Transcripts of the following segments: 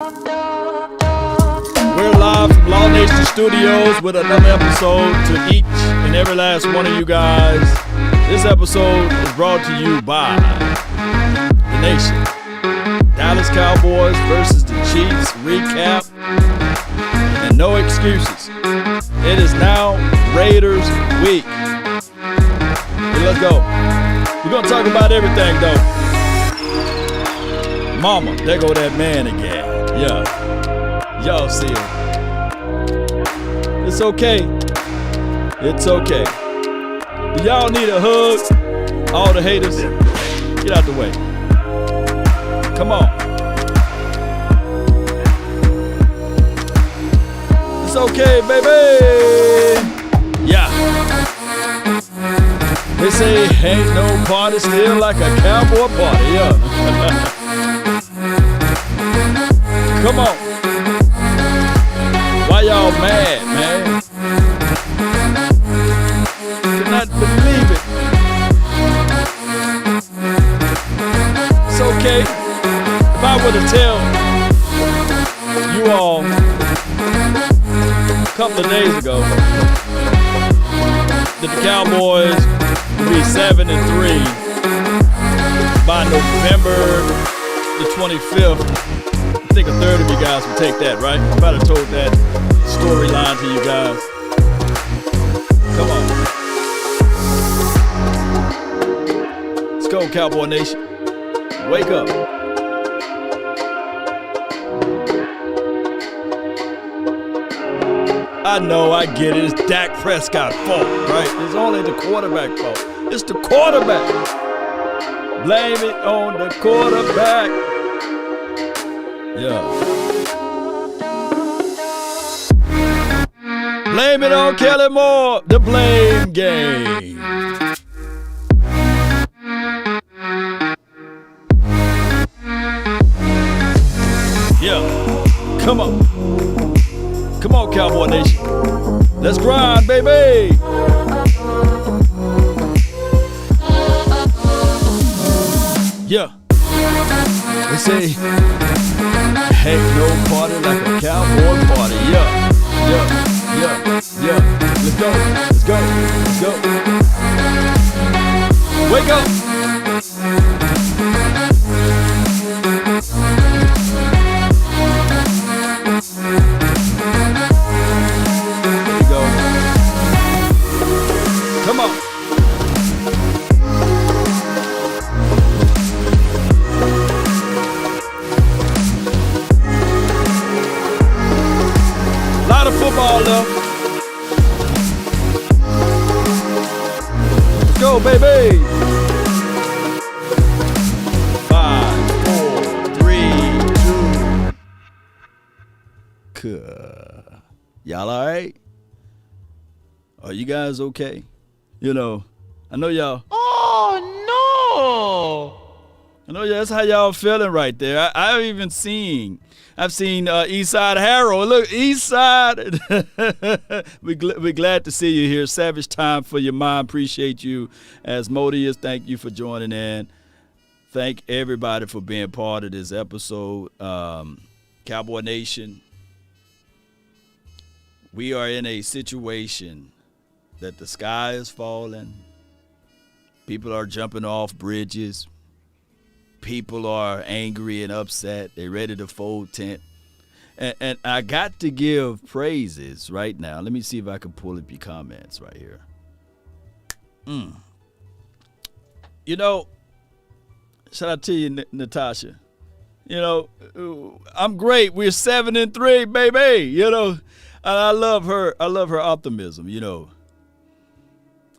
We're live from Law Nation Studios with another episode to each and every last one of you guys. This episode is brought to you by the Nation. Dallas Cowboys versus the Chiefs recap and no excuses. It is now Raiders week. Hey, let's go. We're going to talk about everything though. Mama, there go that man again. Yeah. Y'all see him. It's okay. It's okay. Do y'all need a hug? All the haters, get out the way. Come on. It's okay, baby. Yeah. They say ain't no party still like a cowboy party. Yeah. Come on. Why y'all mad, man? Cannot believe it. It's okay. If I were to tell you all a couple of days ago that the Cowboys would be 7-3 by November the 25th, I think a third of you guys would take that, right? If I'd have told that storyline to you guys. Come on. Let's go, Cowboy Nation. Wake up. I know, I get it. It's Dak Prescott's fault, right? It's only the quarterback's fault. It's the quarterback. Blame it on the quarterback. Yeah. Blame it on Kelly Moore. The blame game. Yeah. Come on. Come on, Cowboy Nation. Let's grind, baby. Yeah. They say ain't no party like a cowboy party. Yeah. Let's go. Wake up. There you go. Come on. Football left. Let's go, baby. 5, 4, 3, 2. Y'all all right? Are you guys okay? You know, I know y'all. Oh, no. I know that's how y'all feeling right there. I've seen Eastside Harold. Look, Eastside. We're glad to see you here. Savage time for your mom. Appreciate you. As Modius, thank you for joining in. Thank everybody for being part of this episode. Cowboy Nation, we are in a situation that the sky is falling. People are jumping off bridges. People are angry and upset. They're ready to fold tent. And I got to give praises right now. Let me see if I can pull up your comments right here. You know, shout out to you, Natasha. You know, I'm great. We're 7-3, baby. You know, and I love her. I love her optimism, you know.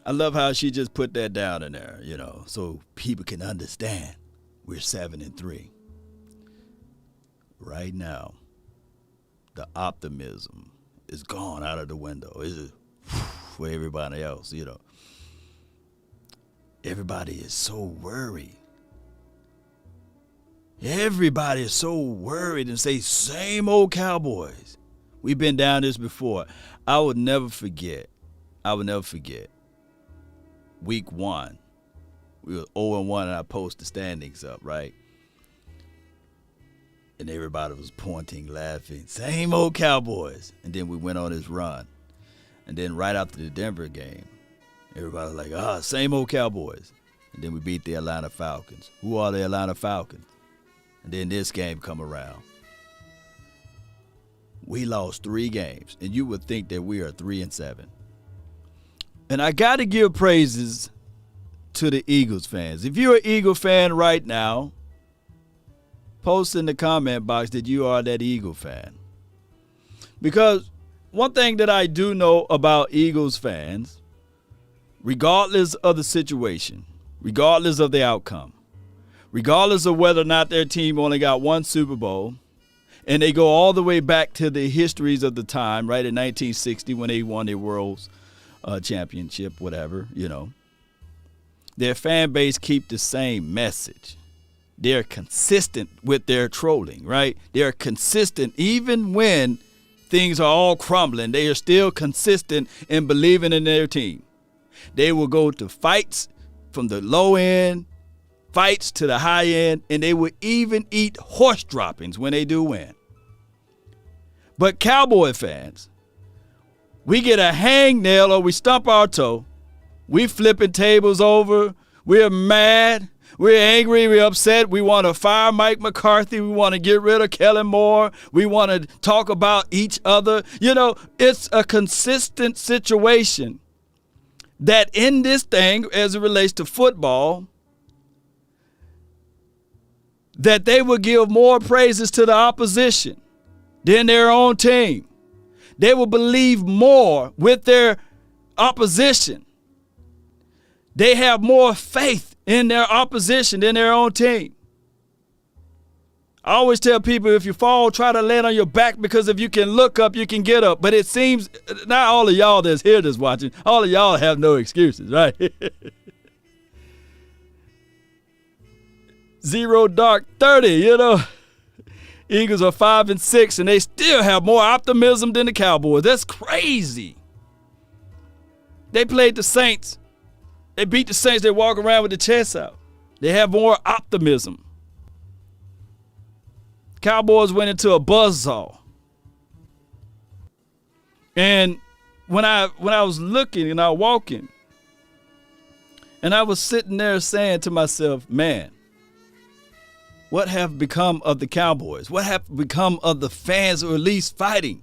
I love how she just put that down in there, you know, so people can understand. We're 7-3. Right now, the optimism is gone out of the window. It's for everybody else, you know. Everybody is so worried. Everybody is so worried and say, same old Cowboys. We've been down this before. I would never forget. Week 1. We were 0-1 and I post the standings up, right? And everybody was pointing, laughing. Same old Cowboys. And then we went on this run. And then right after the Denver game, everybody was like, same old Cowboys. And then we beat the Atlanta Falcons. Who are the Atlanta Falcons? And then this game come around. We lost 3 games. And you would think that we are 3-7. And I got to give praises to the Eagles fans. If you're an Eagle fan right now, post in the comment box that you are that Eagle fan. Because one thing that I do know about Eagles fans, regardless of the situation, regardless of the outcome, regardless of whether or not their team only got 1 Super Bowl, and they go all the way back to the histories of the time, right, in 1960 when they won their World Championship, whatever, their fan base keep the same message. They're consistent with their trolling, right? They're consistent even when things are all crumbling. They are still consistent in believing in their team. They will go to fights from the low end, fights to the high end, and they will even eat horse droppings when they do win. But Cowboy fans, we get a hangnail or we stump our toe. We flipping tables over. We're mad. We're angry, we're upset, we want to fire Mike McCarthy, we want to get rid of Kellen Moore, we want to talk about each other. It's a consistent situation that in this thing, as it relates to football, that they will give more praises to the opposition than their own team. They will believe more with their opposition. They have more faith in their opposition than their own team. I always tell people, if you fall, try to land on your back, because if you can look up, you can get up. But it seems not all of y'all that's here that's watching, all of y'all have no excuses, right? 0 dark 30, Eagles are 5-6, and they still have more optimism than the Cowboys. That's crazy. They played the Saints. They beat the Saints. They walk around with the chest out. They have more optimism. Cowboys went into a buzzsaw. And when I was looking and I was walking, and I was sitting there saying to myself, man, what have become of the Cowboys? What have become of the fans, or at least fighting?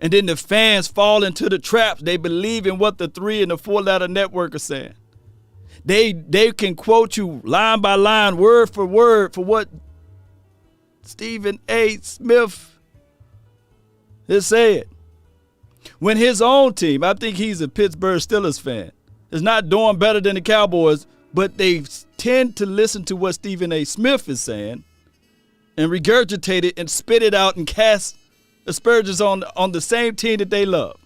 And then the fans fall into the traps. They believe in what the 3 and the 4-letter network are saying. They can quote you line by line, word for word, for what Stephen A. Smith has said. When his own team, I think he's a Pittsburgh Steelers fan, is not doing better than the Cowboys, but they tend to listen to what Stephen A. Smith is saying and regurgitate it and spit it out and cast aspersions on the same team that they love.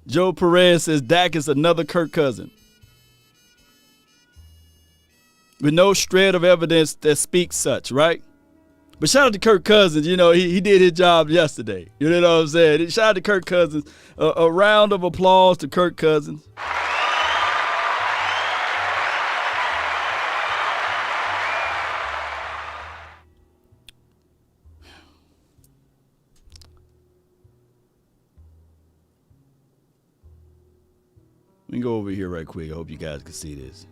Joe Perez says Dak is another Kirk Cousins, with no shred of evidence that speaks such, right? But shout out to Kirk Cousins. He did his job yesterday. You know what I'm saying? Shout out to Kirk Cousins. A round of applause to Kirk Cousins. Let me go over here right quick. I hope you guys can see this.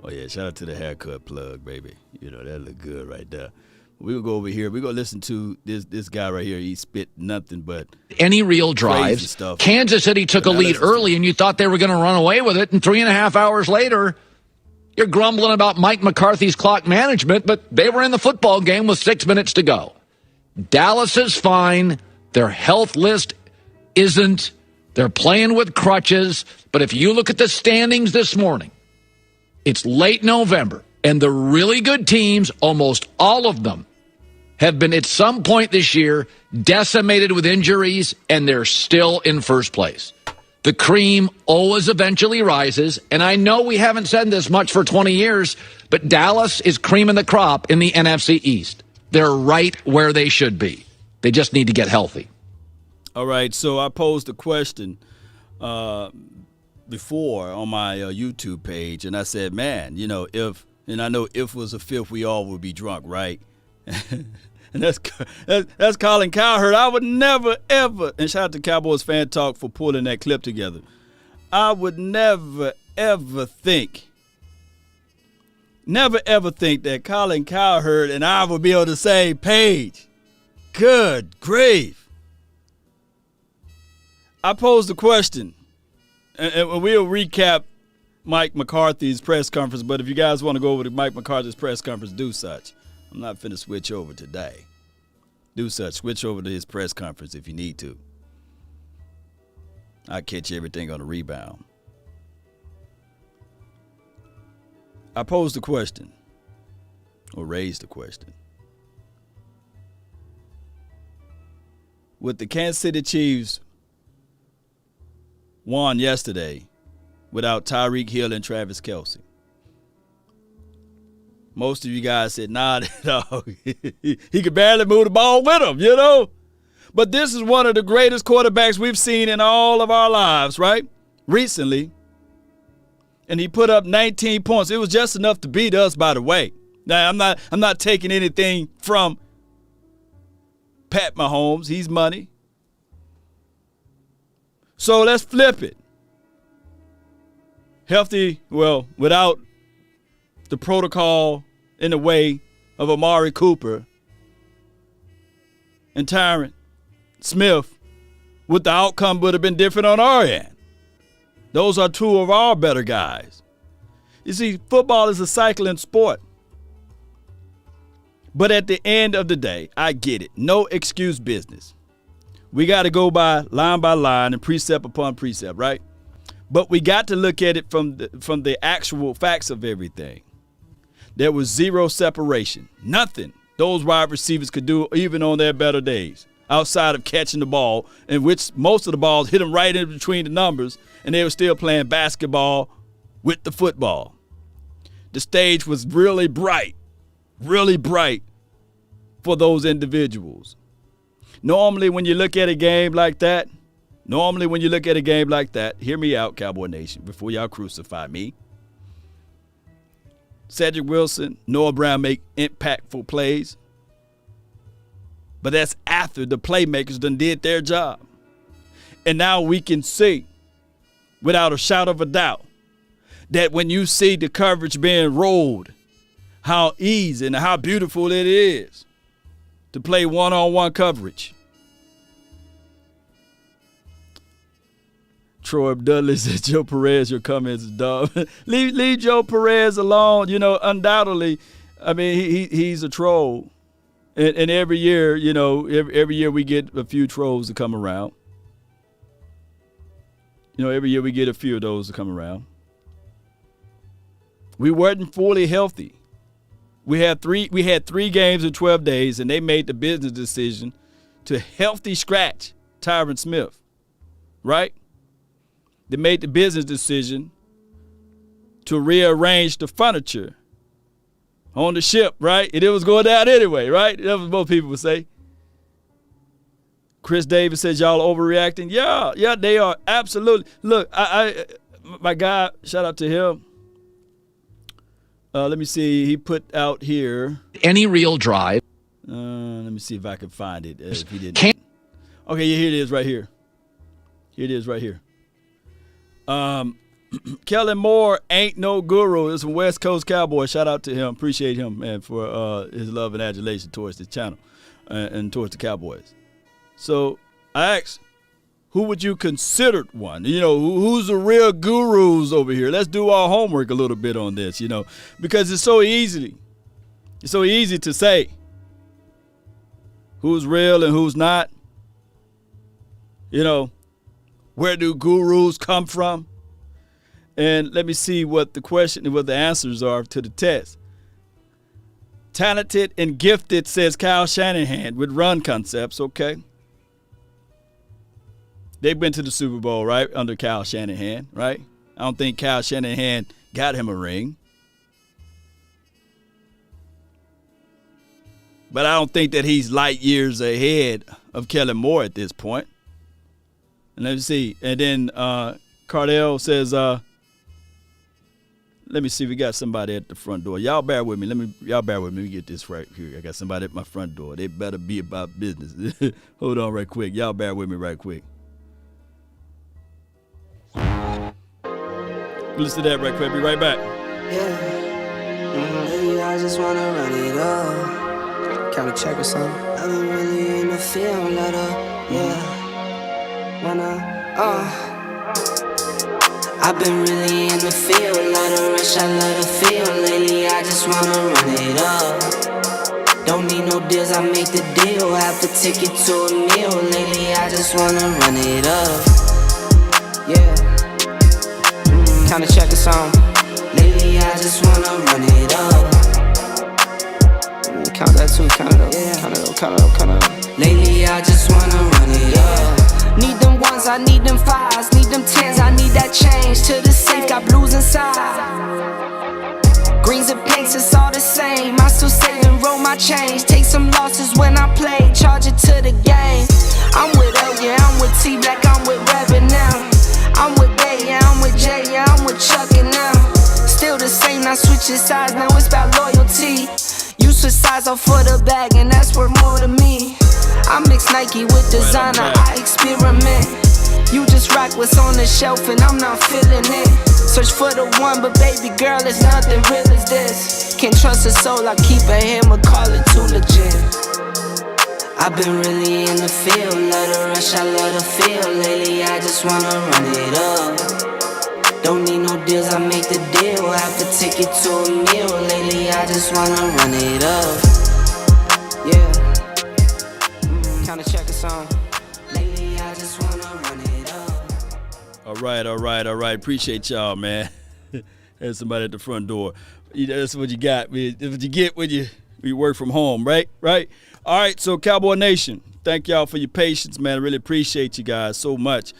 Oh, yeah, shout out to the haircut plug, baby. That look good right there. We're going to go over here. We're going to listen to this guy right here. He spit nothing but any real drives. Stuff. Kansas City took a lead early, and you thought they were going to run away with it, and 3.5 hours later, you're grumbling about Mike McCarthy's clock management, but they were in the football game with 6 minutes to go. Dallas is fine. Their health list isn't. They're playing with crutches. But if you look at the standings this morning, it's late November, and the really good teams, almost all of them, have been at some point this year decimated with injuries, and they're still in first place. The cream always eventually rises, and I know we haven't said this much for 20 years, but Dallas is creaming the crop in the NFC East. They're right where they should be. They just need to get healthy. All right, so I posed a question. before on my YouTube page, and I said, man, you know, and I know if was a fifth, we all would be drunk, right? And that's Colin Cowherd. I would never, ever, and shout out to Cowboys Fan Talk for pulling that clip together. I would never, ever think that Colin Cowherd and I would be on the same page. Good grief. I posed the question, and we'll recap Mike McCarthy's press conference, but if you guys want to go over to Mike McCarthy's press conference, do such. I'm not finna switch over today. Do such. Switch over to his press conference if you need to. I'll catch everything on the rebound. I posed the question, or raised the question. With the Kansas City Chiefs won yesterday without Tyreek Hill and Travis Kelce, most of you guys said, nah, no, he could barely move the ball with him, you know? But this is one of the greatest quarterbacks we've seen in all of our lives, right? Recently. And he put up 19 points. It was just enough to beat us, by the way. Now, I'm not taking anything from Pat Mahomes. He's money. So let's flip it. Healthy, well, without the protocol in the way of Amari Cooper and Tyron Smith, what the outcome would have been different on our end. Those are two of our better guys. You see, football is a cycling sport. But at the end of the day, I get it. No excuse business. We got to go by line and precept upon precept, right? But we got to look at it from the actual facts of everything. There was zero separation. Nothing those wide receivers could do even on their better days outside of catching the ball, in which most of the balls hit them right in between the numbers, and they were still playing basketball with the football. The stage was really bright for those individuals. Normally when you look at a game like that, hear me out, Cowboy Nation, before y'all crucify me. Cedric Wilson, Noah Brown make impactful plays. But that's after the playmakers done did their job. And now we can see, without a shadow of a doubt, that when you see the coverage being rolled, how easy and how beautiful it is to play one-on-one coverage. Troy Dudley said, Joe Perez, your comments is dumb. leave Joe Perez alone. You know, undoubtedly, I mean, he's a troll. And every year, you know, every year we get a few trolls to come around. You know, every year we get a few of those to come around. We weren't fully healthy. We had three games in 12 days, and they made the business decision to healthy scratch Tyron Smith, right? They made the business decision to rearrange the furniture on the ship, right? And it was going down anyway, right? That's what most people would say. Chris Davis says y'all overreacting. Yeah, they are absolutely. Look, my guy, shout out to him. Let me see. He put out here. Any real drive. Let me see if I can find it. If he didn't. Okay, yeah, here it is right here. Kellen Moore ain't no guru. It's a West Coast Cowboy. Shout out to him. Appreciate him, man, for his love and adulation towards this channel and towards the Cowboys. So I asked, who would you consider one? You know, who's the real gurus over here? Let's do our homework a little bit on this, you know, because it's so easy. It's so easy to say who's real and who's not. You know, where do gurus come from? And let me see what the question and what the answers are to the test. Talented and gifted, says Kyle Shanahan, with run concepts. Okay. They've been to the Super Bowl, right, under Kyle Shanahan, right? I don't think Kyle Shanahan got him a ring. But I don't think that he's light years ahead of Kellen Moore at this point. And let me see. And then Cardell says, let me see if we got somebody at the front door. Y'all bear with me. Let me get this right here. I got somebody at my front door. They better be about business. Hold on right quick. Y'all bear with me right quick. Listen to that right quick. Be right back. Yeah. I just wanna run it up. Can we check or something? I've been really in the field, let up. Yeah. I've been really in the field, let her rush, I let her feel. Lately, I just wanna run it up. Don't need no deals, I make the deal. Have to take it to a meal. Lately, I just wanna run it up. Yeah. Kinda check a song. Lately, I just wanna run it up. Count that too, count it up, yeah. Count it up. Lately, I just wanna run it up. Need them ones, I need them fives. Need them tens, I need that change. To the safe, got blues inside. Greens and pinks, it's all the same. I still save and roll my change. Take some losses when I play, charge it to the game. I'm with L, yeah, I'm with T Black, I'm with Reverend now. I'm with Bay, yeah, I'm with Jay, yeah, I'm with Chuck and now. Still the same, not switching sides, now it's about loyalty. You switch sides off for the bag, and that's worth more to me. I mix Nike with designer, I experiment. You just rock what's on the shelf, and I'm not feeling it. Search for the one, but baby girl, it's nothing real as this. Can't trust a soul, I keep a hammer, call it too legit. I've been really in the field, let her rush, I let her feel. Lately, I just wanna run it up. Don't need no deals, I make the deal. Have to take it to a meal. Lately, I just wanna run it up. Yeah. Kinda check a song. Lately, I just wanna run it up. All right. Appreciate y'all, man. There's somebody at the front door. That's what you got. That's what you get when you work from home, right? All right, so Cowboy Nation, thank y'all for your patience, man. I really appreciate you guys so much.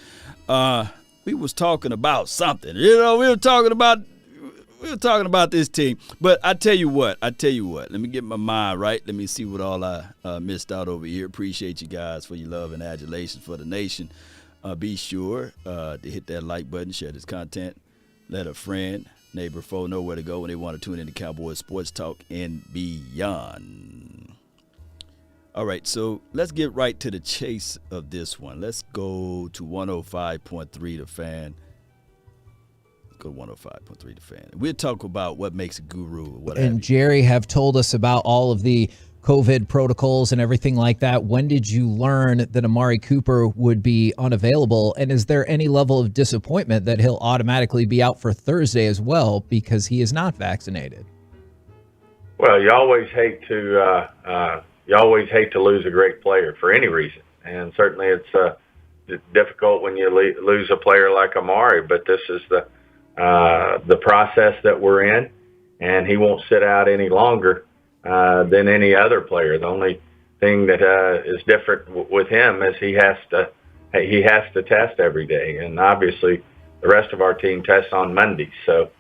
We was talking about something. We were talking about this team. But I tell you what. Let me get my mind right. Let me see what all I missed out over here. Appreciate you guys for your love and adulation for the nation. Be sure to hit that like button, share this content, let a friend, neighbor, foe know where to go when they want to tune into Cowboys Sports Talk and beyond. All right, so let's get right to the chase of this one. Let's go to 105.3 The Fan. Let's go to 105.3 The Fan. We'll talk about what makes a guru or what have you. Jerry have told us about all of the COVID protocols and everything like that. When did you learn that Amari Cooper would be unavailable? And is there any level of disappointment that he'll automatically be out for Thursday as well because he is not vaccinated? Well, you always hate to lose a great player for any reason, and certainly it's difficult when you lose a player like Amari. But this is the process that we're in, and he won't sit out any longer than any other player. The only thing that is different with him is he has to test every day, and obviously the rest of our team tests on Monday. So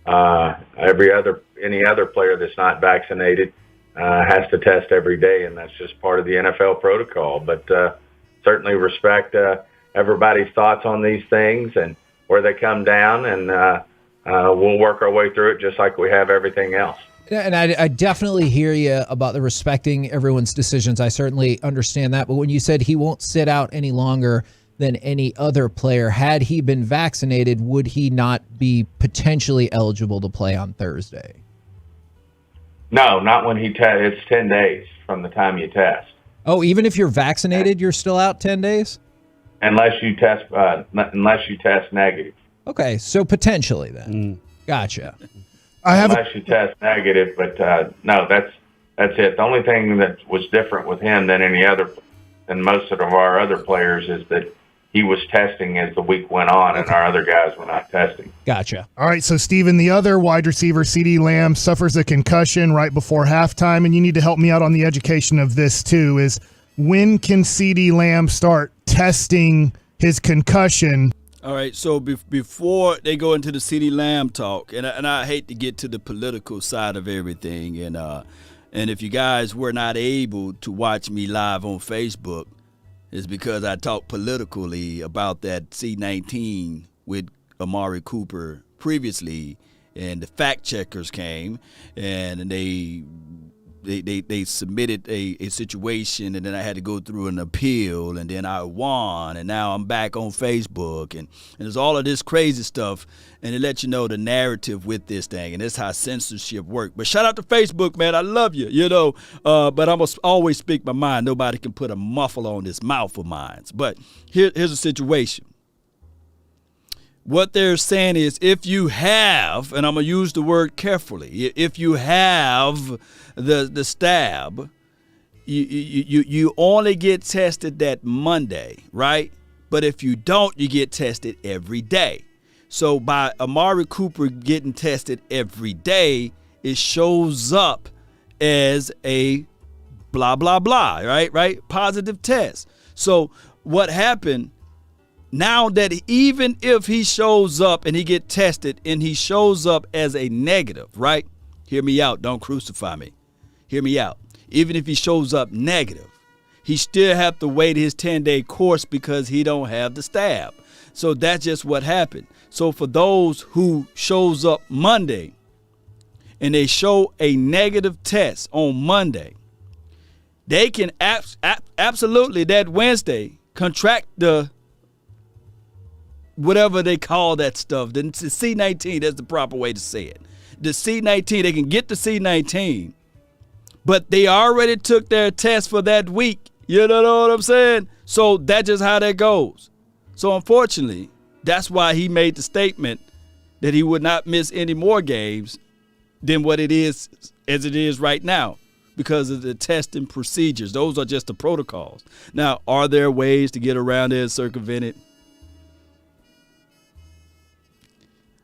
any other player that's not vaccinated has to test every day, and that's just part of the NFL protocol. But certainly respect everybody's thoughts on these things and where they come down, and we'll work our way through it just like we have everything else. And I definitely hear you about the respecting everyone's decisions. I certainly understand that. But when you said he won't sit out any longer than any other player, had he been vaccinated, would he not be potentially eligible to play on Thursday? No, not when he tests. It's 10 days from the time you test. Oh, even if you're vaccinated, you're still out 10 days? Unless you test negative. Okay, so potentially then. Gotcha. Unless you test negative, but no, that's it. The only thing that was different with him than most of our other players is that he was testing as the week went on, and our other guys were not testing. Gotcha. All right, so Steven, the other wide receiver, CeeDee Lamb, suffers a concussion right before halftime, and you need to help me out on the education of this too, is when can CeeDee Lamb start testing his concussion? All right, so before they go into the CeeDee Lamb talk, and I hate to get to the political side of everything, and if you guys were not able to watch me live on Facebook, it's because I talk politically about that C-19 with Amari Cooper previously, and the fact checkers came and they submitted a situation, and then I had to go through an appeal, and then I won, and now I'm back on Facebook, and there's all of this crazy stuff, and it lets you know the narrative with this thing, and that's how censorship works. But shout out to Facebook, man. I love you, but I must always speak my mind. Nobody can put a muffle on this mouth of mine. But here's the situation. What they're saying is, if you have, and I'm going to use the word carefully, if you have the stab, you only get tested that Monday, right? But if you don't, you get tested every day. So by Amari Cooper getting tested every day, it shows up as a blah, blah, blah, right? Positive test. So what happened, now that even if he shows up and he get tested and he shows up as a negative, right? Hear me out. Don't crucify me. Hear me out. Even if he shows up negative, he still have to wait his 10-day course because he don't have the stab. So that's just what happened. So for those who shows up Monday and they show a negative test on Monday, they can absolutely that Wednesday contract the whatever they call that stuff. The C-19, that's the proper way to say it. The C-19, they can get the C-19, but they already took their test for that week. You know what I'm saying? So that's just how that goes. So unfortunately, that's why he made the statement that he would not miss any more games than what it is as it is right now because of the testing procedures. Those are just the protocols. Now, are there ways to get around it and circumvent it?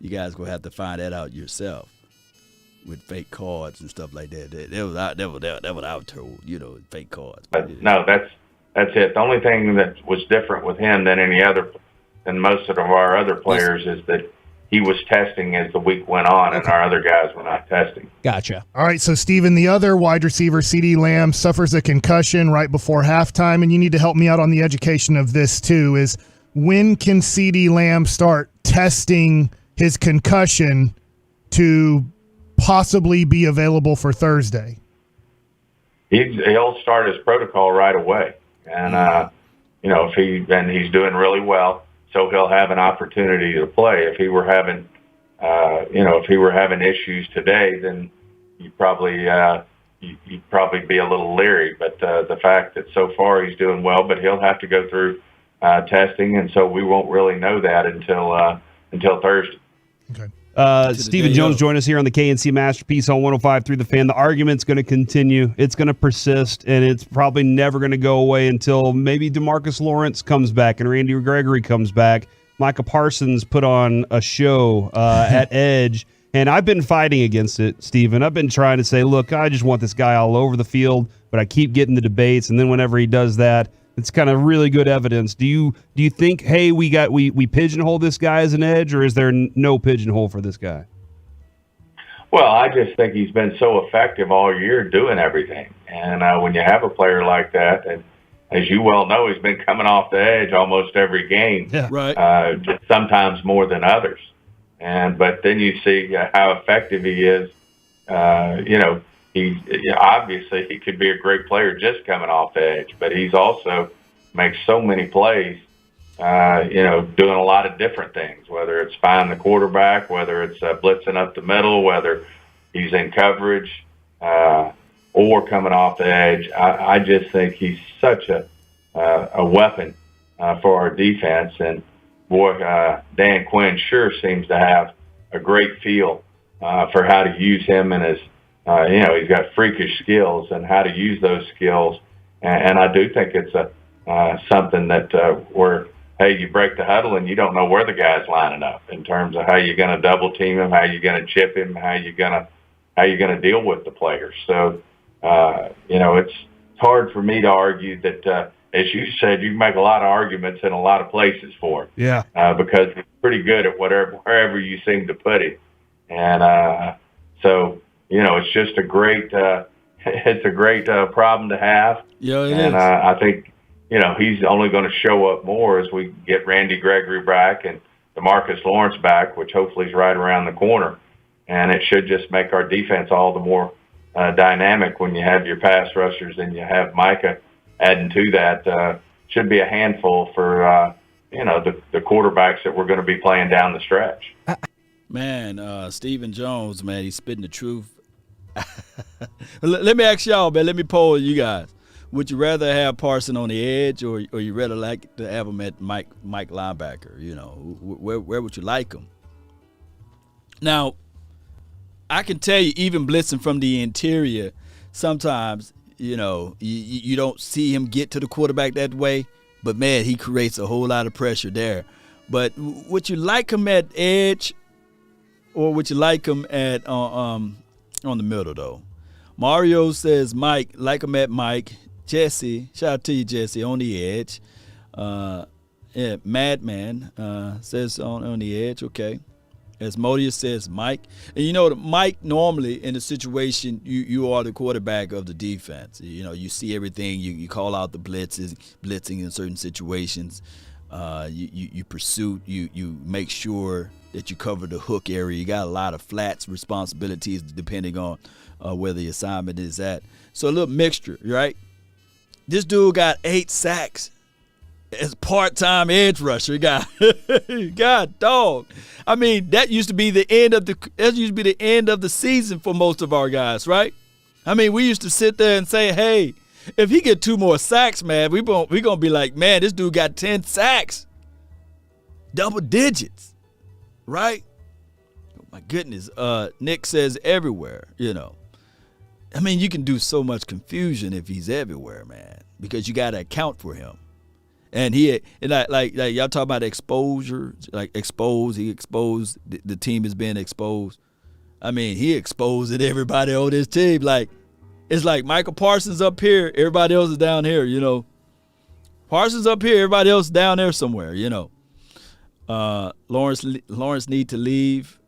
You guys gonna have to find that out yourself with fake cards and stuff like that. That what I was told, fake cards. No, that's it. The only thing that was different with him than most of our other players is that he was testing as the week went on, and our other guys were not testing. Gotcha. All right, so Steven, the other wide receiver, CeeDee Lamb, suffers a concussion right before halftime, and you need to help me out on the education of this too, is when can CeeDee Lamb start testing his concussion to possibly be available for Thursday? He'll start his protocol right away, and he's doing really well, so he'll have an opportunity to play. If he were having, issues today, then you'd probably be a little leery. But the fact that so far he's doing well, but he'll have to go through testing, and so we won't really know that until Thursday. Okay. Stephen Jones joined us here on the KNC Masterpiece on 105 through the Fan. The argument's going to continue. It's going to persist, and it's probably never going to go away until maybe DeMarcus Lawrence comes back and Randy Gregory comes back. Micah Parsons put on a show at Edge, and I've been fighting against it, Stephen. I've been trying to say, look, I just want this guy all over the field, but I keep getting the debates, and then whenever he does that, it's kind of really good evidence. Do you think, hey, we pigeonhole this guy as an edge, or is there no pigeonhole for this guy? Well, I just think he's been so effective all year doing everything. And when you have a player like that, and as you well know, he's been coming off the edge almost every game, yeah. Right. Sometimes more than others. But then you see how effective he is. Obviously he could be a great player just coming off the edge, but he's also makes so many plays, doing a lot of different things, whether it's finding the quarterback, whether it's blitzing up the middle, whether he's in coverage or coming off the edge. I just think he's such a weapon for our defense. And boy, Dan Quinn sure seems to have a great feel for how to use him and his he's got freakish skills and how to use those skills. And I do think it's something that where, hey, you break the huddle and you don't know where the guy's lining up in terms of how you're going to double team him, how you're going to chip him, how you're going to deal with the players. So, it's hard for me to argue that, as you said, you can make a lot of arguments in a lot of places for him. Yeah. Because he's pretty good at wherever you seem to put him. And so, it's just a great problem to have. Yeah, it and is. I think, he's only going to show up more as we get Randy Gregory back and DeMarcus Lawrence back, which hopefully is right around the corner. And it should just make our defense all the more dynamic when you have your pass rushers and you have Micah adding to that. Should be a handful for, the quarterbacks that we're going to be playing down the stretch. Man, Stephen Jones, man, he's spitting the truth. Let me ask y'all, man. Let me poll you guys. Would you rather have Parson on the edge, or you rather like to have him at Mike linebacker? Where would you like him? Now, I can tell you, even blitzing from the interior, sometimes you don't see him get to the quarterback that way. But man, he creates a whole lot of pressure there. But would you like him at edge, or would you like him at on the middle though? Mario says Mike, like him at Mike. Jesse, shout out to you, Jesse, on the edge. Madman says on the edge. Okay. Asmodeus says Mike. And Mike, normally in a situation, you are the quarterback of the defense. You see everything. You call out the blitzing in certain situations. You pursue. You make sure that you cover the hook area. You got a lot of flats responsibilities depending on where the assignment is at. So a little mixture, right? This dude got 8 sacks as part-time edge rusher. God dog. I mean, that used to be the end of the season for most of our guys, right? I mean, we used to sit there and say, hey, if he get 2 more sacks, man, we gonna be like, man, this dude got 10 sacks, double digits, right? Oh my goodness. Nick says everywhere. I mean, you can do so much confusion if he's everywhere, man, because you got to account for him. And like y'all talk about exposure, like he exposed, the team is being exposed. I mean, he exposed everybody on this team. Like, it's like Micah Parsons up here, everybody else is down here, Parsons up here, everybody else is down there somewhere, Lawrence need to leave.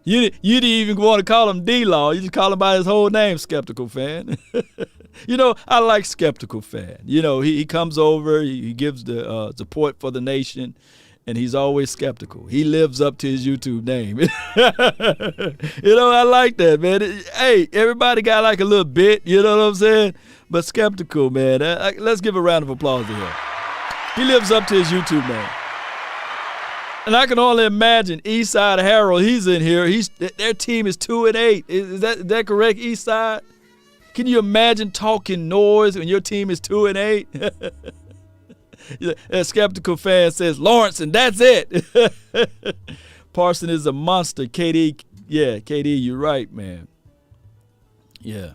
You didn't even want to call him D-Law. You just call him by his whole name, Skeptical Fan. I like Skeptical Fan. He comes over, he gives the support for the nation, and he's always skeptical. He lives up to his YouTube name. I like that, man. Hey, everybody got like a little bit, you know what I'm saying? But Skeptical, man, let's give a round of applause to him. He lives up to his YouTube name. And I can only imagine Eastside Harold, he's in here. Their team is 2-8. Is that correct, Eastside? Can you imagine talking noise when your team is 2-8? A Skeptical Fan says Lawrence, and that's it. Parson is a monster. KD, you're right, man. Yeah.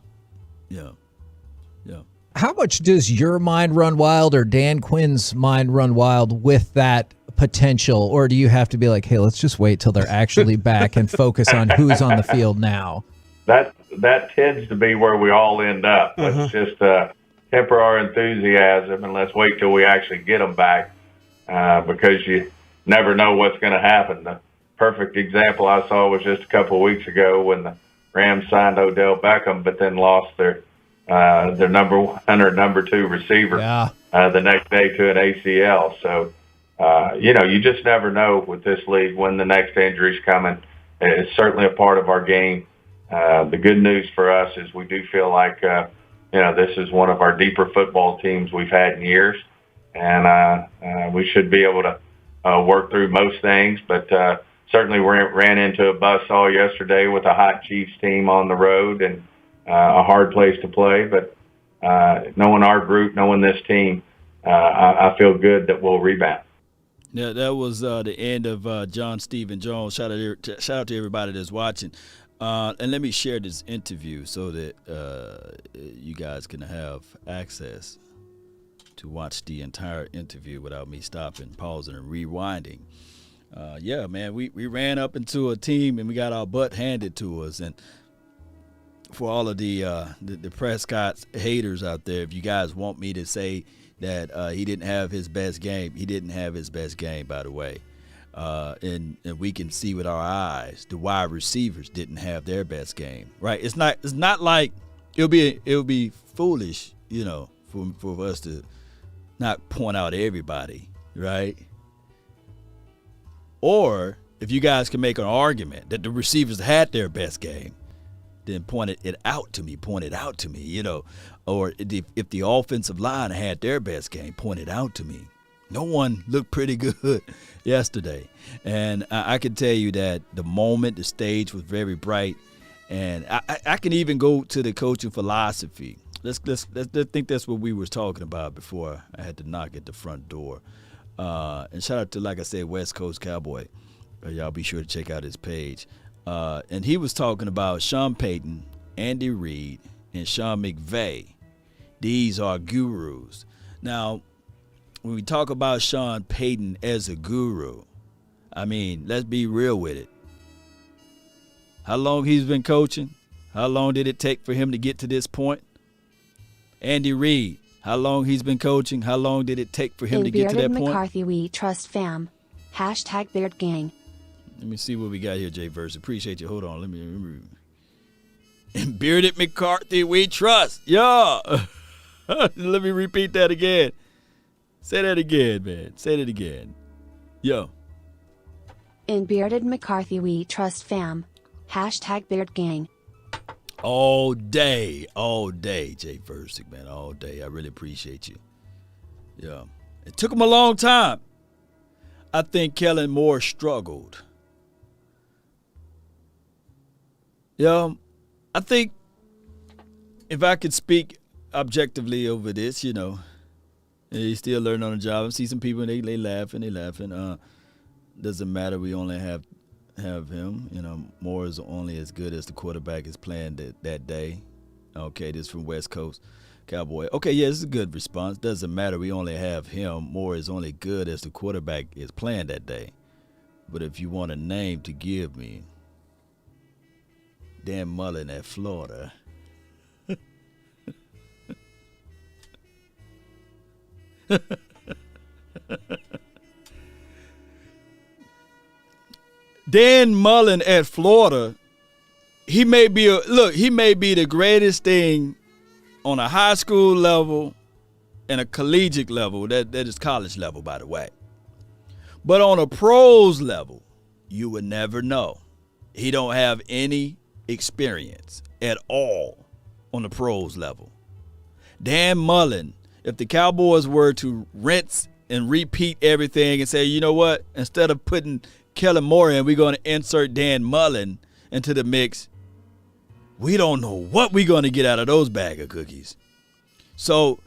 How much does your mind run wild, or Dan Quinn's mind run wild with that potential, or do you have to be like, hey, let's just wait till they're actually back and focus on who's on the field now? That tends to be where we all end up. Let's just temper our enthusiasm and let's wait till we actually get them back, because you never know what's going to happen. The perfect example I saw was just a couple of weeks ago when the Rams signed Odell Beckham, but then lost their number 1 or number 2 receiver the next day to an ACL. So, you just never know with this league when the next injury's coming. It's certainly a part of our game. The good news for us is we do feel like, this is one of our deeper football teams we've had in years, and we should be able to work through most things. But certainly we ran into a buzzsaw yesterday with a hot Chiefs team on the road, and a hard place to play. But knowing our group, knowing this team, I feel good that we'll rebound. Yeah, that was the end of John Stephen Jones. Shout out to everybody that's watching. And let me share this interview so that you guys can have access to watch the entire interview without me stopping, pausing, and rewinding. Yeah, man, we ran up into a team and we got our butt handed to us. And for all of the Prescott haters out there, if you guys want me to say that he didn't have his best game, he didn't have his best game, by the way. And we can see with our eyes the wide receivers didn't have their best game, right? It's not like it'll be foolish, for us to not point out everybody, right? Or if you guys can make an argument that the receivers had their best game, then point it out to me, you know. Or if the offensive line had their best game, point it out to me. No one looked pretty good yesterday. And I can tell you that the moment, the stage was very bright. And I can even go to the coaching philosophy. Let's think that's what we were talking about before I had to knock at the front door. And shout out to, like I said, West Coast Cowboy. Y'all be sure to check out his page. And he was talking about Sean Payton, Andy Reid, and Sean McVay. These are gurus. Now, when we talk about Sean Payton as a guru, I mean, let's be real with it. How long he's been coaching? How long did it take for him to get to this point? Andy Reid, how long he's been coaching? How long did it take for him to get to that point? McCarthy, we trust fam. # Beard Gang. Let me see what we got here, Jay Verse. Appreciate you. Hold on. Let me. And Bearded McCarthy, we trust. Yeah. Let me repeat that again. Say that again, man. Say that again. Yo. In Bearded McCarthy, we trust fam. # Beard Gang. All day, Jay Versick, man, all day. I really appreciate you. Yeah. It took him a long time. I think Kellen Moore struggled. Yeah. I think if I could speak objectively over this, you know, he's still learning on the job. I see some people, they laughing. Doesn't matter. We only have him. You know, Moore is only as good as the quarterback is playing that day. Okay, this is from West Coast Cowboy. Okay, yeah, this is a good response. Doesn't matter. We only have him. Moore is only good as the quarterback is playing that day. But if you want a name to give me, Dan Mullen at Florida. Dan Mullen at Florida, he may be the greatest thing on a high school level and a collegiate level. That is college level, by the way. But on a pros level, you would never know. He don't have any experience at all on the pros level. Dan Mullen, if the Cowboys were to rinse and repeat everything and say, you know what, instead of putting Kellen Moore in, we're going to insert Dan Mullen into the mix, we don't know what we're going to get out of those bag of cookies. So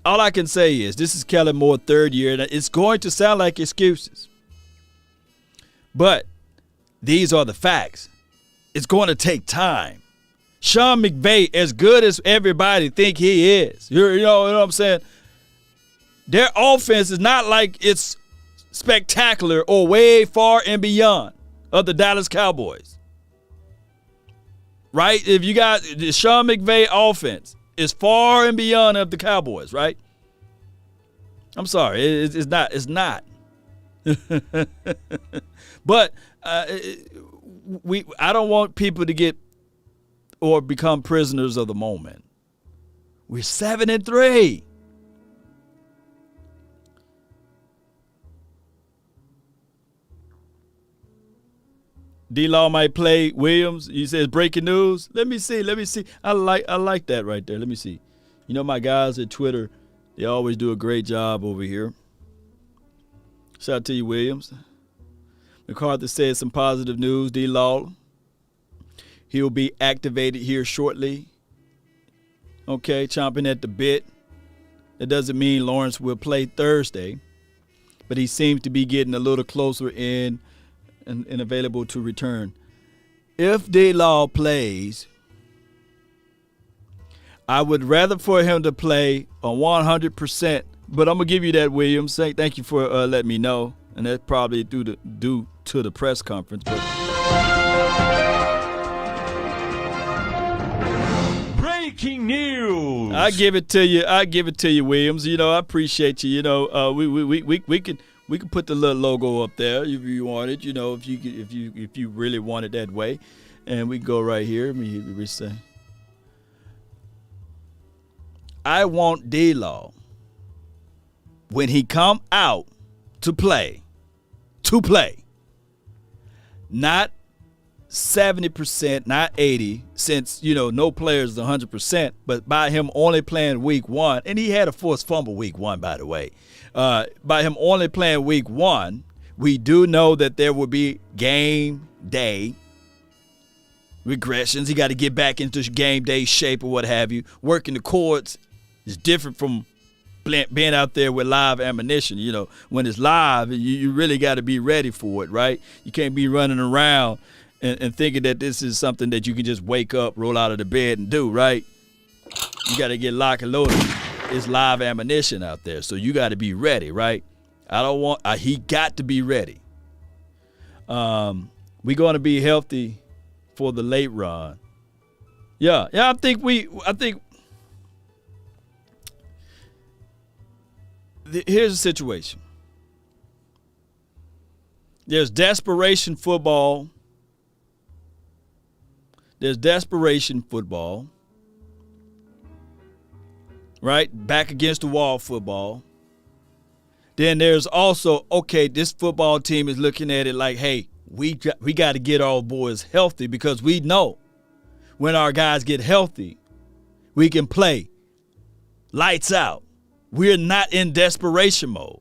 all I can say is this is Kellen Moore third year, and it's going to sound like excuses. But these are the facts. It's going to take time. Sean McVay, as good as everybody think he is, you know what I'm saying? Their offense is not like it's spectacular or way far and beyond of the Dallas Cowboys. Right? If you got the Sean McVay offense is far and beyond of the Cowboys, right? I'm sorry, it's not. It's not. But I don't want people to get or become prisoners of the moment. We're 7-3. D-Law might play Williams. He says breaking news. Let me see. I like that right there. Let me see. You know my guys at Twitter, they always do a great job over here. Shout out to you, Williams. McCarthy said some positive news. D-Law, he'll be activated here shortly. Okay, chomping at the bit. That doesn't mean Lawrence will play Thursday, but he seems to be getting a little closer in and available to return. If D-Law plays, I would rather for him to play on 100%, but I'm going to give you that, Williams. Thank you for letting me know, and that's probably due to the press conference. But Breaking news. I give it to you, Williams. You know, I appreciate you. You know, we can put the little logo up there if you want it. You know, if you really want it that way, and we can go right here. Let me say, I want D-Law when he come out to play to play. Not 70%, not 80%, since, no player is 100%, but by him only playing week 1, and he had a forced fumble week 1, by the way. By him only playing week 1, we do know that there will be game day regressions. He got to get back into game day shape or what have you. Working the chords is different from being out there with live ammunition. When it's live, you really got to be ready for it, right? You can't be running around and thinking that this is something that you can just wake up, roll out of the bed and do, right? You got to get locked and loaded. It's live ammunition out there, so you got to be ready, right? He got to be ready. We're going to be healthy for the late run. Yeah, I think here's the situation. There's desperation football. Right? Back against the wall football. Then there's also, okay, this football team is looking at it like, hey, we got to get our boys healthy, because we know when our guys get healthy, we can play lights out. We're not in desperation mode.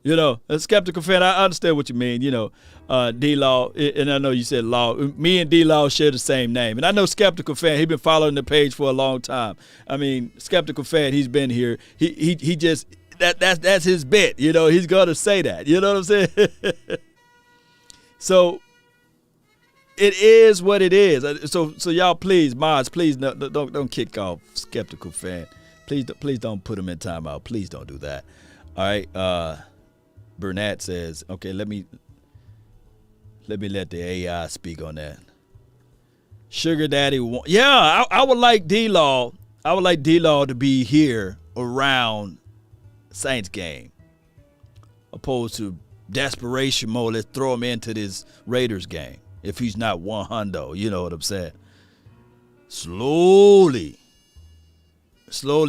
A skeptical fan, I understand what you mean. D-Law, and I know you said Law. Me and D-Law share the same name. And I know skeptical fan, he's been following the page for a long time. I mean, skeptical fan, he's been here. He just, that's his bit. He's going to say that. You know what I'm saying? So it is what it is. So y'all, please, mods, please don't kick off skeptical fan. Please don't put him in timeout. Please don't do that. All right. Burnett says, okay, let me let the AI speak on that. Sugar Daddy, I would like D-Law. I would like D-Law to be here around Saints game, opposed to desperation mode. Let's throw him into this Raiders game if he's not 100. You know what I'm saying? Slowly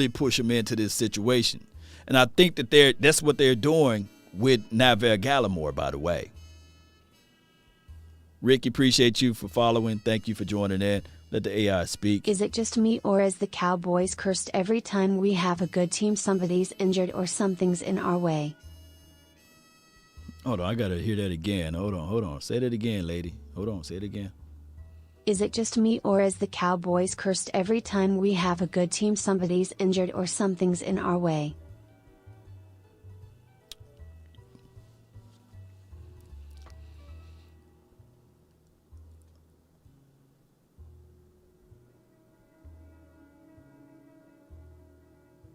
push him into this situation. And I think that that's what they're doing with Navel Gallimore, by the way. Ricky, appreciate you for following. Thank you for joining in. Let the AI speak. Is it just me, or is the Cowboys cursed every time we have a good team? Somebody's injured or something's in our way. Hold on, I got to hear that again. Hold on. Say that again, lady. Hold on, say it again. Is it just me, or is the Cowboys cursed every time we have a good team? Somebody's injured or something's in our way.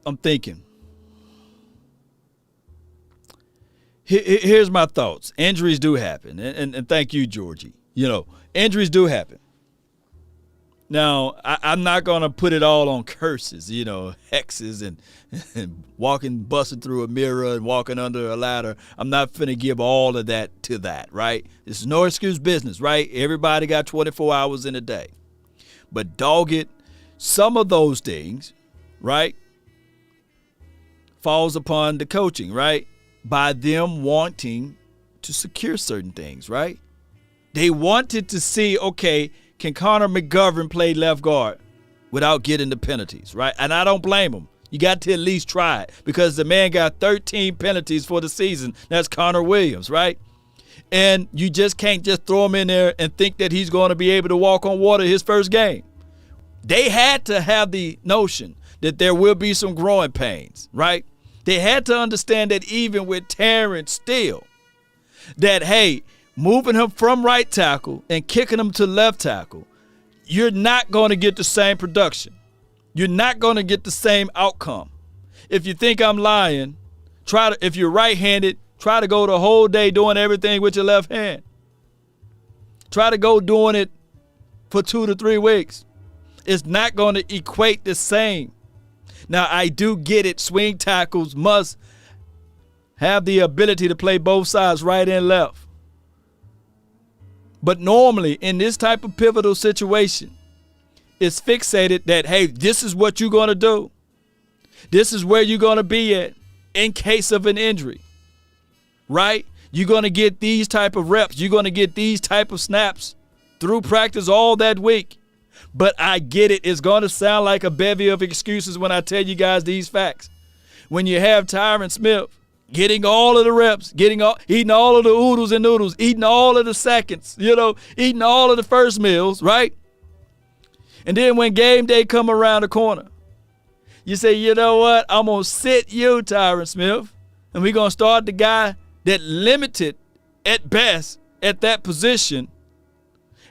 I'm thinking. Here's my thoughts. Injuries do happen. And thank you, Georgie. Injuries do happen. Now, I'm not going to put it all on curses, hexes and busting through a mirror and walking under a ladder. I'm not finna give all of that to that, right? This is no excuse business, right? Everybody got 24 hours in a day. But dog it, some of those things, right, falls upon the coaching, right? By them wanting to secure certain things, right? They wanted to see, okay, can Connor McGovern play left guard without getting the penalties, right? And I don't blame him. You got to at least try it, because the man got 13 penalties for the season. That's Connor Williams, right? And you just can't just throw him in there and think that he's going to be able to walk on water his first game. They had to have the notion that there will be some growing pains, right? They had to understand that even with Terrence Steele, that, hey, moving him from right tackle and kicking him to left tackle, you're not going to get the same production. You're not going to get the same outcome. If you think I'm lying, if you're right-handed, try to go the whole day doing everything with your left hand. Try to go doing it for 2 to 3 weeks. It's not going to equate the same. Now, I do get it. Swing tackles must have the ability to play both sides, right and left. But normally, in this type of pivotal situation, it's fixated that, hey, this is what you're going to do. This is where you're going to be at in case of an injury, right? You're going to get these type of reps. You're going to get these type of snaps through practice all that week. But I get it. It's going to sound like a bevy of excuses when I tell you guys these facts. When you have Tyron Smith getting all of the reps, eating all of the oodles and noodles, eating all of the seconds, eating all of the first meals, right? And then when game day come around the corner, you say, you know what? I'm going to sit you, Tyron Smith, and we're going to start the guy that limited at best at that position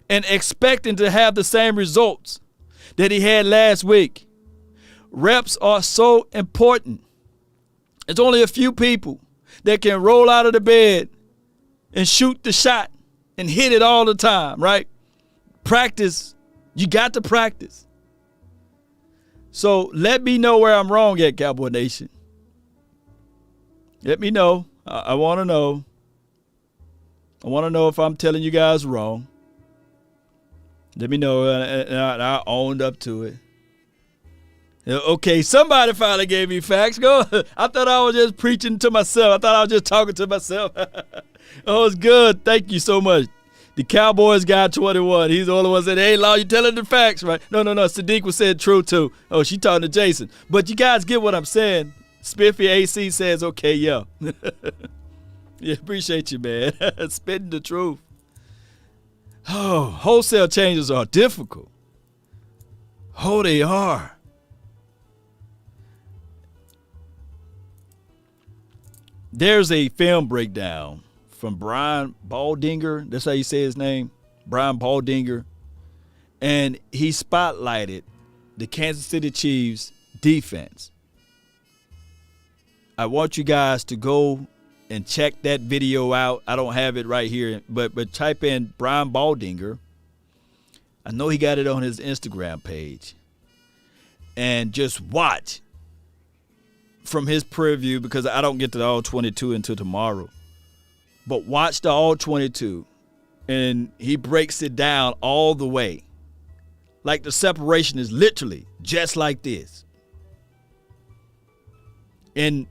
and expecting to have the same results that he had last week. Reps are so important. It's only a few people that can roll out of the bed and shoot the shot and hit it all the time, right? Practice. You got to practice. So let me know where I'm wrong at, Cowboy Nation. Let me know. I want to know. I want to know if I'm telling you guys wrong. Let me know, and I owned up to it. Okay, somebody finally gave me facts. Go. I thought I was just preaching to myself. I thought I was just talking to myself. Oh, it's good. Thank you so much. The Cowboys guy 21. He's the only one that said, hey, Law, you telling the facts, right? No. Sadiq was said true, too. Oh, she talking to Jason. But you guys get what I'm saying. Spiffy AC says, okay, yeah. Yeah, appreciate you, man. Spitting the truth. Oh, wholesale changes are difficult. Oh, they are. There's a film breakdown from Brian Baldinger. That's how you say his name, Brian Baldinger. And he spotlighted the Kansas City Chiefs defense. I want you guys to go and check that video out. I don't have it right here, but type in Brian Baldinger. I know he got it on his Instagram page. And just watch from his preview, because I don't get to the all 22 until tomorrow. But watch the all 22, and he breaks it down all the way. Like the separation is literally just like this. And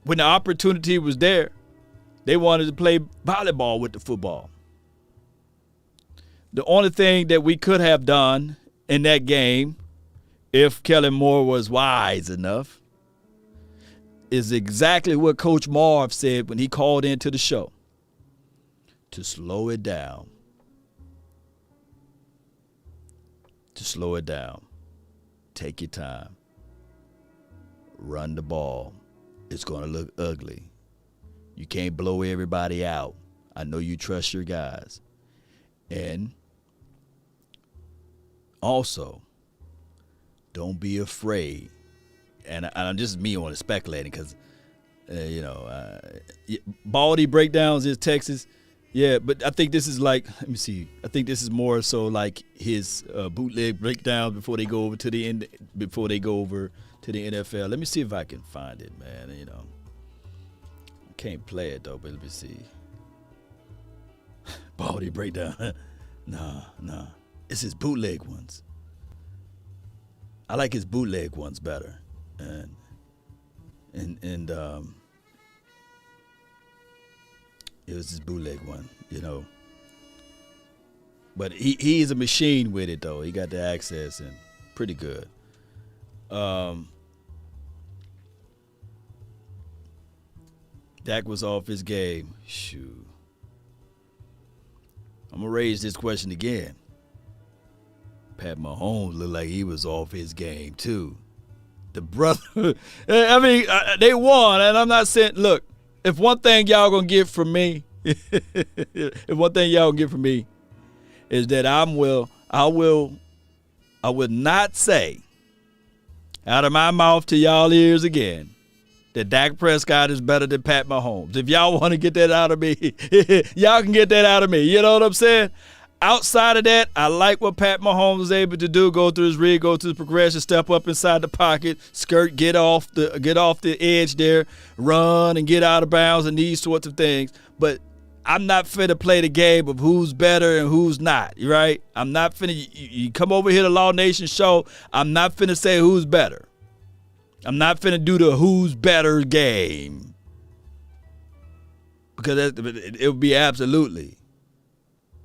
when the opportunity was there, they wanted to play volleyball with the football. The only thing that we could have done in that game, if Kellen Moore was wise enough, is exactly what Coach Marv said when he called into the show. To slow it down. To slow it down. Take your time. Run the ball. It's going to look ugly. You can't blow everybody out. I know you trust your guys. And also, don't be afraid. And I'm just me on it speculating because, Baldy breakdowns is Texas. Yeah, but I think this is like, let me see. I think this is more so like his bootleg breakdowns before they go over to the end, before they go over to the NFL. Let me see if I can find it, man. I can't play it though, but let me see. Baldy breakdown. Nah. It's his bootleg ones. I like his bootleg ones better. And it was his bootleg one, But he's a machine with it though. He got the access and pretty good. Dak was off his game. Shoot. I'm going to raise this question again. Pat Mahomes looked like he was off his game too. The brother, I mean, they won, and I'm not saying, look, if one thing y'all going to get from me, is that I will not say out of my mouth to y'all ears again that Dak Prescott is better than Pat Mahomes. If y'all want to get that out of me, y'all can get that out of me. You know what I'm saying? Outside of that, I like what Pat Mahomes was able to do, go through his read, go through the progression, step up inside the pocket, skirt, get off the edge there, run and get out of bounds and these sorts of things. But I'm not finna play the game of who's better and who's not, right? I'm not finna, you come over here to Law Nation show, I'm not finna say who's better. I'm not finna do the who's better game. because it would be absolutely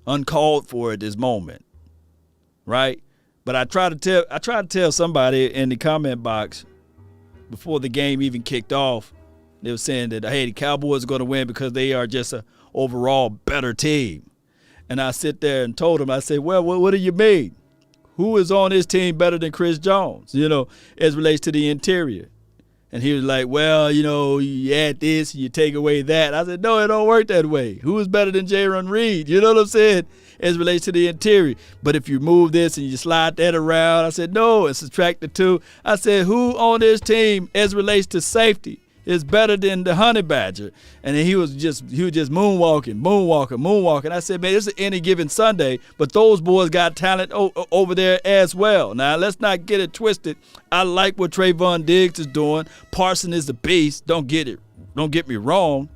uncalled for at this moment, right? But I tried to tell somebody in the comment box before the game even kicked off. They were saying that, hey, the Cowboys are going to win because they are just an overall better team. And I sit there and told him, I said, well, what do you mean? Who is on this team better than Chris Jones, as relates to the interior? And he was like, well, you add this, you take away that. I said, no, it don't work that way. Who is better than Jaron Reed? You know what I'm saying? As relates to the interior. But if you move this and you slide that around, I said, no, and subtract the two. I said, who on this team as relates to safety is better than the Honey Badger? And then he was just moonwalking. I said, man, it's any given Sunday, but those boys got talent over there as well. Now, let's not get it twisted. I like what Trayvon Diggs is doing. Parsons is a beast. Don't get me wrong.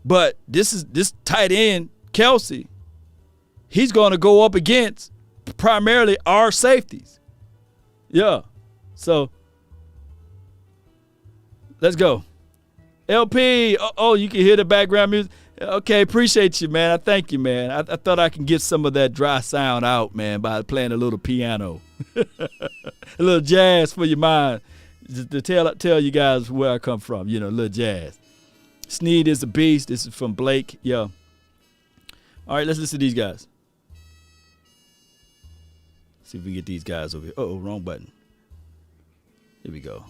But this tight end, Kelsey, he's going to go up against primarily our safeties. Yeah. So let's go. LP, you can hear the background music. Okay, appreciate you, man. I thank you, man. I thought I can get some of that dry sound out, man, by playing a little piano. A little jazz for your mind. Just to tell you guys where I come from, a little jazz. Sneed is a beast. This is from Blake. Yeah. All right, let's listen to these guys. See if we can get these guys over here. Wrong button. Here we go.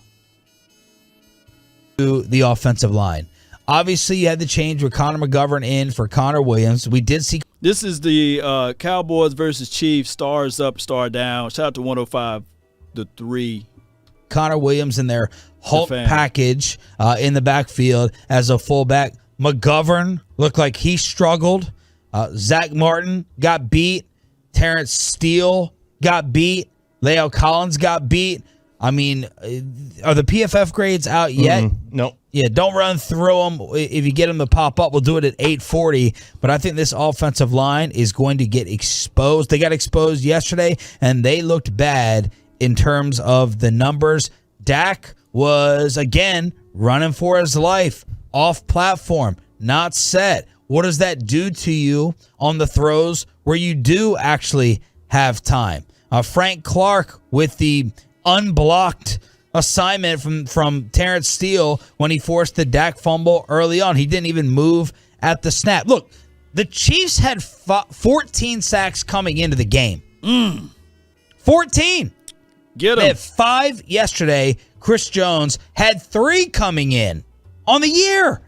To the offensive line. Obviously, you had the change with Connor McGovern in for Connor Williams. We did see. This is the Cowboys versus Chiefs. Stars up, star down. Shout out to 105-3. Connor Williams in their Hulk package in the backfield as a fullback. McGovern looked like he struggled. Zach Martin got beat. Terrence Steele got beat. Leo Collins got beat. I mean, are the PFF grades out yet? No. Yeah, don't run through them. If you get them to pop up, we'll do it at 8:40. But I think this offensive line is going to get exposed. They got exposed yesterday, and they looked bad in terms of the numbers. Dak was, again, running for his life, off platform, not set. What does that do to you on the throws where you do actually have time? Frank Clark with the unblocked assignment from Terrence Steele when he forced the Dak fumble early on. He didn't even move at the snap. Look, the Chiefs had 14 sacks coming into the game. 14. Get him. They had 5 yesterday. Chris Jones had 3 coming in on the year.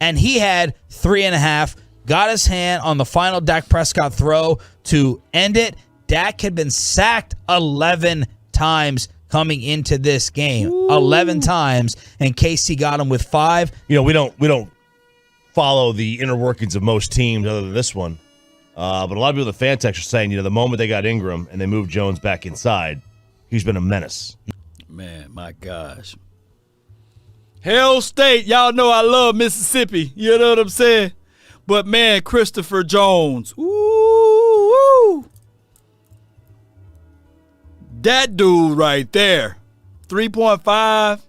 And he had 3.5. Got his hand on the final Dak Prescott throw to end it. Dak had been sacked 11 times coming into this game. 11 times, and KC got him with 5. We don't follow the inner workings of most teams other than this one. But a lot of people in the fan text are saying, the moment they got Ingram and they moved Jones back inside, he's been a menace. Man, my gosh. Hell State, y'all know I love Mississippi. You know what I'm saying? But, man, Christopher Jones. Ooh. That dude right there. 3.5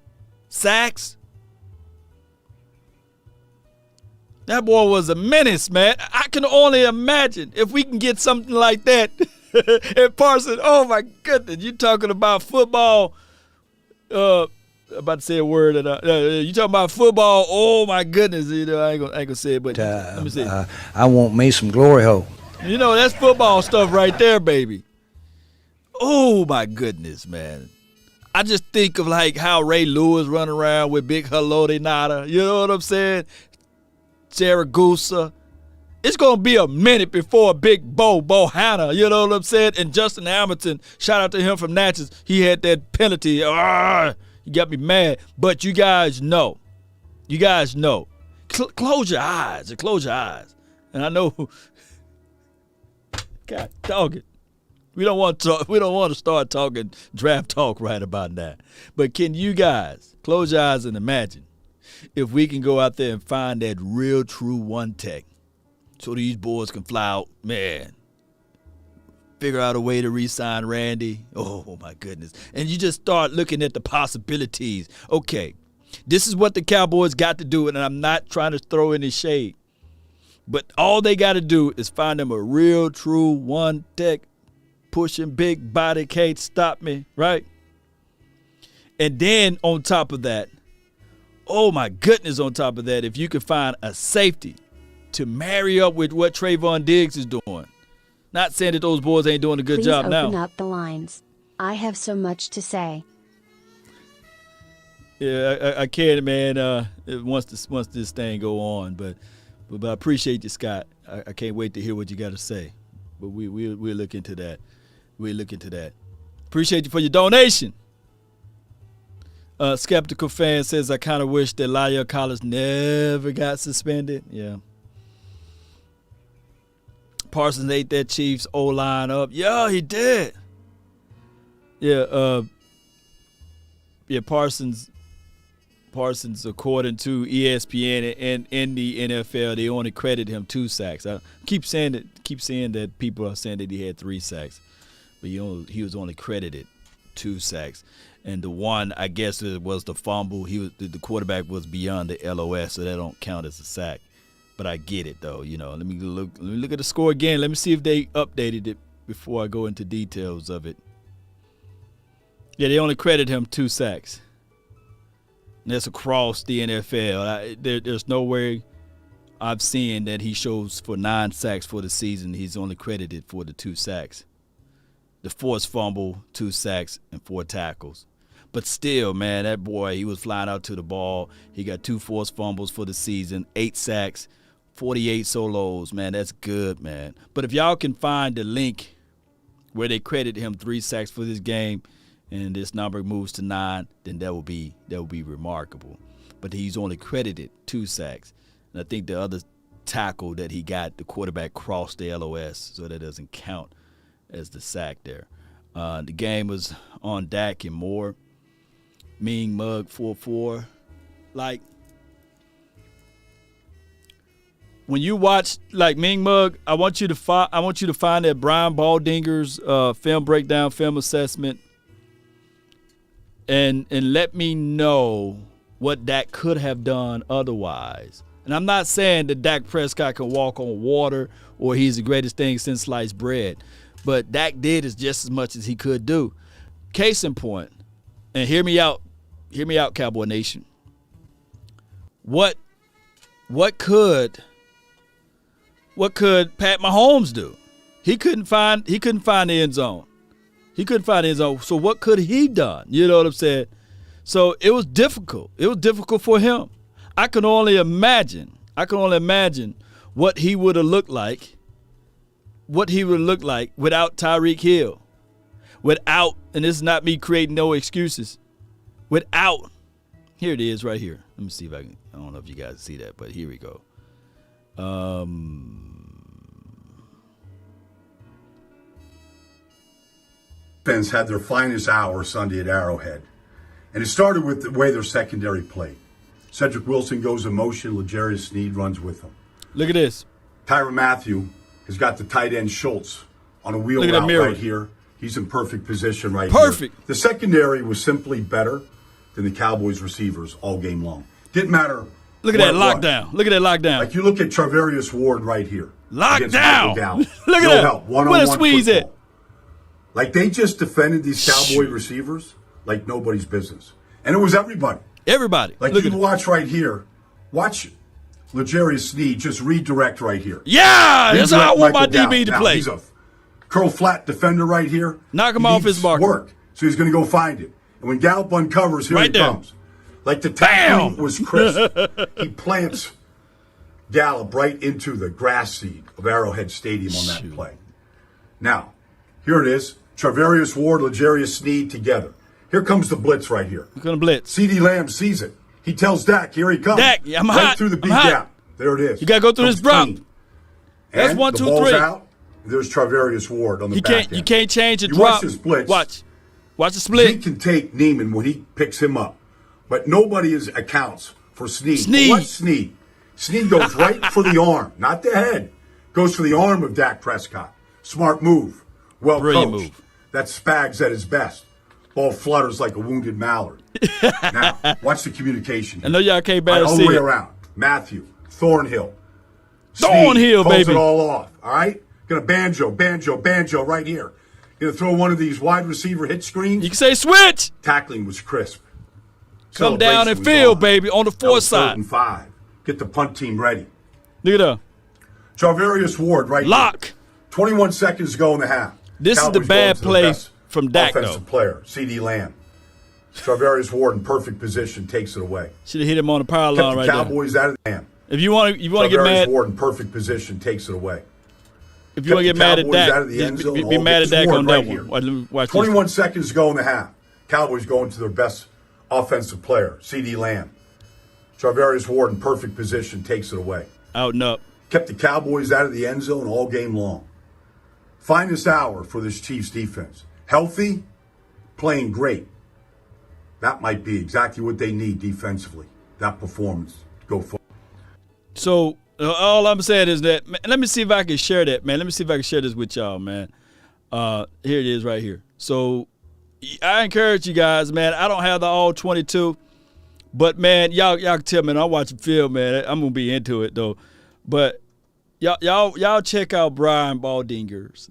sacks. That boy was a menace, man. I can only imagine if we can get something like that. And Parsons, oh, my goodness. You talking about football. I'm about to say a word. You talking about football. Oh, my goodness. I ain't gonna say it, but let me see. I want me some glory hole. That's football stuff right there, baby. Oh, my goodness, man. I just think of, how Ray Lewis run around with Big Haloti Nada. You know what I'm saying? Saragusa. It's going to be a minute before Big Bo Hanna, you know what I'm saying? And Justin Hamilton, shout out to him from Natchez. He had that penalty. You got me mad. But you guys know. Close your eyes. And I know. God, dog it. We don't want to start talking draft talk right about that. But can you guys close your eyes and imagine if we can go out there and find that real true one tech so these boys can fly out, man. Figure out a way to re-sign Randy. Oh, my goodness. And you just start looking at the possibilities. Okay, This is what the Cowboys got to do, and I'm not trying to throw any shade. But all they got to do is find them a real, true, one-tech, pushing, big body, can't stop me, right? And then on top of that, oh my goodness, on top of that, if you could find a safety to marry up with what Trayvon Diggs is doing. Not saying that those boys ain't doing a good job now. Please open up the lines. I have so much to say. Yeah, I can't, man. Once this thing go on, but I appreciate you, Scott. I can't wait to hear what you got to say. But we'll look into that. We'll look into that. Appreciate you for your donation. Skeptical fan says, I kind of wish that La'el Collins never got suspended. Yeah. Parsons ate that Chiefs O-line up. Yeah, he did. Yeah, Parsons, according to ESPN and in the NFL, they only credit him 2 sacks. I keep seeing that people are saying that he had 3 sacks, but he was only credited 2 sacks. And the one, I guess, it was the fumble. The quarterback was beyond the LOS, so that don't count as a sack. But I get it though. Let me look at the score again. Let me see if they updated it before I go into details of it. Yeah, they only credit him 2 sacks. And that's across the NFL. There's no way I've seen that he shows for 9 sacks for the season. He's only credited for the 2 sacks. The forced fumble, 2 sacks, and 4 tackles. But still, man, that boy, he was flying out to the ball. He got 2 forced fumbles for the season, 8 sacks, 48 solos. Man, that's good, man. But if y'all can find the link where they credit him 3 sacks for this game and this number moves to 9, then that would be remarkable. But he's only credited 2 sacks. And I think the other tackle that he got, the quarterback crossed the LOS, so that doesn't count as the sack there. The game was on Dak and Moore. Ming Mug 4-4. Like, when you watch like Ming Mug, I want you to find that Brian Baldinger's film breakdown, film assessment, and let me know what Dak could have done otherwise. And I'm not saying that Dak Prescott can walk on water or he's the greatest thing since sliced bread, but Dak did just as much as he could do. Case in point, and hear me out, Cowboy Nation. What could Pat Mahomes do? He couldn't find the end zone. So what could he done? You know what I'm saying? So it was difficult. It was difficult for him. I can only imagine what he would have looked like. What he would look like without Tyreek Hill. Without, and this is not me creating no excuses. Without, here it is right here. Let me see if I don't know if you guys see that, but here we go. Offense had their finest hour Sunday at Arrowhead. And it started with the way their secondary played. Cedric Wilson goes in motion, L'Jarius Sneed runs with him. Look at this. Tyrann Mathieu has got the tight end Schultz on a wheel route right here. He's in perfect position right here. Perfect. The secondary was simply better than the Cowboys receivers all game long. Didn't matter. Look at that lockdown. Look at that lockdown. Like you look at Charvarius Ward right here. Lockdown. Look at that. Help. Where the squeeze at? Like they just defended these Cowboy receivers like nobody's business. And it was everybody. Everybody. Like look you can watch right here. Watch L'Jarius Sneed just redirect right here. Yeah, that's how I want my DB to play. He's a curl flat defender right here. Knock him off his marker. Work. So he's going to go find it. And when Gallup uncovers, here he comes. Like the tackling was crisp. He plants Gallup right into the grass seed of Arrowhead Stadium on that play. Now, here it is. Charvarius Ward, L'Jarius Sneed together. Here comes the blitz right here. He's going to blitz. CeeDee Lamb sees it. He tells Dak, here he comes. Dak, I'm right hot. through the B I'm gap. hot. There it is. You got to go through this drop. That's 1, 2, 3. Out. There's Charvarius Ward on the back end. You can't change the you drop. Watch this blitz. Watch the split. He can take Neiman when he picks him up. But nobody accounts for Sneed. Watch Sneed. Sneed goes right for the arm, not the head. Goes for the arm of Dak Prescott. Smart move. Well Brilliant coached. move. That's Spags at his best. Ball flutters like a wounded mallard. Now, watch the communication here. I know y'all can't bear to all see the way it. around. Matthew, Thornhill. Thornhill, Sneed, baby. Pulls it all off, all right? Gonna banjo right here. Gonna throw one of these wide receiver hit screens. You can say switch. Tackling was crisp. Come down and Celebration was field, on. baby, on the That fourth was third side. and 5. Get the punt team ready. Look at that. Charvarius Ward right Lock. there. 21 seconds to go in the half. This is the Cowboys bad going to the play best from Dak, offensive though. player, CeeDee Lamb. Charvarius Ward in perfect position takes it away. Should have hit him on the power Kept line the right there. Cowboys out of the game. If you want to get Charvarius mad, Ward in perfect position takes it away. if you want to get Kept the mad at Cowboys out of Dak, the end just zone, be all mad at gets Dak Ward on right that here. one. Watch 21 seconds to go in the half. Cowboys going to their best offensive player, CeeDee Lamb. Charvarius Ward in perfect position takes it away. Out and up. Kept the Cowboys out of the end zone all game long. Finest hour for this Chiefs defense. Healthy, playing great. That might be exactly what they need defensively. That performance. Go forward. So all I'm saying is that, man, let me see if I can share that, man. Let me see if I can share this with y'all, man. Here it is right here. So I encourage you guys, man. I don't have the all 22, but man, y'all can tell me. I'm watching film, man. I'm gonna be into it though. But y'all check out Brian Baldinger's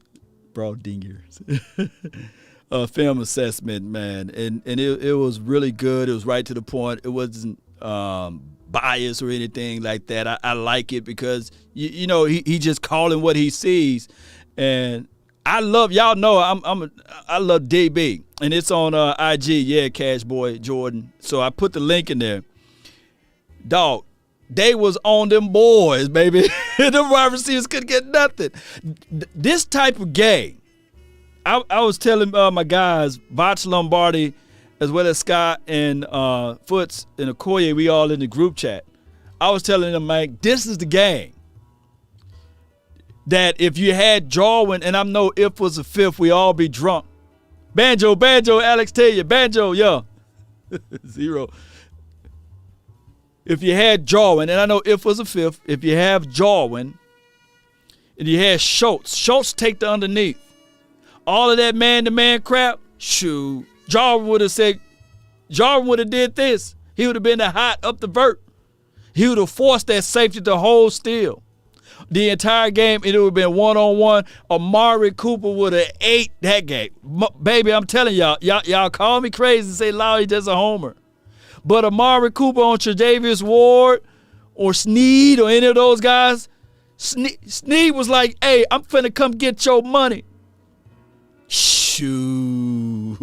film assessment, man, and it was really good. It was right to the point. It wasn't bias or anything like that. I like it because you know he just calling what he sees, and I love, y'all know I love DB, and it's on IG. Yeah, Cash Boy Jordan. So I put the link in there. Dog, they was on them boys, baby. The wide receivers couldn't get nothing. This type of game, I was telling my guys, Vach Lombardi, as well as Scott and Foots and Okoye, we all in the group chat. I was telling them, Mike, this is the game. That if you had Jarwin, and I know if was a fifth, we all be drunk. Banjo, Alex tell you, banjo, yo. 0. If you had Jarwin, and I know if was a fifth, if you have Jarwin, and you had Schultz take the underneath. All of that man-to-man crap, shoot. Jarwin would have did this. He would have been the hot up the vert. He would have forced that safety to hold still. The entire game, it would have been one-on-one. Amari Cooper would have ate that game. Baby, I'm telling y'all call me crazy and say Lowry just a homer. But Amari Cooper on Tre'Davious Ward or Sneed or any of those guys, Sneed was like, hey, I'm finna come get your money. Shoot.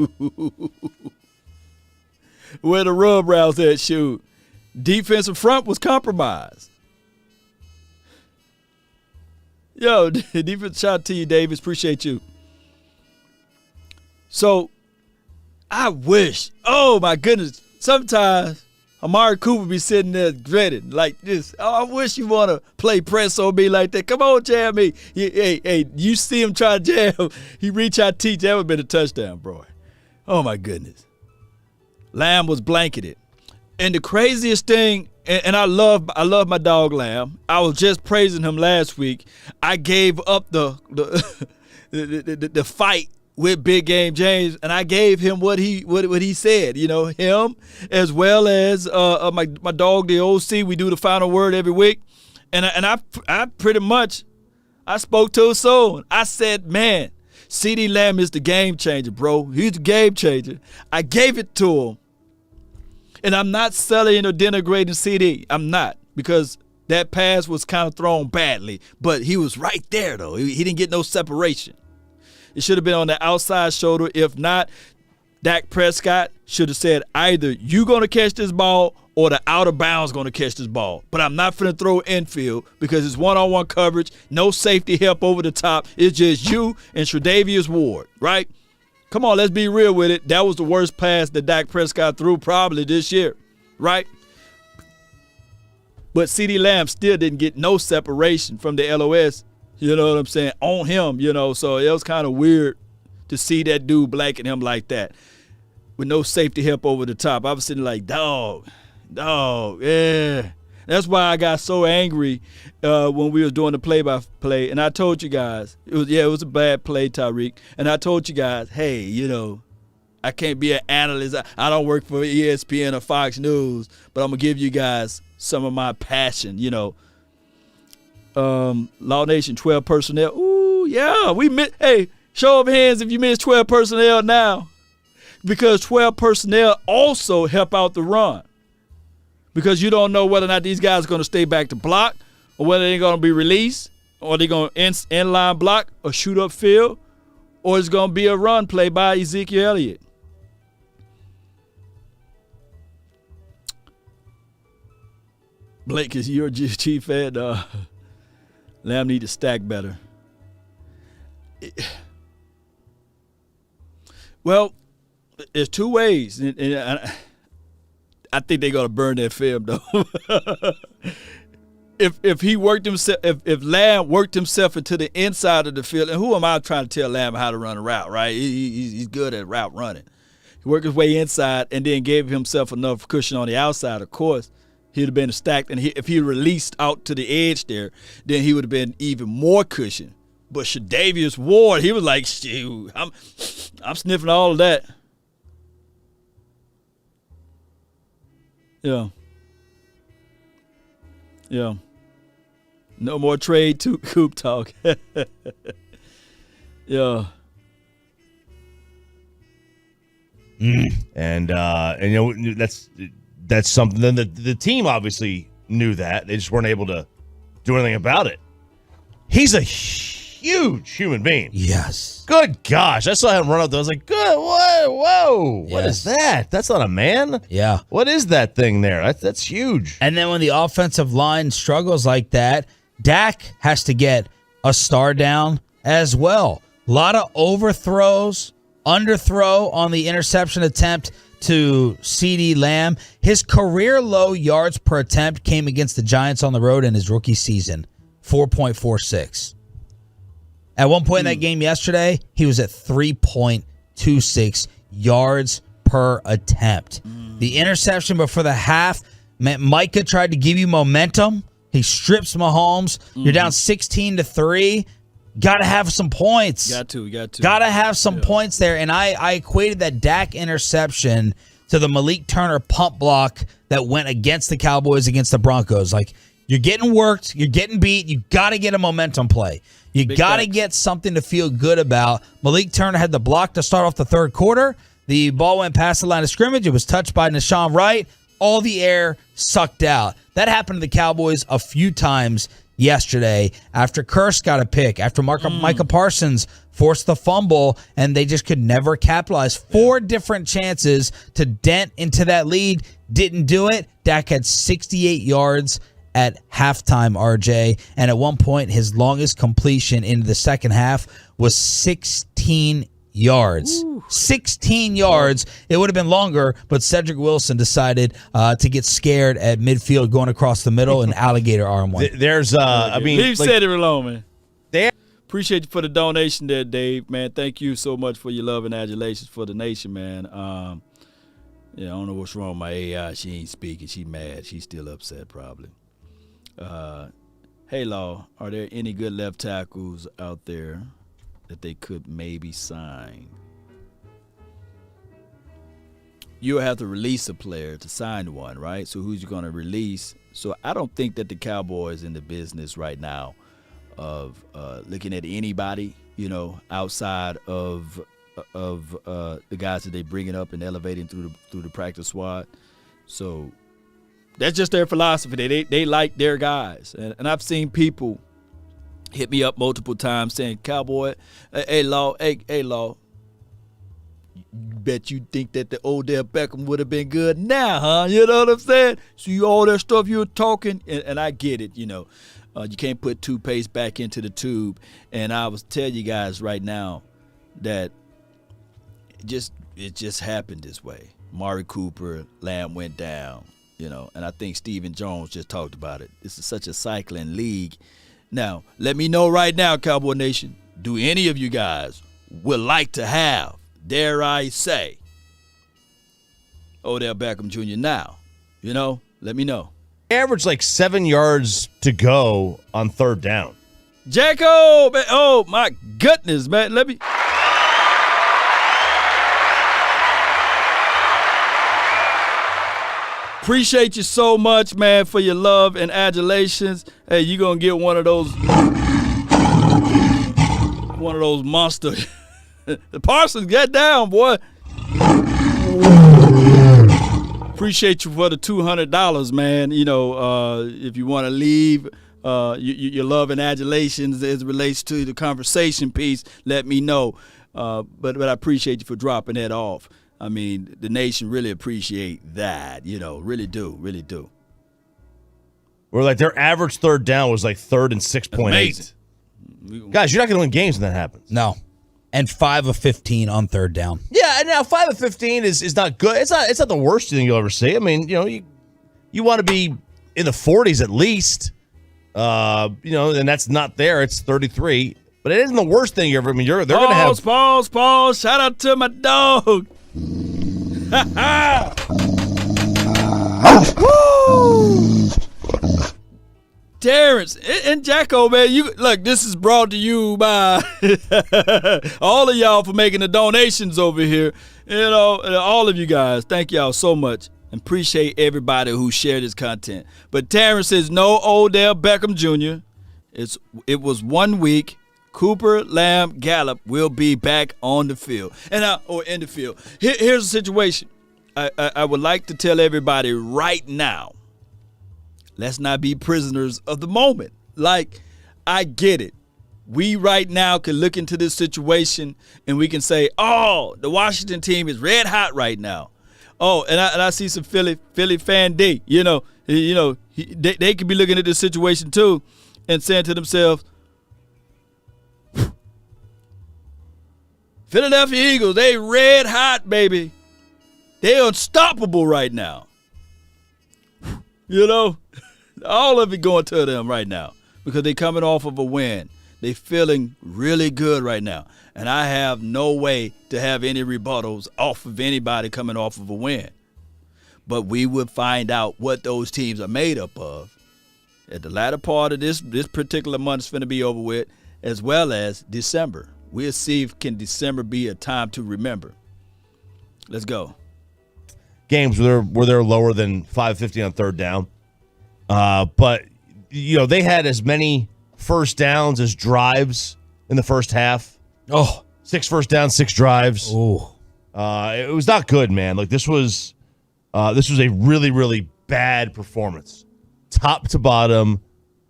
Where the rub routes at, shoot. Defensive front was compromised. Yo, defense, shout out to you, Davis. Appreciate you. So, I wish, oh my goodness, sometimes Amari Cooper be sitting there dreading like this. Oh, I wish you want to play press on me like that. Come on, jam me. Hey, you see him try to jam. He reach out, teach. That would have been a touchdown, bro. Oh, my goodness. Lamb was blanketed. And the craziest thing, and I love my dog Lamb. I was just praising him last week. I gave up the fight with Big Game James, and I gave him what he said. You know, him as well as my dog the OC. We do the final word every week, and I pretty much I spoke to his soul. I said, man, CeeDee Lamb is the game changer, bro. He's the game changer. I gave it to him. And I'm not selling or denigrating CD. I'm not, because that pass was kind of thrown badly. But he was right there, though. He didn't get no separation. It should have been on the outside shoulder. If not, Dak Prescott should have said either you going to catch this ball or the out of bounds going to catch this ball. But I'm not finna throw infield because it's one-on-one coverage, no safety help over the top. It's just you and Tre'Davious Ward, right? Come on, let's be real with it. That was the worst pass that Dak Prescott threw probably this year, right? But CeeDee Lamb still didn't get no separation from the LOS, you know what I'm saying, on him, you know. So it was kind of weird to see that dude blanking him like that with no safety help over the top. I was sitting like, dog, yeah. That's why I got so angry when we was doing the play-by-play. And I told you guys, it was a bad play, Tyreek. And I told you guys, hey, you know, I can't be an analyst. I don't work for ESPN or Fox News, but I'm going to give you guys some of my passion, Law Nation 12 personnel. Ooh, yeah. Hey, show of hands if you miss 12 personnel now. Because 12 personnel also help out the run. Because you don't know whether or not these guys are going to stay back to block or whether they're going to be released or they're going to inline block or shoot up field or it's going to be a run play by Ezekiel Elliott. Blake, is you're a Chief fan? Lamb need to stack better. Well, there's two ways. And I think they're gonna burn that film though. if he worked himself, if Lamb worked himself into the inside of the field, and who am I trying to tell Lamb how to run a route? Right? He's good at route running. He worked his way inside and then gave himself enough cushion on the outside. Of course, he'd have been stacked, and if he released out to the edge there, then he would have been even more cushion. But Shadavius Ward, he was like, shoot, I'm sniffing all of that. Yeah. No more trade to Coop talk. Yeah. And that's something. Then the team obviously knew that. They just weren't able to do anything about it. He's a huge human being. Yes. Good gosh. I saw him run up there. I was like, good. Whoa. What is that? That's not a man. Yeah. What is that thing there? That's huge. And then when the offensive line struggles like that, Dak has to get a star down as well. A lot of overthrows, underthrow on the interception attempt to CeeDee Lamb. His career low yards per attempt came against the Giants on the road in his rookie season, 4.46. At one point in that game yesterday, he was at 3.26 yards per attempt. The interception before the half meant Micah tried to give you momentum. He strips Mahomes. You're down 16-3. Got to have some points. Got to. Got to have some points there. And I equated that Dak interception to the Malik Turner pump block that went against the Cowboys against the Broncos. Like, you're getting worked. You're getting beat. You got to get a momentum play. You got to get something to feel good about. Malik Turner had the block to start off the third quarter. The ball went past the line of scrimmage. It was touched by Nashawn Wright. All the air sucked out. That happened to the Cowboys a few times yesterday after Kurse got a pick, after Micah Parsons forced the fumble, and they just could never capitalize. 4 different chances to dent into that lead. Didn't do it. Dak had 68 yards at halftime, RJ. And at one point, his longest completion into the second half was 16 yards. 16 yards. It would have been longer, but Cedric Wilson decided to get scared at midfield going across the middle and alligator arm one. Leave Cedric alone, man. Appreciate you for the donation there, Dave, man. Thank you so much for your love and adulations for the nation, man. I don't know what's wrong with my AI. She ain't speaking. She mad. She's still upset probably. Hey, Law, are there any good left tackles out there that they could maybe sign? You'll have to release a player to sign one, right? So who's you going to release? So I don't think that the Cowboys in the business right now of looking at anybody, outside of the guys that they bringing up and elevating through the practice squad. So that's just their philosophy. They like their guys, and I've seen people hit me up multiple times saying, "Cowboy, hey Law, bet you think that the Odell Beckham would have been good now, huh? You know what I'm saying? So all that stuff you were talking, and I get it, you can't put toothpaste back into the tube. And I was tell you guys right now that it just happened this way. Mari Cooper, Lamb went down, and I think Stephen Jones just talked about it. This is such a cycling league. Now, let me know right now, Cowboy Nation, do any of you guys would like to have, dare I say, Odell Beckham Jr. now? Let me know. Average like 7 yards to go on third down. Jacob, oh my goodness, man. Appreciate you so much, man, for your love and adulations. Hey, you gonna get one of those monster. The Parsons, get down, boy. Appreciate you for the $200, man. You know, if you want to leave your love and adulations as it relates to the conversation piece, let me know. But I appreciate you for dropping that off. I mean, the nation really appreciate that, you know, really do. We're like, their average third down was like 3rd and 6.8. Guys, you're not going to win games when that happens. No. And 5 of 15 on third down. Yeah, and now 5 of 15 is not good. It's not the worst thing you'll ever see. I mean, you know, you want to be in the 40s at least. You know, and that's not there. It's 33. But it isn't the worst thing you ever. I mean, they're going to have Pause. Shout out to my dog. Woo! Terrence and Jacko, man, look, this is brought to you by all of y'all for making the donations over here. You know, all of you guys, thank y'all so much. And appreciate everybody who shared this content. But Terrence says, no Odell Beckham Jr. It was 1 week. Cooper, Lamb, Gallup will be back on the field. Or in the field. Here's the situation. I would like to tell everybody right now, let's not be prisoners of the moment. Like, I get it. We right now can look into this situation and we can say, oh, the Washington team is red hot right now. Oh, and I see some Philly fan D. They could be looking at this situation too and saying to themselves, Philadelphia Eagles, they red hot, baby. They unstoppable right now. You know, all of it going to them right now because they coming off of a win. They feeling really good right now. And I have no way to have any rebuttals off of anybody coming off of a win. But we would find out what those teams are made up of at the latter part of this particular month is going to be over with, as well as December. We'll see if can December be a time to remember. Let's go. Games where they're lower than 550 on third down. But, you know, they had as many first downs as drives in the first half. Oh, 6 first downs, 6 drives. Oh, it was not good, man. Like this was a really, really bad performance, top to bottom,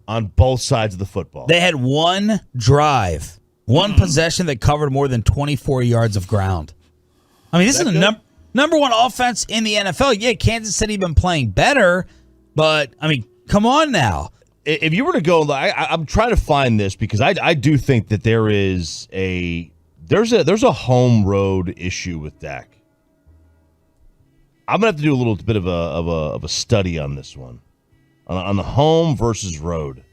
on both sides of the football. They had one drive, one possession that covered more than 24 yards of ground. I mean, this is the number one offense in the NFL. Yeah, Kansas City been playing better, but I mean, come on now. If you were to go, I'm trying to find this because I do think that there's a home road issue with Dak. I'm gonna have to do a little bit of a study on this one, on the home versus road.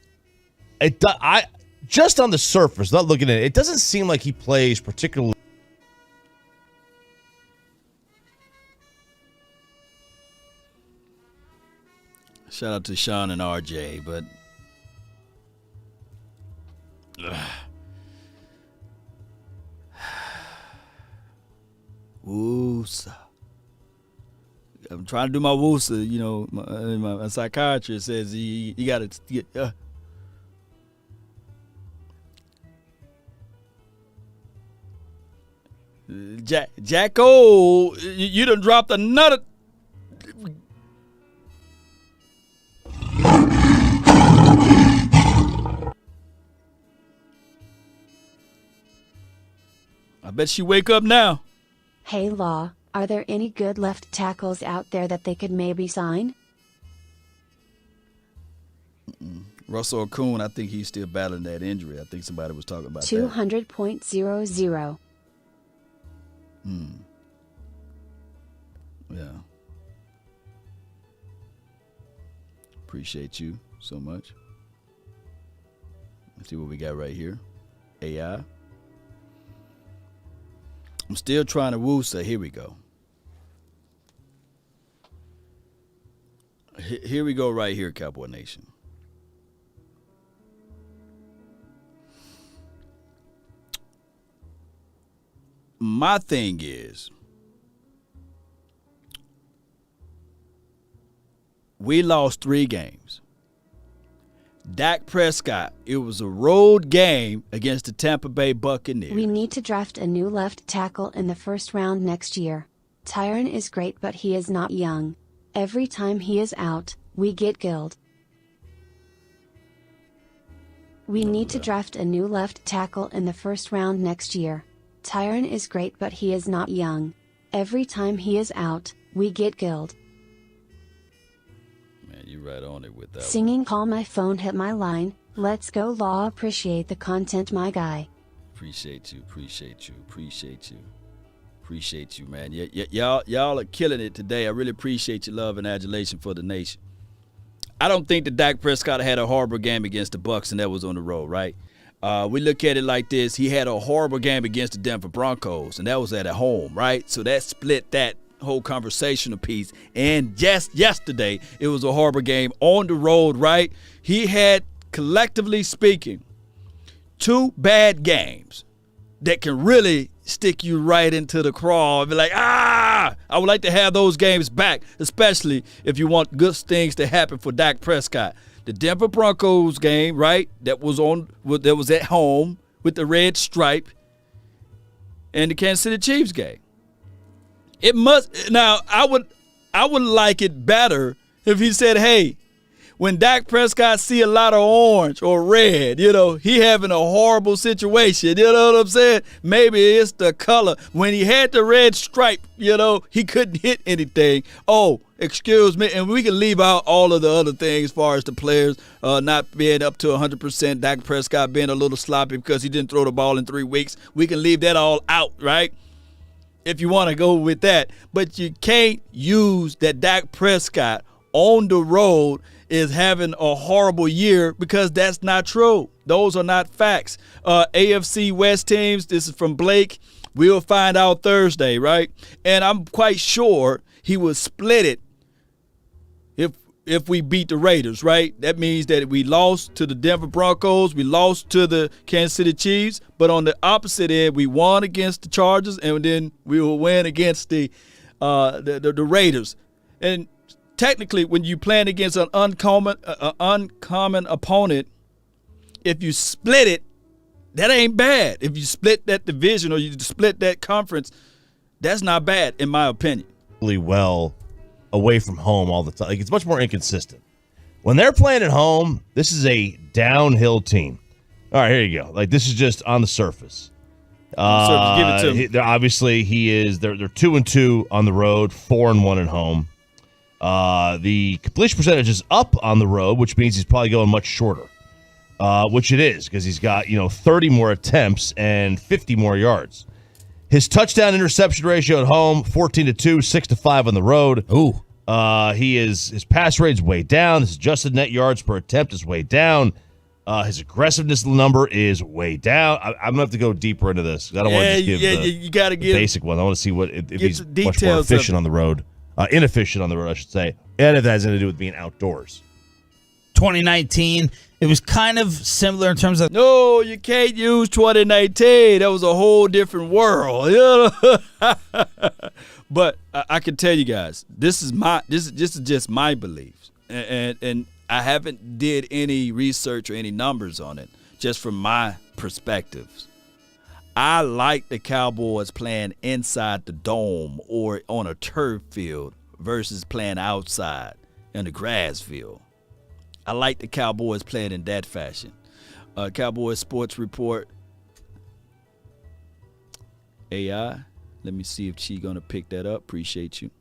I just on the surface, not looking at it, it doesn't seem like he plays particularly. Shout out to Sean and RJ, but Woosa. I'm trying to do my Woosa. You know, my psychiatrist says you got to get. Jacko, you done dropped another. I bet she wake up now. Hey Law, are there any good left tackles out there that they could maybe sign? Russell Okung, I think he's still battling that injury. I think somebody was talking about 200.00. Yeah. Appreciate you so much. Let's see what we got right here. AI. I'm still trying to woo, so here we go. Here we go right here, Cowboy Nation. My thing is, we lost 3 games. Dak Prescott, it was a road game against the Tampa Bay Buccaneers. We need to draft a new left tackle in the first round next year. Tyron is great, but he is not young. Every time he is out, we get killed. We need to draft a new left tackle in the first round next year. Tyron is great, but he is not young. Every time he is out, we get killed. Man, you right on it with that. Singing Call My Phone Hit My Line. Let's go, Law. Appreciate the content, my guy. Appreciate you, man. Y'all are killing it today. I really appreciate your love and adulation for the nation. I don't think that Dak Prescott had a horrible game against the Bucs, and that was on the road, right? We look at it like this. He had a horrible game against the Denver Broncos, and that was at home, right? So that split that whole conversational piece. And just yesterday, it was a horrible game on the road, right? He had, collectively speaking, 2 bad games that can really stick you right into the crawl and be like, I would like to have those games back, especially if you want good things to happen for Dak Prescott. The Denver Broncos game, right, that was at home with the red stripe, and the Kansas City Chiefs game. It must now. I would like it better if he said, "Hey, when Dak Prescott see a lot of orange or red, he having a horrible situation. You know what I'm saying? Maybe it's the color. When he had the red stripe, he couldn't hit anything. Oh, excuse me." And we can leave out all of the other things as far as the players not being up to 100%, Dak Prescott being a little sloppy because he didn't throw the ball in 3 weeks. We can leave that all out, right? If you want to go with that. But you can't use that Dak Prescott on the road is having a horrible year, because that's not true. Those are not facts. AFC West teams, this is from Blake. We'll find out Thursday, right? And I'm quite sure he will split it if we beat the Raiders, right? That means that we lost to the Denver Broncos, we lost to the Kansas City Chiefs, but on the opposite end, we won against the Chargers, and then we will win against the Raiders. And technically, when you playing against an uncommon opponent, if you split it, that ain't bad. If you split that division or you split that conference, that's not bad, in my opinion. Really well away from home all the time. Like, it's much more inconsistent. When they're playing at home, this is a downhill team. All right, here you go. Like, this is just on the surface. Give it to him. Obviously, they're 2-2 on the road, 4-1 at home. The completion percentage is up on the road, which means he's probably going much shorter, which it is, because he's got 30 more attempts and 50 more yards. His touchdown interception ratio at home 14-2, 6-5 on the road. Ooh, his pass rate's way down. His adjusted net yards per attempt is way down. His aggressiveness number is way down. I'm gonna have to go deeper into this. I don't want to just give you gotta the basic one. I want to see if he's much more efficient on the road. Inefficient on the road, I should say. And if that has anything to do with being outdoors. 2019, it was kind of similar in terms of... No, you can't use 2019. That was a whole different world. But I can tell you guys, this is just my beliefs. And I haven't did any research or any numbers on it, just from my perspectives. I like the Cowboys playing inside the dome or on a turf field versus playing outside in the grass field. I like the Cowboys playing in that fashion. Cowboys Sports Report. AI. Let me see if she's going to pick that up. Appreciate you.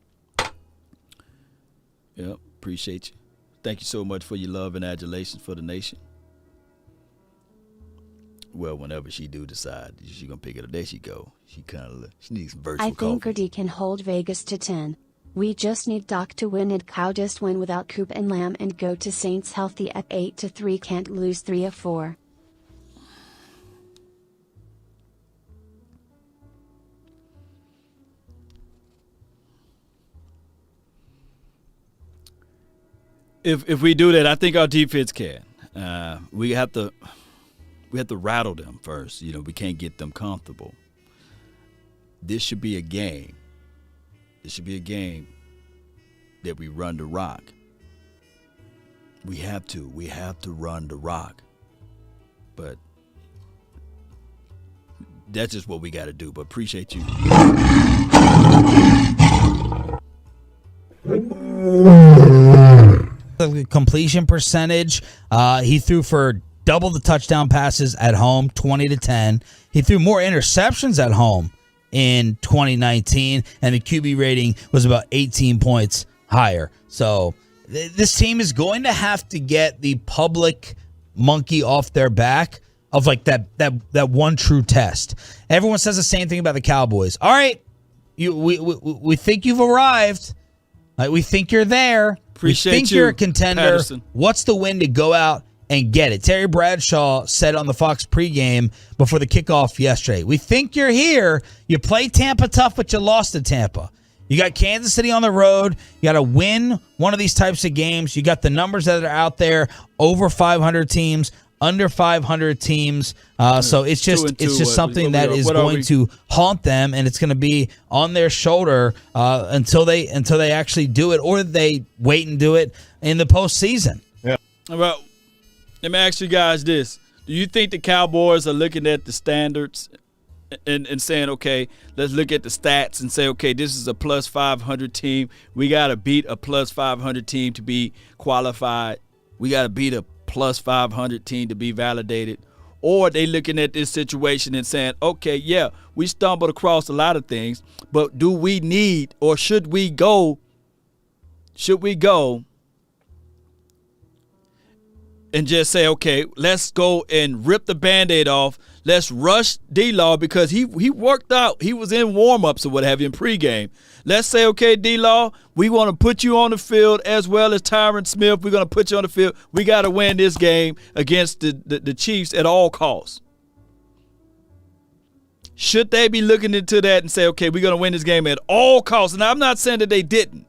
Yep, appreciate you. Thank you so much for your love and adulation for the nation. Well, whenever she do decide she's going to pick it up, there she go. She needs some virtual I think coffee. Gertie can hold Vegas to 10. We just need Doc to win and Cow just win without Coop and Lamb and go to Saints healthy at 8-3. Can't lose 3-4. If we do that, I think our defense can. We have to rattle them first. We can't get them comfortable. This should be a game. It should be a game that we run the rock. We have to run the rock. But that's just what we got to do. But appreciate you. The completion percentage, he threw for double the touchdown passes at home, 20-10. He threw more interceptions at home in 2019, and the QB rating was about 18 points higher. So this team is going to have to get the public monkey off their back of like that one true test. Everyone says the same thing about the Cowboys. All right, we think you've arrived. We think you're there. We think you're a contender. Patterson. What's the win to go out and get it? Terry Bradshaw said on the Fox pregame before the kickoff yesterday, we think you're here. You play Tampa tough, but you lost to Tampa. You got Kansas City on the road. You got to win one of these types of games. You got the numbers that are out there, over 500 teams, under 500 teams. So it's just something that is going to haunt them, and it's going to be on their shoulder until they actually do it, or they wait and do it in the postseason. Yeah. Well, let me ask you guys this. Do you think the Cowboys are looking at the standards and saying, okay, let's look at the stats and say, okay, this is a plus 500 team. We got to beat a plus 500 team to be qualified. We got to beat a plus 500 team to be validated? Or they looking at this situation and saying, okay, yeah, we stumbled across a lot of things, but do we need, or should we go and just say, okay, let's go and rip the Band-Aid off. Let's rush D-Law because he worked out. He was in warm-ups or what have you in pregame. Let's say, okay, D-Law, we want to put you on the field as well as Tyron Smith. We're going to put you on the field. We got to win this game against the Chiefs at all costs. Should they be looking into that and say, okay, we're going to win this game at all costs? And I'm not saying that they didn't.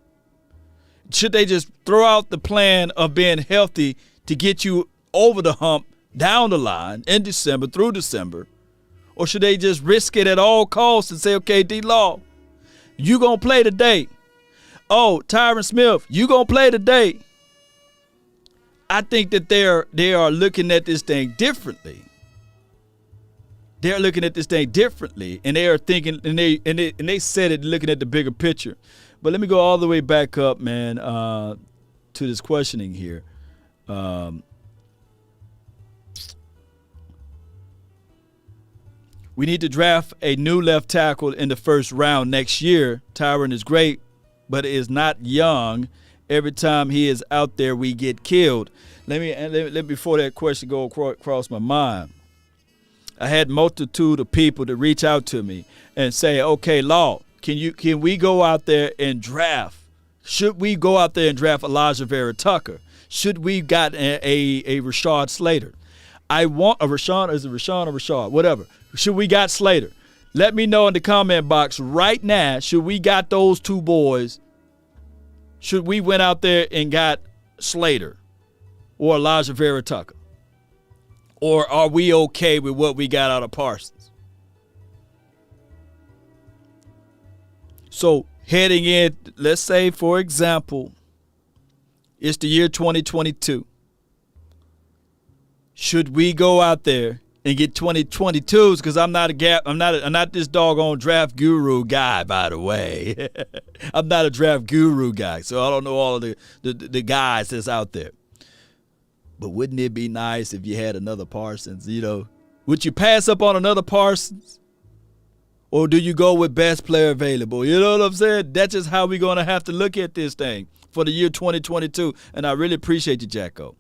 Should they just throw out the plan of being healthy to get you over the hump down the line in December, through December? Or should they just risk it at all costs and say, okay, D-Law, you going to play today. Oh, Tyron Smith, you going to play today. I think that they are looking at this thing differently. They're looking at this thing differently, and they are thinking, and they said it looking at the bigger picture. But let me go all the way back up, man, to this questioning here. We need to draft a new left tackle in the first round next year. Tyron is great, but is not young. Every time he is out there, we get killed. Let me before that question go across my mind. I had multitude of people to reach out to me and say, "Okay, Law, can we go out there and draft? Should we go out there and draft Elijah Vera Tucker? Should we got a Rashad Slater? I want a Rashawn. Is it Rashawn or Rashad? Whatever. Should we got Slater? Let me know in the comment box right now. Should we got those two boys? Should we went out there and got Slater or Elijah Vera Tucker? Or are we okay with what we got out of Parsons? So heading in, let's say, for example, it's the year 2022. Should we go out there and get 2022s? Because I'm not this doggone draft guru guy, by the way. I'm not a draft guru guy, so I don't know all of the guys that's out there. But wouldn't it be nice if you had another Parsons? You know, would you pass up on another Parsons? Or do you go with best player available? You know what I'm saying? That's just how we're going to have to look at this thing for the year 2022. And I really appreciate you, Jacko.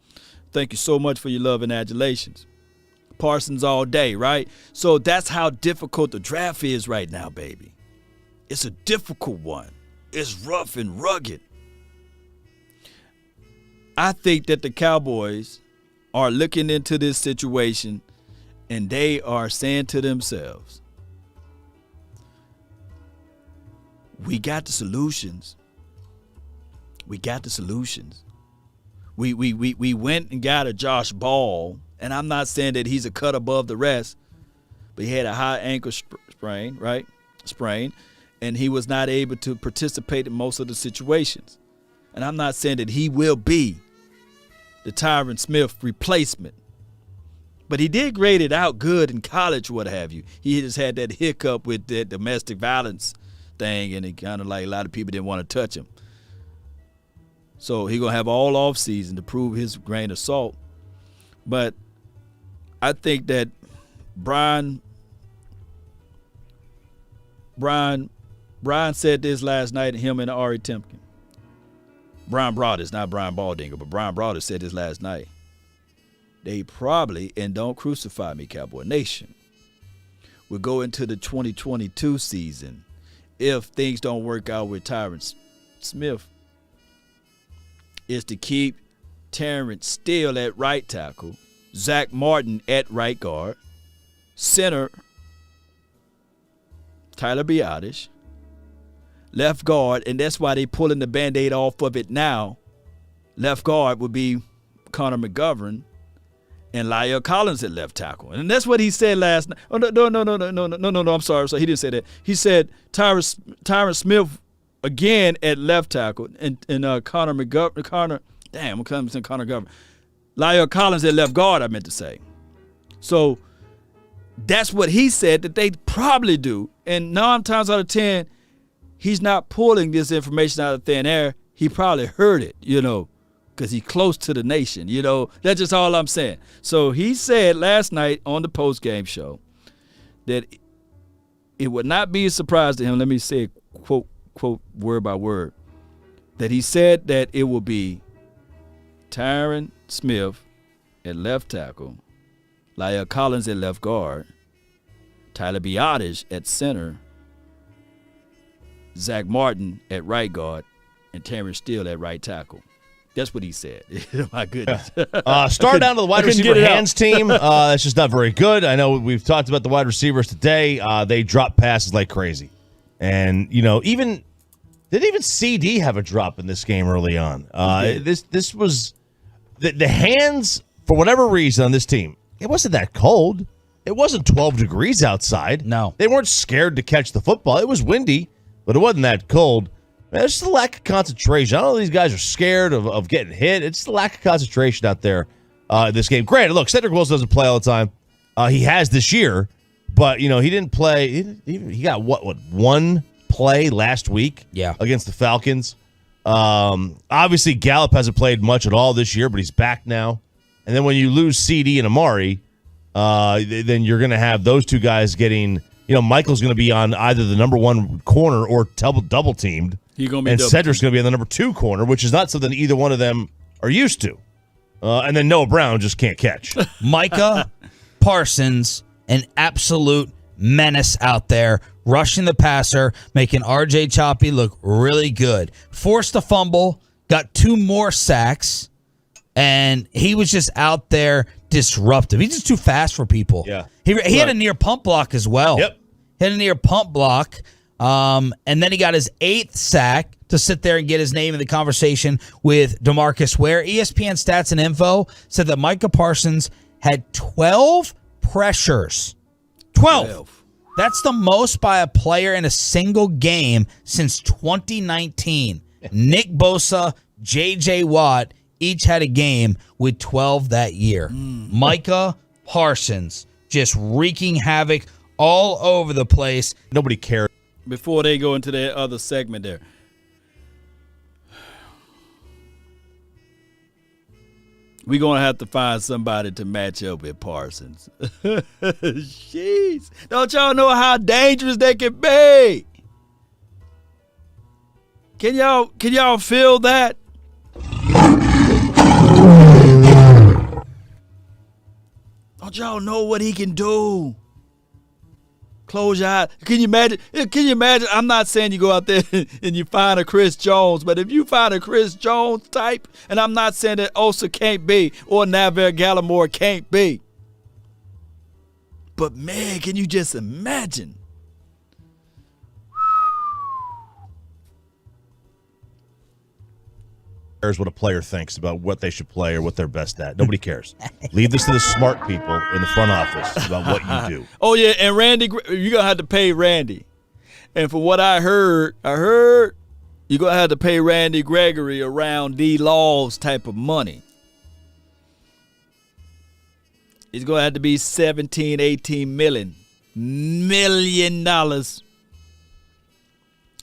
Thank you so much for your love and adulations. Parsons all day, right? So that's how difficult the draft is right now, baby. It's a difficult one. It's rough and rugged. I think that the Cowboys are looking into this situation and they are saying to themselves, we got the solutions. We got the solutions. We went and got a Josh Ball, and I'm not saying that he's a cut above the rest, but he had a high ankle sprain, right? Sprain, and he was not able to participate in most of the situations. And I'm not saying that he will be the Tyron Smith replacement. But he did grade it out good in college, what have you. He just had that hiccup with that domestic violence thing, and it kind of like a lot of people didn't want to touch him. So he going to have all off season to prove his grain of salt. But I think that Brian said this last night, him and Ari Timken. Brian Broaddus, not Brian Baldinger, but Brian Broaddus said this last night. They probably, and don't crucify me, Cowboy Nation, will go into the 2022 season if things don't work out with Tyron Smith, is to keep Terrence Steele at right tackle, Zach Martin at right guard, center Tyler Biadasz, left guard, and that's why they pulling the Band-Aid off of it now. Left guard would be Connor McGovern, and Lyle Collins at left tackle. And that's what he said last night. Oh, no, I'm sorry. So he didn't say that. He said Tyron Smith again at left tackle, and Connor McGovern. I'm coming to Connor McGovern. Lyle Collins at left guard, I meant to say. So that's what he said that they probably do. And 9 times out of 10, he's not pulling this information out of thin air. He probably heard it, because he's close to the nation, That's just all I'm saying. So he said last night on the post-game show that it would not be a surprise to him, let me say it quote word by word, that he said that it will be Tyron Smith at left tackle, Lyle Collins at left guard, Tyler Biadasz at center, Zach Martin at right guard, and Terrence Steele at right tackle. That's what he said. My goodness. Start down to the wide receiver hands team. That's just not very good. I know we've talked about the wide receivers today. They drop passes like crazy. And, didn't even CeeDee have a drop in this game early on. This was the hands, for whatever reason, on this team. It wasn't that cold. It wasn't 12 degrees outside. No. They weren't scared to catch the football. It was windy, but it wasn't that cold. Man, it's just a lack of concentration. I don't know if these guys are scared of getting hit. It's just a lack of concentration out there in this game. Granted, look, Cedric Wilson doesn't play all the time. He has this year, but, he didn't play. He got, one play last week against the Falcons. Obviously, Gallup hasn't played much at all this year, but he's back now. And then when you lose CD and Amari, then you're going to have those two guys getting, Michael's going to be on either the number one corner or double teamed. And Cedric's going to be on the number 2 corner, which is not something either one of them are used to. And then Noah Brown just can't catch. Micah Parsons, an absolute menace out there, rushing the passer, making RJ Choppy look really good. Forced a fumble, got 2 more sacks, and he was just out there disruptive. He's just too fast for people. Yeah. He had a near pump block as well. Yep. Hit a near pump block. And then he got his 8th sack to sit there and get his name in the conversation with DeMarcus Ware. ESPN Stats and Info said that Micah Parsons had 12 pressures. 12. That's the most by a player in a single game since 2019. Nick Bosa, J.J. Watt each had a game with 12 that year. Micah Parsons just wreaking havoc all over the place. Nobody cares. Before they go into that other segment there, we're going to have to find somebody to match up with Parsons. Jeez. Don't y'all know how dangerous they can be? Can y'all feel that? Don't y'all know what he can do? Close your eyes. Can you imagine? I'm not saying you go out there and you find a Chris Jones, but if you find a Chris Jones type, and I'm not saying that Osa can't be or Navarre Gallimore can't be, but man, can you just imagine? Cares what a player thinks about what they should play or what they're best at. Nobody cares. Leave this to the smart people in the front office about what you do. Oh yeah, and Randy, you're gonna have to pay Randy. And for what I heard you're gonna have to pay Randy Gregory around D. Law's type of money. It's going to have to be $17, $18 million.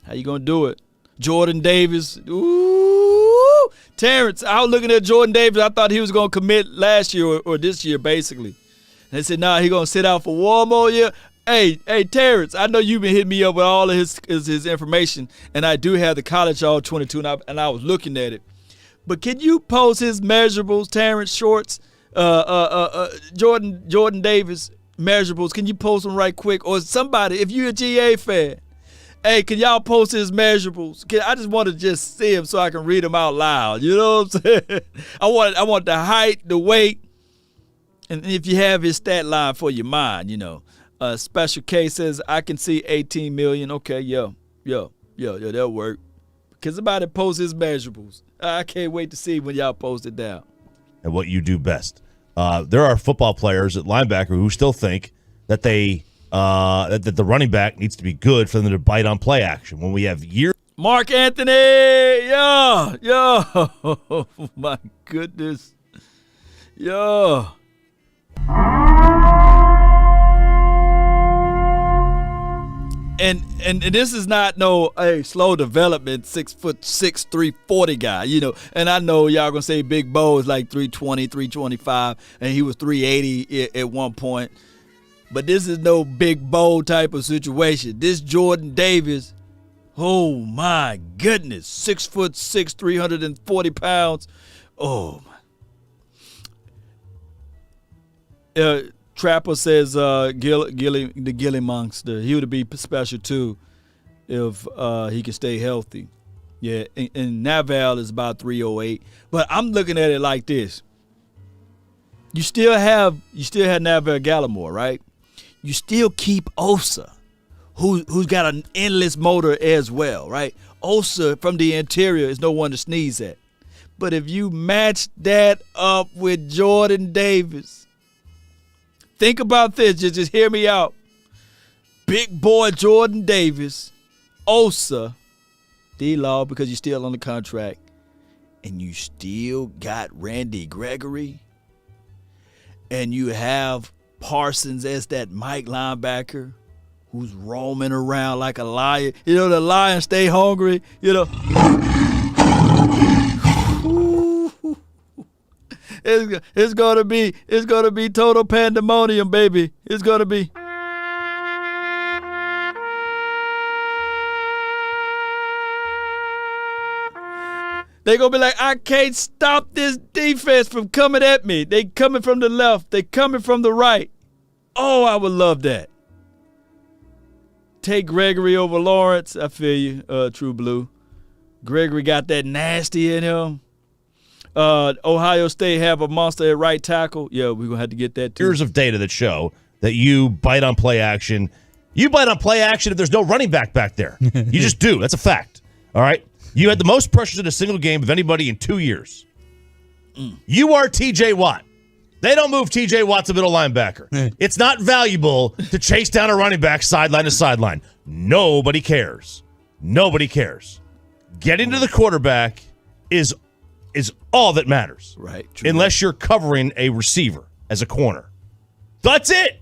How you going to do it? Jordan Davis. Ooh. Terrence, I was looking at Jordan Davis. I thought he was going to commit last year or this year, basically. And they said, nah, he's going to sit out for one more year. Hey, Terrence, I know you've been hitting me up with all of his information, and I do have the college all 22, and I was looking at it. But can you post his measurables, Terrence Shorts, Jordan Davis measurables? Can you post them right quick? Or somebody, if you're a GA fan, hey, can y'all post his measurables? I just want to just see him so I can read them out loud. You know what I'm saying? I want the height, the weight, and if you have his stat line for your mind, you know. Special K says, I can see 18 million. Okay, yo, that'll work. Can somebody post his measurables? I can't wait to see when y'all post it down. And what you do best. There are football players at linebacker who still think that that the running back needs to be good for them to bite on play action. When we have years. Mark Anthony, yo, my goodness, yo. And this is not no slow development 6'6", 340 guy, you know. And I know y'all gonna say Big Bo is like 320, 325, and he was 380 at one point. But this is no Big Bo type of situation. This Jordan Davis, oh my goodness, 6'6", 340 pounds. Oh my. Trapper says the Gilly Monster. He would be special too if he could stay healthy. Yeah, and Naval is about 308. But I'm looking at it like this. You still have Naval Gallimore, right? You still keep Osa, who's got an endless motor as well, right? Osa from the interior is no one to sneeze at. But if you match that up with Jordan Davis, think about this. Just hear me out. Big boy Jordan Davis, Osa, D-Law, because you're still on the contract, and you still got Randy Gregory, and you have Parsons as that Mike linebacker who's roaming around like a lion. You know, the lion stay hungry, you know. It's gonna be total pandemonium, baby. It's gonna be. They're gonna be like, I can't stop this defense from coming at me. They coming from the left. They coming from the right. Oh, I would love that. Take Gregory over Lawrence. I feel you, True Blue. Gregory got that nasty in him. Ohio State have a monster at right tackle. Yeah, we're going to have to get that too. Years of data that show that you bite on play action. You bite on play action if there's no running back there. You just do. That's a fact. All right? You had the most pressures in a single game of anybody in 2 years. You are T.J. Watt. They don't move T.J. Watt to middle linebacker. It's not valuable to chase down a running back sideline to sideline. Nobody cares. Nobody cares. Getting to the quarterback is all that matters. Right. True. Unless you're covering a receiver as a corner. That's it.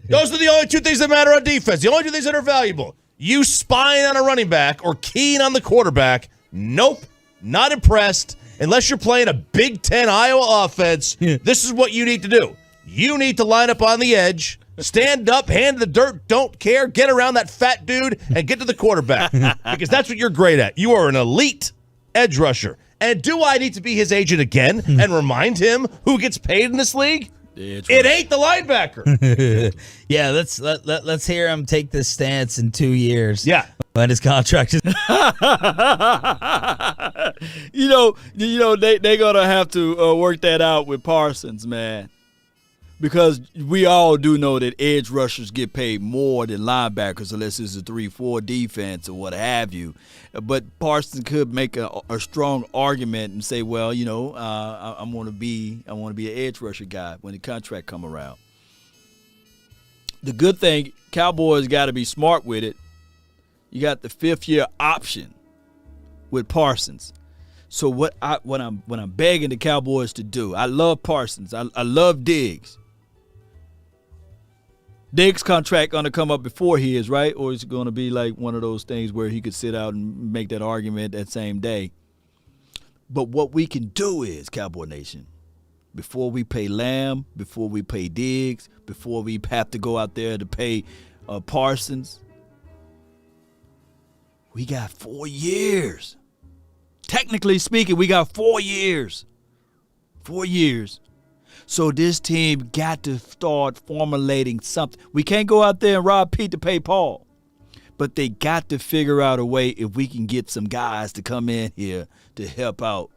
Those are the only two things that matter on defense. The only two things that are valuable. You spying on a running back or keying on the quarterback. Nope. Not impressed. Unless you're playing a Big Ten Iowa offense, this is what you need to do. You need to line up on the edge, stand up, hand to the dirt, don't care, get around that fat dude, and get to the quarterback. Because that's what you're great at. You are an elite edge rusher. And do I need to be his agent again and remind him who gets paid in this league? It ain't the linebacker. Yeah, let's hear him take this stance in 2 years. Yeah. When his contract is you know they're gonna have to work that out with Parsons, man, because we all do know that edge rushers get paid more than linebackers unless it's a 3-4 defense or what have you. But Parsons could make a strong argument and say, well, you know, I want to be an edge rusher guy when the contract come around. The good thing, Cowboys got to be smart with it. You got the 5th-year option with Parsons. So what I'm begging the Cowboys to do, I love Parsons. I love Diggs. Diggs' contract going to come up before his, right? Or is it going to be like one of those things where he could sit out and make that argument that same day? But what we can do is, Cowboy Nation, before we pay Lamb, before we pay Diggs, before we have to go out there to pay Parsons, we got 4 years. Technically speaking, we got 4 years. 4 years. So this team got to start formulating something. We can't go out there and rob Pete to pay Paul. But they got to figure out a way if we can get some guys to come in here to help out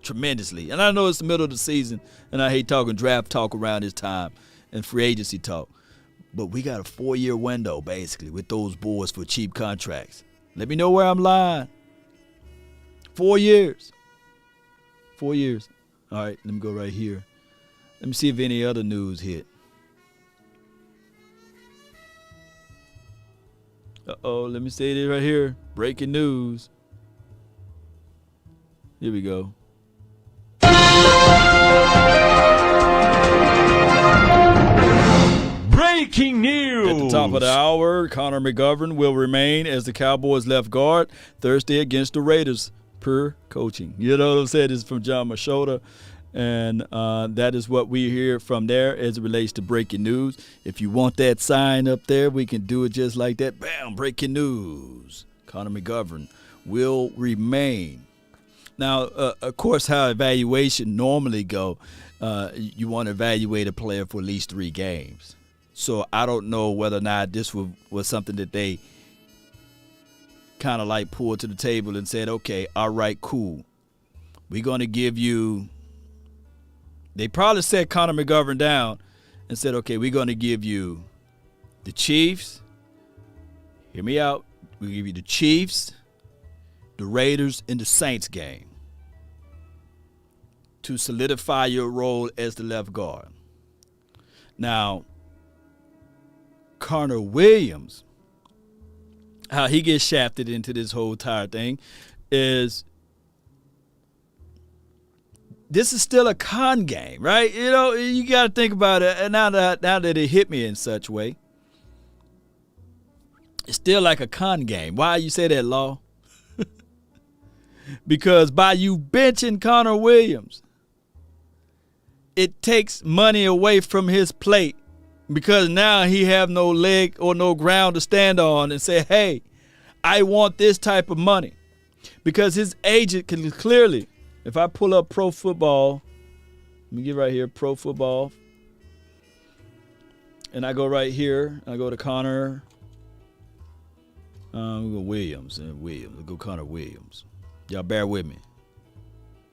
tremendously. And I know it's the middle of the season, and I hate talking draft talk around this time and free agency talk. But we got a 4-year window, basically, with those boys for cheap contracts. Let me know where I'm lying. 4 years. 4 years. All right, let me go right here. Let me see if any other news hit. Uh-oh, let me say this right here. Breaking news. Here we go. Breaking news! At the top of the hour, Connor McGovern will remain as the Cowboys left guard Thursday against the Raiders per coaching. You know what I'm saying? This is from John Machota. And that is what we hear from there as it relates to breaking news. If you want that sign up there, we can do it just like that. Bam, breaking news. Connor McGovern will remain. Now, of course, how evaluation normally go, you want to evaluate a player for at least 3 games. So I don't know whether or not this was something that they kind of like pulled to the table and said, okay, all right, cool. We're going to give you. They probably set Connor McGovern down and said, okay, we're going to give you the Chiefs. Hear me out. We'll give you the Chiefs, the Raiders, and the Saints game to solidify your role as the left guard. Now, Connor Williams, how he gets shafted into this whole entire thing is this is still a con game, right? You know, you got to think about it. And now that it hit me in such a way, it's still like a con game. Why you say that, Law? Because by you benching Connor Williams, it takes money away from his plate because now he have no leg or no ground to stand on and say, hey, I want this type of money. Because his agent can clearly, if I pull up Pro Football, let me get right here, Pro Football, and I go right here, I go to Connor, we go Williams, let's go Connor Williams. Y'all bear with me.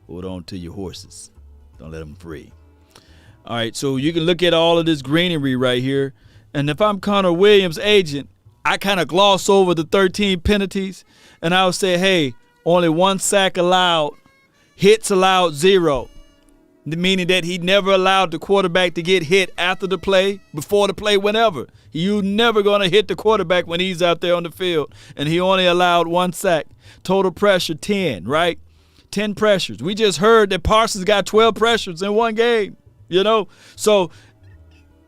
Hold on to your horses. Don't let them free. All right, so you can look at all of this greenery right here, and if I'm Connor Williams' agent, I kind of gloss over the 13 penalties, and I'll say, hey, only 1 sack allowed. Hits allowed 0, meaning that he never allowed the quarterback to get hit after the play, before the play, whenever. You never going to hit the quarterback when he's out there on the field, and he only allowed 1 sack. Total pressure 10, right? 10 pressures. We just heard that Parsons got 12 pressures in 1 game, you know? So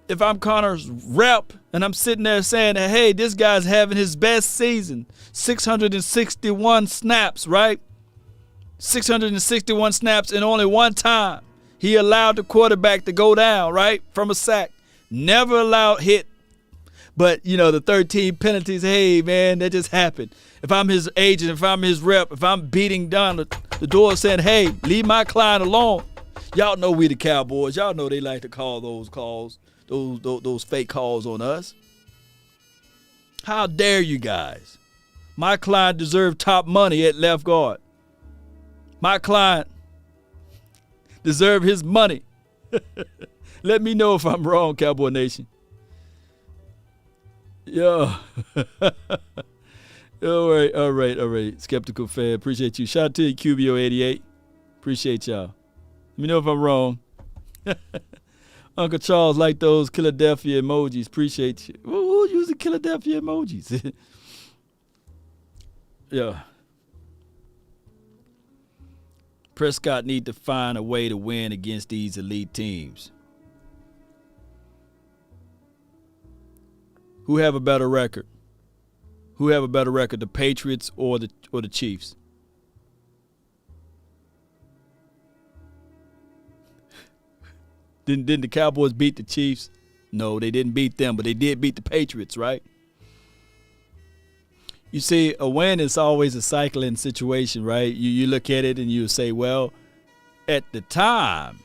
if I'm Connor's rep and I'm sitting there saying, hey, this guy's having his best season, 661 snaps, right? 661 snaps and only 1 time he allowed the quarterback to go down, right, from a sack. Never allowed hit. But, you know, the 13 penalties, hey, man, that just happened. If I'm his agent, if I'm his rep, if I'm beating down the door saying, hey, leave my client alone. Y'all know we the Cowboys. Y'all know they like to call those calls, those fake calls on us. How dare you guys? My client deserved top money at left guard. My client deserve his money. Let me know if I'm wrong, Cowboy Nation. Yeah. All right. Skeptical fan, appreciate you. Shout out to you, QBO88. Appreciate y'all. Let me know if I'm wrong. Uncle Charles like those Philadelphia emojis. Appreciate you. Who using Philadelphia emojis? Yeah. Prescott need to find a way to win against these elite teams. Who have a better record? Who have a better record, the Patriots or the Chiefs? Didn't the Cowboys beat the Chiefs? No, they didn't beat them, but they did beat the Patriots, right? You see, a win is always a cycling situation, right? You look at it and you say, well, at the time,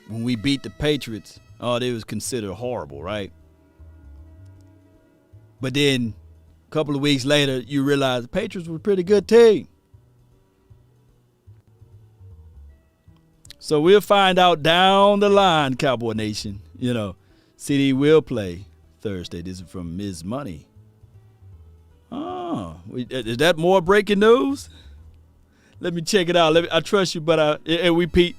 when we beat the Patriots, they was considered horrible, right? But then a couple of weeks later, you realize the Patriots were a pretty good team. So we'll find out down the line, Cowboy Nation. CD will play Thursday. This is from Ms. Money. Oh, is that more breaking news? Let me check it out. I trust you, but we beat.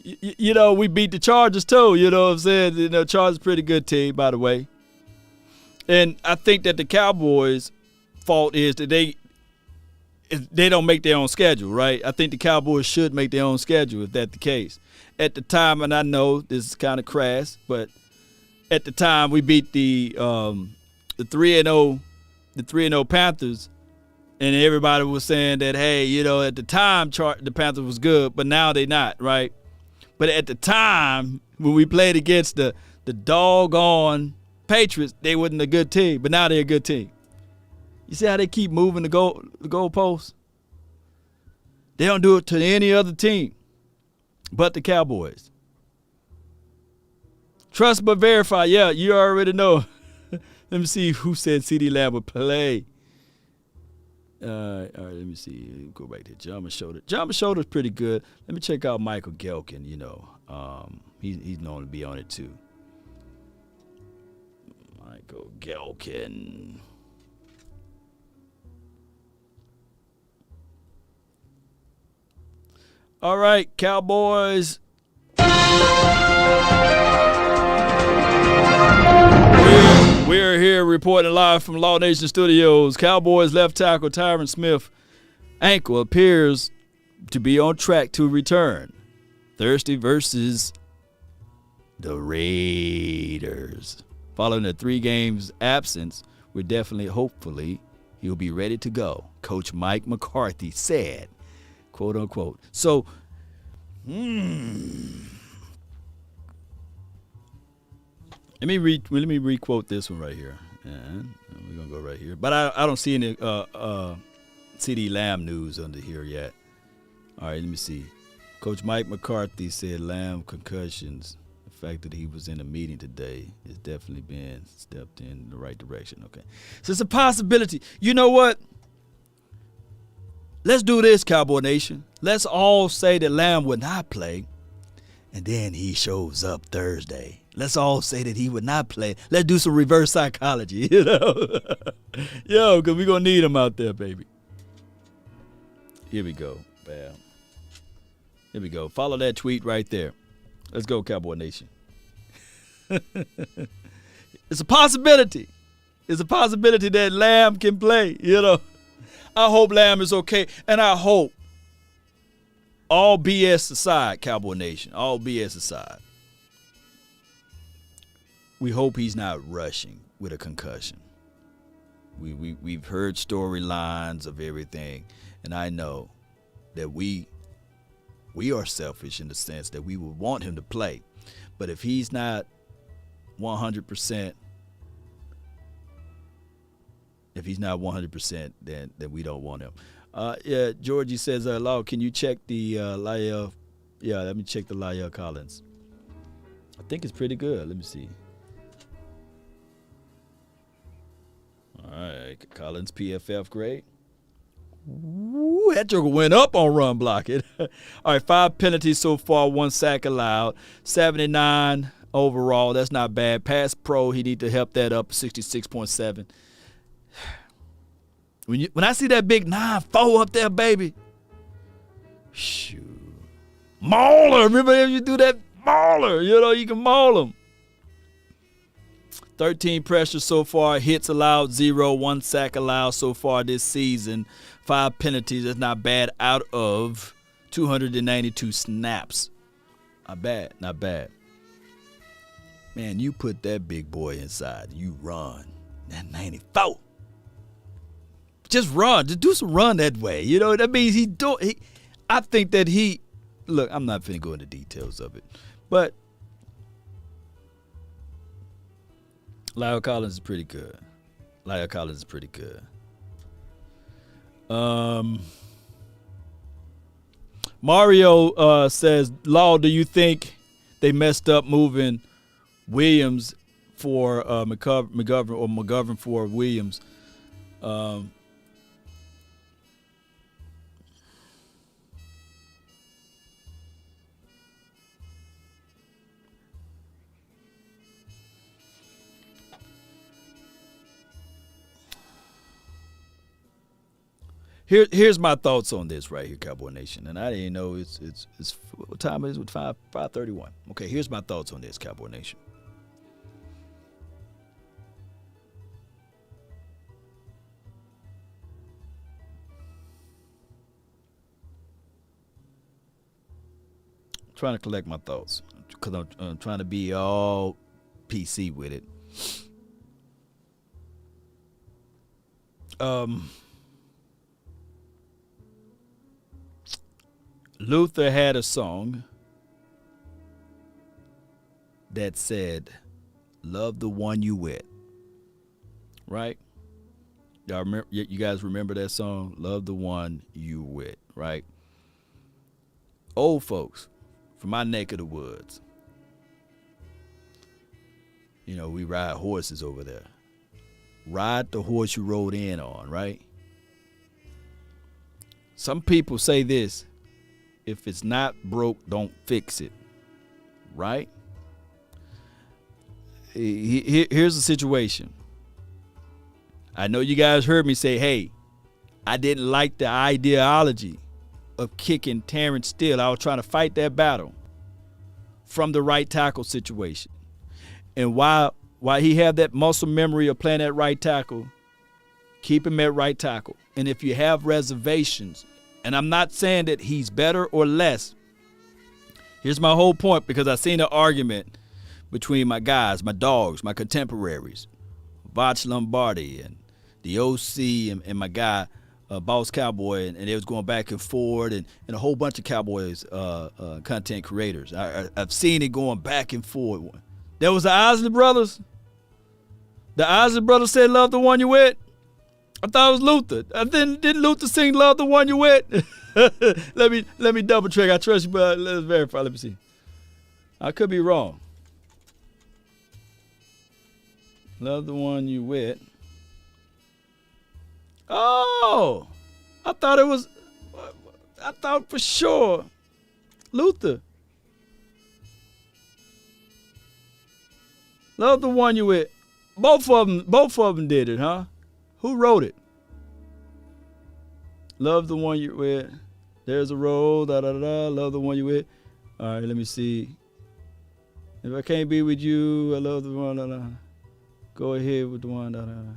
We beat the Chargers too. You know what I'm saying? Chargers pretty good team, by the way. And I think that the Cowboys' fault is that they don't make their own schedule, right? I think the Cowboys should make their own schedule if that's the case. At the time, and I know this is kind of crass, but at the time we beat the 3-0 Panthers, and everybody was saying that, hey, at the time the Panthers was good, but now they not, right? But at the time when we played against the doggone Patriots, they wasn't a good team, but now they're a good team. You see how they keep moving the goalposts? They don't do it to any other team but the Cowboys. Trust but verify. Yeah, you already know. Let me see who said CeeDee Lamb would play. All right, let me see. Go back to John Shoulder. John Shoulder's pretty good. Let me check out Michael Gelkin. He's known to be on it too. Michael Gelkin. All right, Cowboys. We're here reporting live from Law Nation Studios. Cowboys left tackle Tyron Smith ankle appears to be on track to return Thursday versus the Raiders. Following a 3 games absence, hopefully, he'll be ready to go. Coach Mike McCarthy said, quote unquote. So, let me re-quote this one right here. And we're gonna go right here. But I don't see any CeeDee Lamb news under here yet. All right, let me see. Coach Mike McCarthy said Lamb concussions. The fact that he was in a meeting today has definitely been stepped in the right direction. Okay, so it's a possibility. You know what? Let's do this, Cowboy Nation. Let's all say that Lamb would not play, and then he shows up Thursday. Let's all say that he would not play. Let's do some reverse psychology, Yo, because we're going to need him out there, baby. Here we go. Bam. Here we go. Follow that tweet right there. Let's go, Cowboy Nation. It's a possibility. It's a possibility that Lamb can play, I hope Lamb is okay, and I hope, all BS aside, Cowboy Nation, all BS aside, we hope he's not rushing with a concussion. We've heard storylines of everything, and I know that we are selfish in the sense that we would want him to play, but if he's not 100%. If he's not 100%, then we don't want him. Georgie says, Law, can you check the La'el? Yeah, let me check the La'el Collins. I think it's pretty good. Let me see. All right, Collins PFF grade. Ooh, that joker went up on run blocking. All right, 5 penalties so far, 1 sack allowed, 79 overall. That's not bad. Pass pro, he need to help that up, 66.7. When I see that big 9-4 up there, baby, shoot, mauler. Remember if you do that mauler, you can maul them. 13 pressures so far, hits allowed 0, 1 sack allowed so far this season, 5 penalties. That's not bad out of 292 snaps. Not bad. Not bad. Man, you put that big boy inside. You run. That 94. Just run. Just do some run that way. You know, that means I think that look, I'm not finna go into details of it. But Lyle Collins is pretty good. Mario says, Law, do you think they messed up moving Williams for McGovern for Williams? Here's my thoughts on this right here, Cowboy Nation. And I didn't know it's what time is it? 5:31. Okay, here's my thoughts on this, Cowboy Nation. I'm trying to collect my thoughts because I'm trying to be all PC with it. Luther had a song that said, "Love the one you with." Right? Y'all remember? You guys remember that song? "Love the one you with." Right? Old folks from my neck of the woods. You know, we ride horses over there. Ride the horse you rode in on, right? Some people say this: if it's not broke, don't fix it. Right? Here's the situation. I know you guys heard me say, hey, I didn't like the ideology of kicking Terrence Steele. I was trying to fight that battle from the right tackle situation. And while he had that muscle memory of playing at right tackle, keep him at right tackle. And if you have reservations, and I'm not saying that he's better or less. Here's my whole point, because I seen an argument between my guys, my dogs, my contemporaries, Vach Lombardi and the OC and my guy, Boss Cowboy, and they was going back and forth, and a whole bunch of Cowboys content creators. I've seen it going back and forth. There was the Isley brothers. The Isley brothers said, "Love the one you with." I thought it was Luther. Didn't Luther sing "Love the One You With"? let me double check. I trust you, but let's verify. Let me see. I could be wrong. "Love the one you with." Oh, I thought for sure Luther. "Love the one you with." Both of them did it, huh? Who wrote it? "Love the one you with." There's a roll, da da da. "Love the one you with." All right, let me see. "If I can't be with you, I love the one, da da. Go ahead with the one, da da da."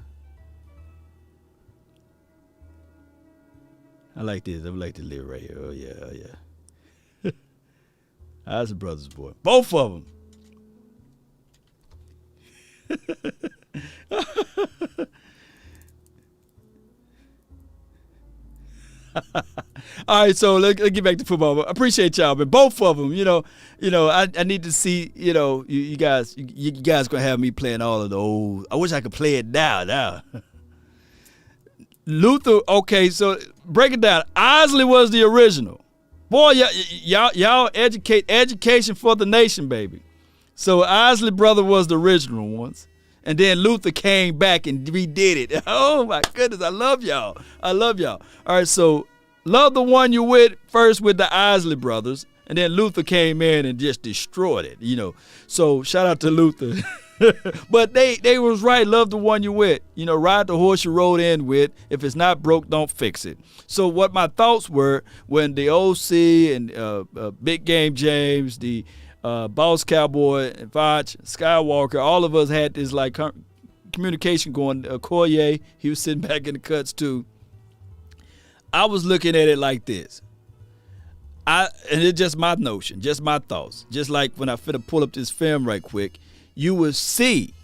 I like this. I like to live right here. Oh yeah, oh yeah. That's a brother's boy. Both of them. All right, so let's get back to football. I appreciate y'all, but both of them, I need to see, you guys gonna have me playing all of the old. I wish I could play it now. Luther, okay, so break it down. Isley was the original. Boy, y'all education for the nation, baby. So Isley brother was the original ones. And then Luther came back and redid it. Oh, my goodness. I love y'all. All right, so "Love the One You With" first with the Isley brothers. And then Luther came in and just destroyed it, So shout out to Luther. But they was right. Love the one you with. Ride the horse you rode in with. If it's not broke, don't fix it. So what my thoughts were when the OC and Big Game James, the Boss Cowboy, and Vach, Skywalker, all of us had this like communication going. Collier, he was sitting back in the cuts too. I was looking at it like this. and it's just my notion, just my thoughts. Just like when I finna pull up this film right quick, you would see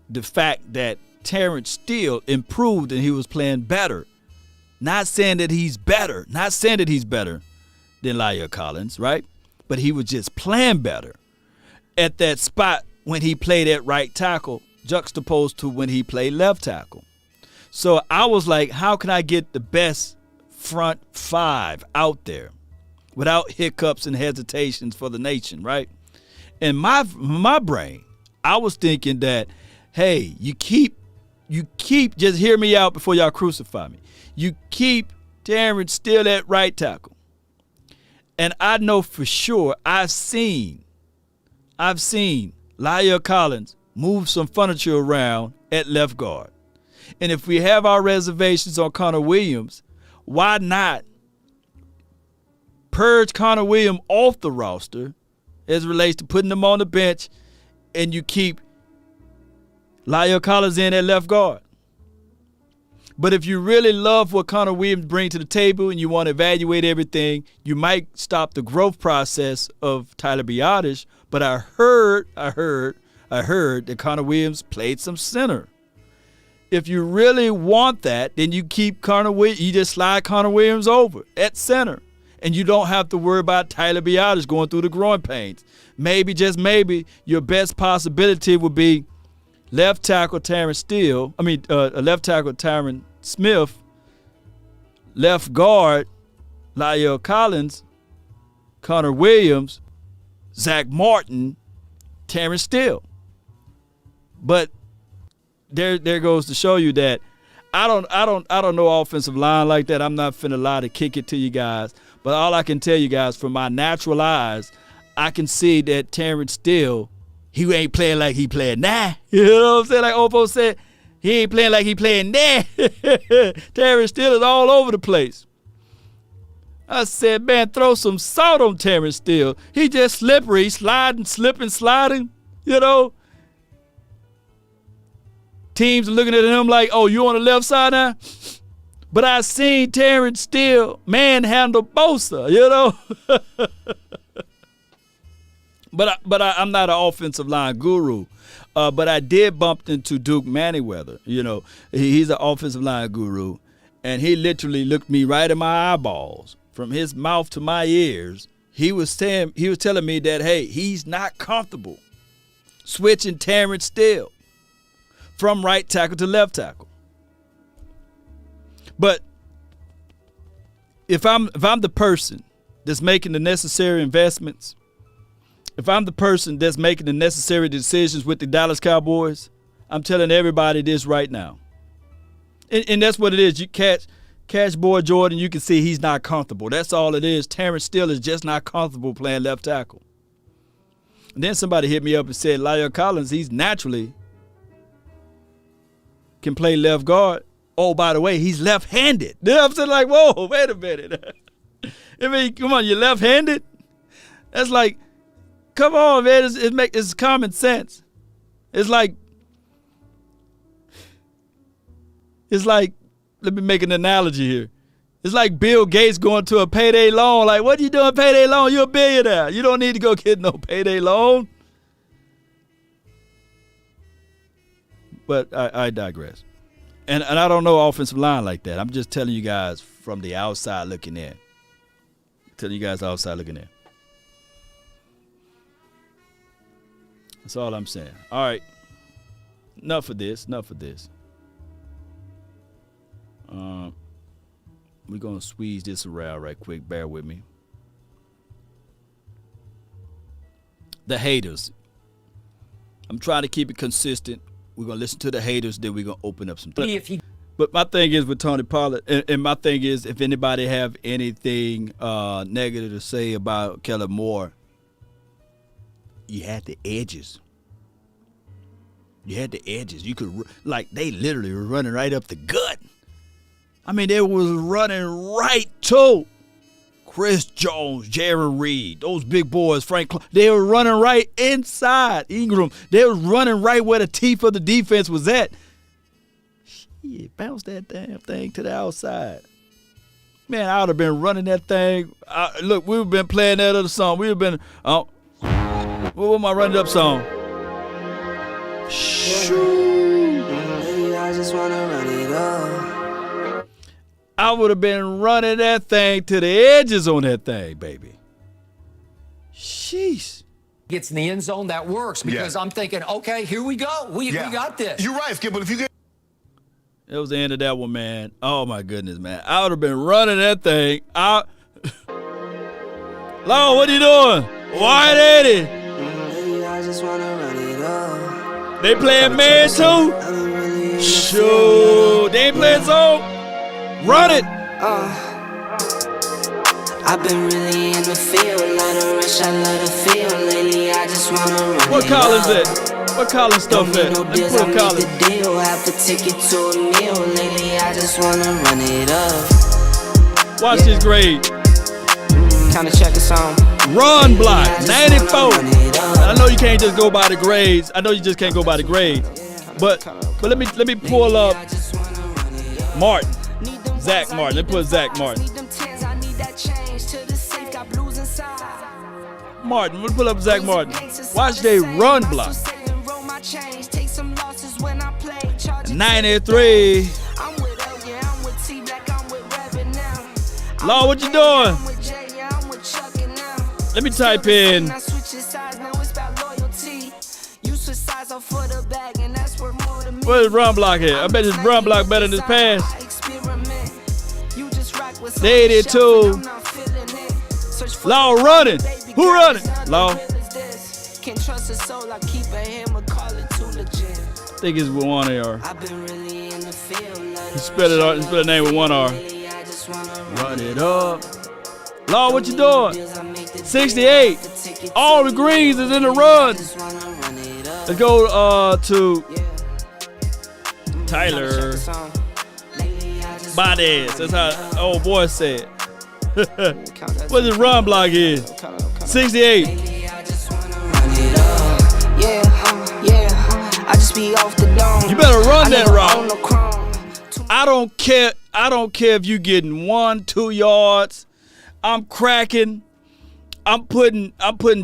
the fact that Terrence Steele improved and he was playing better. Not saying that he's better than La'el Collins, right? But he was just playing better at that spot when he played at right tackle, juxtaposed to when he played left tackle. So I was like, how can I get the best front five out there without hiccups and hesitations for the nation, right? In my brain, I was thinking that, hey, you keep, just hear me out before y'all crucify me. You keep Terrence Steele at right tackle. And I know for sure I've seen La'el Collins move some furniture around at left guard. And if we have our reservations on Connor Williams, why not purge Connor Williams off the roster as it relates to putting him on the bench, and you keep La'el Collins in at left guard? But if you really love what Connor Williams brings to the table and you want to evaluate everything, you might stop the growth process of Tyler Biadasz. But I heard that Connor Williams played some center. If you really want that, then you keep Connor Williams. You just slide Connor Williams over at center, and you don't have to worry about Tyler Biadasz going through the growing pains. Maybe, just maybe, your best possibility would be left tackle Terrence Steele. Left tackle Tyron Smith, left guard La'el Collins, Connor Williams, Zach Martin, Terrence Steele. But there goes to show you that I don't know offensive line like that. I'm not finna lie to kick it to you guys. But all I can tell you guys, from my natural eyes, I can see that Terrence Steele, he ain't playing like he playing now. You know what I'm saying? Like Ofo said, he ain't playing like he playing now. Terrence Steele is all over the place. I said, man, throw some salt on Terrence Steele. He just slippery, sliding, slipping, sliding, you know. Teams are looking at him like, oh, you on the left side now? But I seen Terrence Steele manhandle Bosa, you know. But I'm not an offensive line guru. But I did bump into Duke Manyweather. You know, he's an offensive line guru. And he literally looked me right in my eyeballs, from his mouth to my ears. He was telling me that, hey, he's not comfortable switching Terrence Steele from right tackle to left tackle. But if I'm the person that's making the necessary investments, if I'm the person that's making the necessary decisions with the Dallas Cowboys, I'm telling everybody this right now. And that's what it is. You catch Boy Jordan, you can see he's not comfortable. That's all it is. Terrence Steele is just not comfortable playing left tackle. And then somebody hit me up and said, La'el Collins, he's naturally can play left guard. Oh, by the way, he's left-handed. You know what I'm saying? Like, whoa, wait a minute. I mean, come on, you're left-handed? That's like, come on, man. It's common sense. It's like, let me make an analogy here. It's like Bill Gates going to a payday loan. Like, what are you doing payday loan? You're a billionaire. You don't need to go get no payday loan. But I digress. And I don't know offensive line like that. I'm just telling you guys from the outside looking in. Telling you guys outside looking in. That's all I'm saying. All right. Enough of this. We're going to squeeze this around right quick. Bear with me. The haters. I'm trying to keep it consistent. We're going to listen to the haters, then we're going to open up some things. But my thing is with Tony Pollard, and my thing is, if anybody have anything negative to say about Kellen Moore, you had the edges. You could, like, they literally were running right up the gut. I mean, they was running right to Chris Jones, Jaron Reed, those big boys, Frank Clark. They were running right inside Ingram. They were running right where the teeth of the defense was at. Shit, bounce that damn thing to the outside. Man, I would have been running that thing. Look, we've been playing that other song. We've been, what was my run it up song? Shoo. I just wanna run it up. I would have been running that thing to the edges on that thing, baby. Sheesh. Gets in the end zone, that works because I'm thinking, okay, here we go. We got this. You're right, Skip, but if you get That was the end of that one, man. Oh, my goodness, man. I would have been running that thing. Lord, what are you doing? Why Eddie? I just wanna run it up. They playing man too? Sure. They ain't playing so? Run it. I've been really in the field. Love the rush, I love the feel. Lately, I just wanna run What it Collins up. at? What Collins stuff at? No Let's deals, put I make Collins. the deal. Have to take it to a meal. Lately, I just wanna run it up. Watch this grade. Kinda check a song. Run block, 94. I know you can't just go by the grades. I know you just can't go by the grades. But let me pull up Martin. Zach Martin. Let's put Zach Martin. Martin, we'll pull up Zach Martin. Watch they run block. 93. Law, what you doing? Let me type in. Where's run block here? I bet this run block better than this pass. 82. Law running. Who running? Law. I think it's with one R. He spelled it out. He spelled the name with one R. Run it up. Law, what you doing? 68. All the greens is in the run. Let's go to Tyler Bades. That's how old boy said. What this run block is? 68. You better run that route. I don't care if you getting 1-2 yards. I'm cracking. I'm putting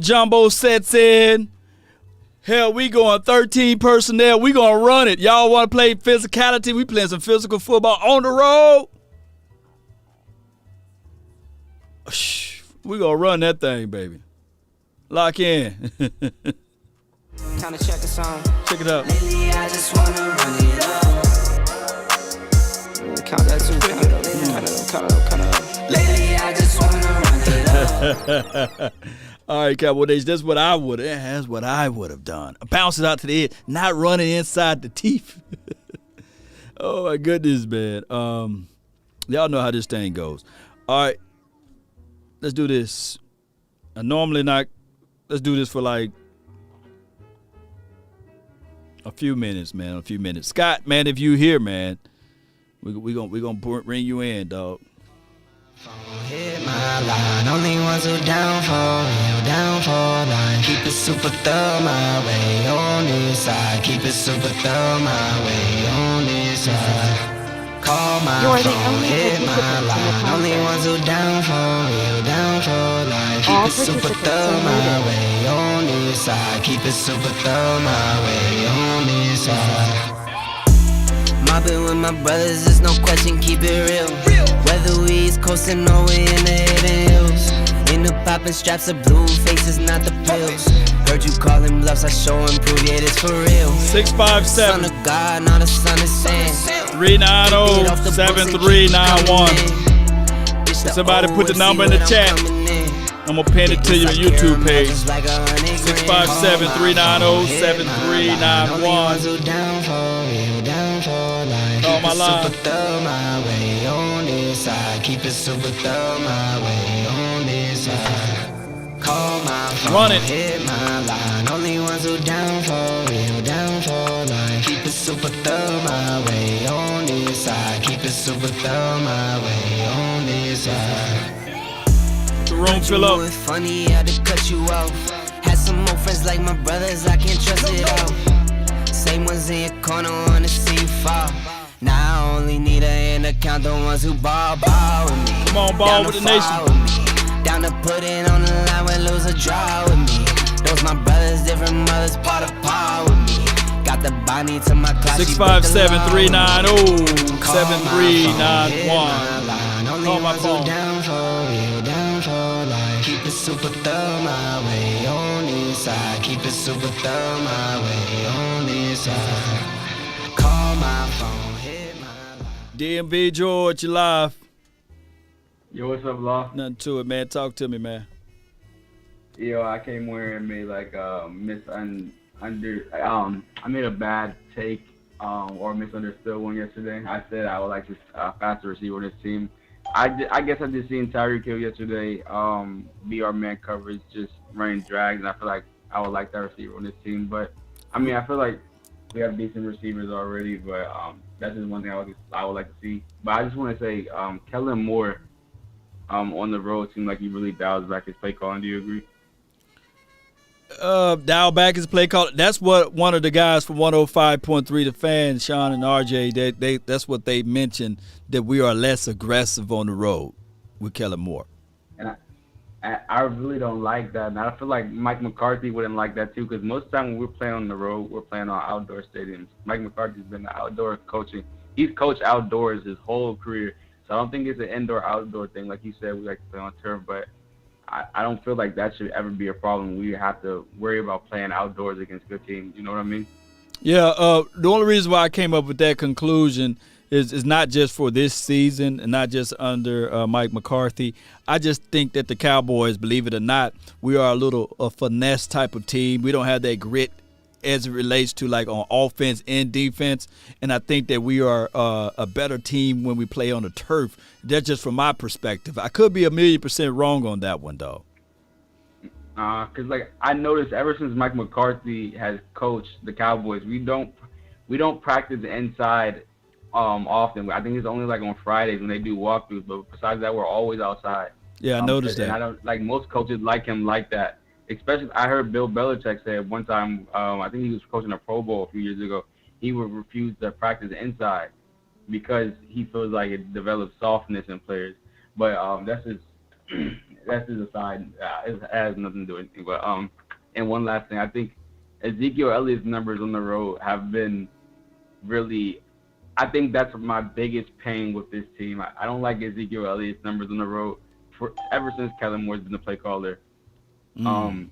jumbo sets in. Hell, we going 13 personnel. We gonna run it. Y'all want to play physicality? We playing some physical football on the road. We gonna run that thing, baby. Lock in. Kinda check a song. Check it out. Lately, I just wanna run it up. Count that too. Count it up. Lately, I just wanna run it up. All right, Cowboys. That's what I would have done. Bounce it out to the edge, not running inside the teeth. Oh my goodness, man. Y'all know how this thing goes. All right, let's do this. Let's do this for like a few minutes, man. Scott, man, if you here, man, we gonna bring you in, dog. Hit my line, only ones who down for line. Keep it super thorough my way on this side. Keep it super thorough my way on this side. Call my phone, hit my line. Only ones who down for line. Keep it super thorough my way on this side. Keep it super thorough my way on this side. Mobbing with my brothers, there's no question, keep it real. Whether we East coastin' or we in the Haven Hills. In the poppin' straps of blue faces, not the pills. Heard you callin' bluffs, I show and prove it, it's for real. 657 Son of God, not a son of sin. 390-7391. Somebody put the number in the chat. I'm gonna pin it to your YouTube page. 657-390-7391. Call my line. Keep it super thorough my way on this side. Call my phone, run it. Hit my line. Only ones who down for line. Keep it super thorough my way on this side. Keep it super thorough my way on this side. The room fill up. It's funny how to cut you off. Had some more friends like my brothers, I can't trust it all. Same ones in your corner wanna see you fall. Now I only need a hand to count the ones who ball with me. Come on, ball with the nation. Down to put it on the line when lose or draw with me. Those my brothers, different mothers, part of par with me. Got the body to my class. 657-390-7391. Call my phone. Keep it super thug my way on this side. Keep it super thug my way on this side. Call my phone, hit my line. DMV George, you live. Yo, what's up, Law? Nothing to it, man. Talk to me, man. Yo, I came here and made like I made a bad take or misunderstood one yesterday. I said I would like to faster receiver on this team. I guess I just seen Tyreek Hill yesterday be our man coverage, just running drags, and I feel like I would like that receiver on this team. But I mean, I feel like we have decent receivers already, but that's just one thing I would like to see. But I just want to say, Kellen Moore on the road seemed like he really dials back his play calling. Do you agree? Dial back his play call. That's what one of the guys from 105.3 The Fan, Sean and RJ, that's what they mentioned, that we are less aggressive on the road with Kellen Moore. And I really don't like that. And I feel like Mike McCarthy wouldn't like that too, because most of the time when we're playing on the road, we're playing on outdoor stadiums. Mike McCarthy's been outdoor coaching. He's coached outdoors his whole career. So I don't think it's an indoor-outdoor thing. Like you said, we like to play on turf, but I don't feel like that should ever be a problem. We have to worry about playing outdoors against good teams. You know what I mean? Yeah, the only reason why I came up with that conclusion is not just for this season and not just under Mike McCarthy. I just think that the Cowboys, believe it or not, we are a finesse type of team. We don't have that grit as it relates to like on offense and defense, and I think that we are a better team when we play on the turf. That's just from my perspective. I could be 1,000,000% wrong on that one, though. Because like I noticed ever since Mike McCarthy has coached the Cowboys, we don't practice inside often. I think it's only like on Fridays when they do walkthroughs, but besides that, we're always outside. Yeah, I noticed that. And I don't like most coaches like him like that. Especially, I heard Bill Belichick say one time, I think he was coaching a Pro Bowl a few years ago, he would refuse to practice inside because he feels like it develops softness in players. But that's his aside. It has nothing to do with anything. But and one last thing, I think Ezekiel Elliott's numbers on the road have been really. I think that's my biggest pain with this team. I don't like Ezekiel Elliott's numbers on the road ever since Kellen Moore's been the play caller. I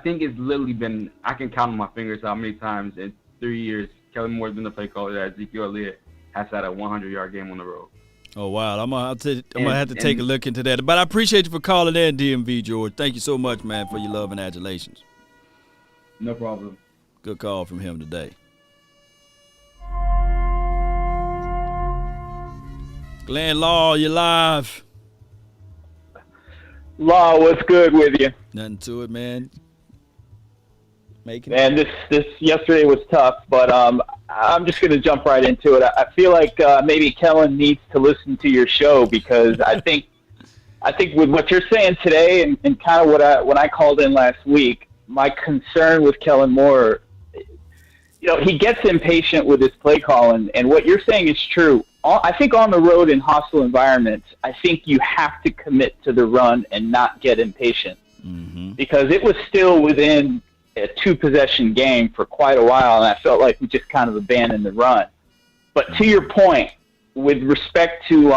think it's literally been, I can count on my fingers how many times in 3 years Kellen Moore's been the play caller that Ezekiel Elliott has had a 100-yard game on the road. Oh, wow. I'm gonna have to take a look into that. But I appreciate you for calling in, DMV George. Thank you so much, man, for your love and adulations. No problem. Good call from him today. Glenn Law, you live. Law, what's good with you? Nothing to it, man. Man, this yesterday was tough, but I'm just going to jump right into it. I feel like maybe Kellen needs to listen to your show because I think with what you're saying today and kind of when I called in last week, my concern with Kellen Moore, he gets impatient with his play calling, and what you're saying is true. I think on the road in hostile environments, I think you have to commit to the run and not get impatient because it was still within a 2-possession game for quite a while, and I felt like we just kind of abandoned the run. But to your point, with respect to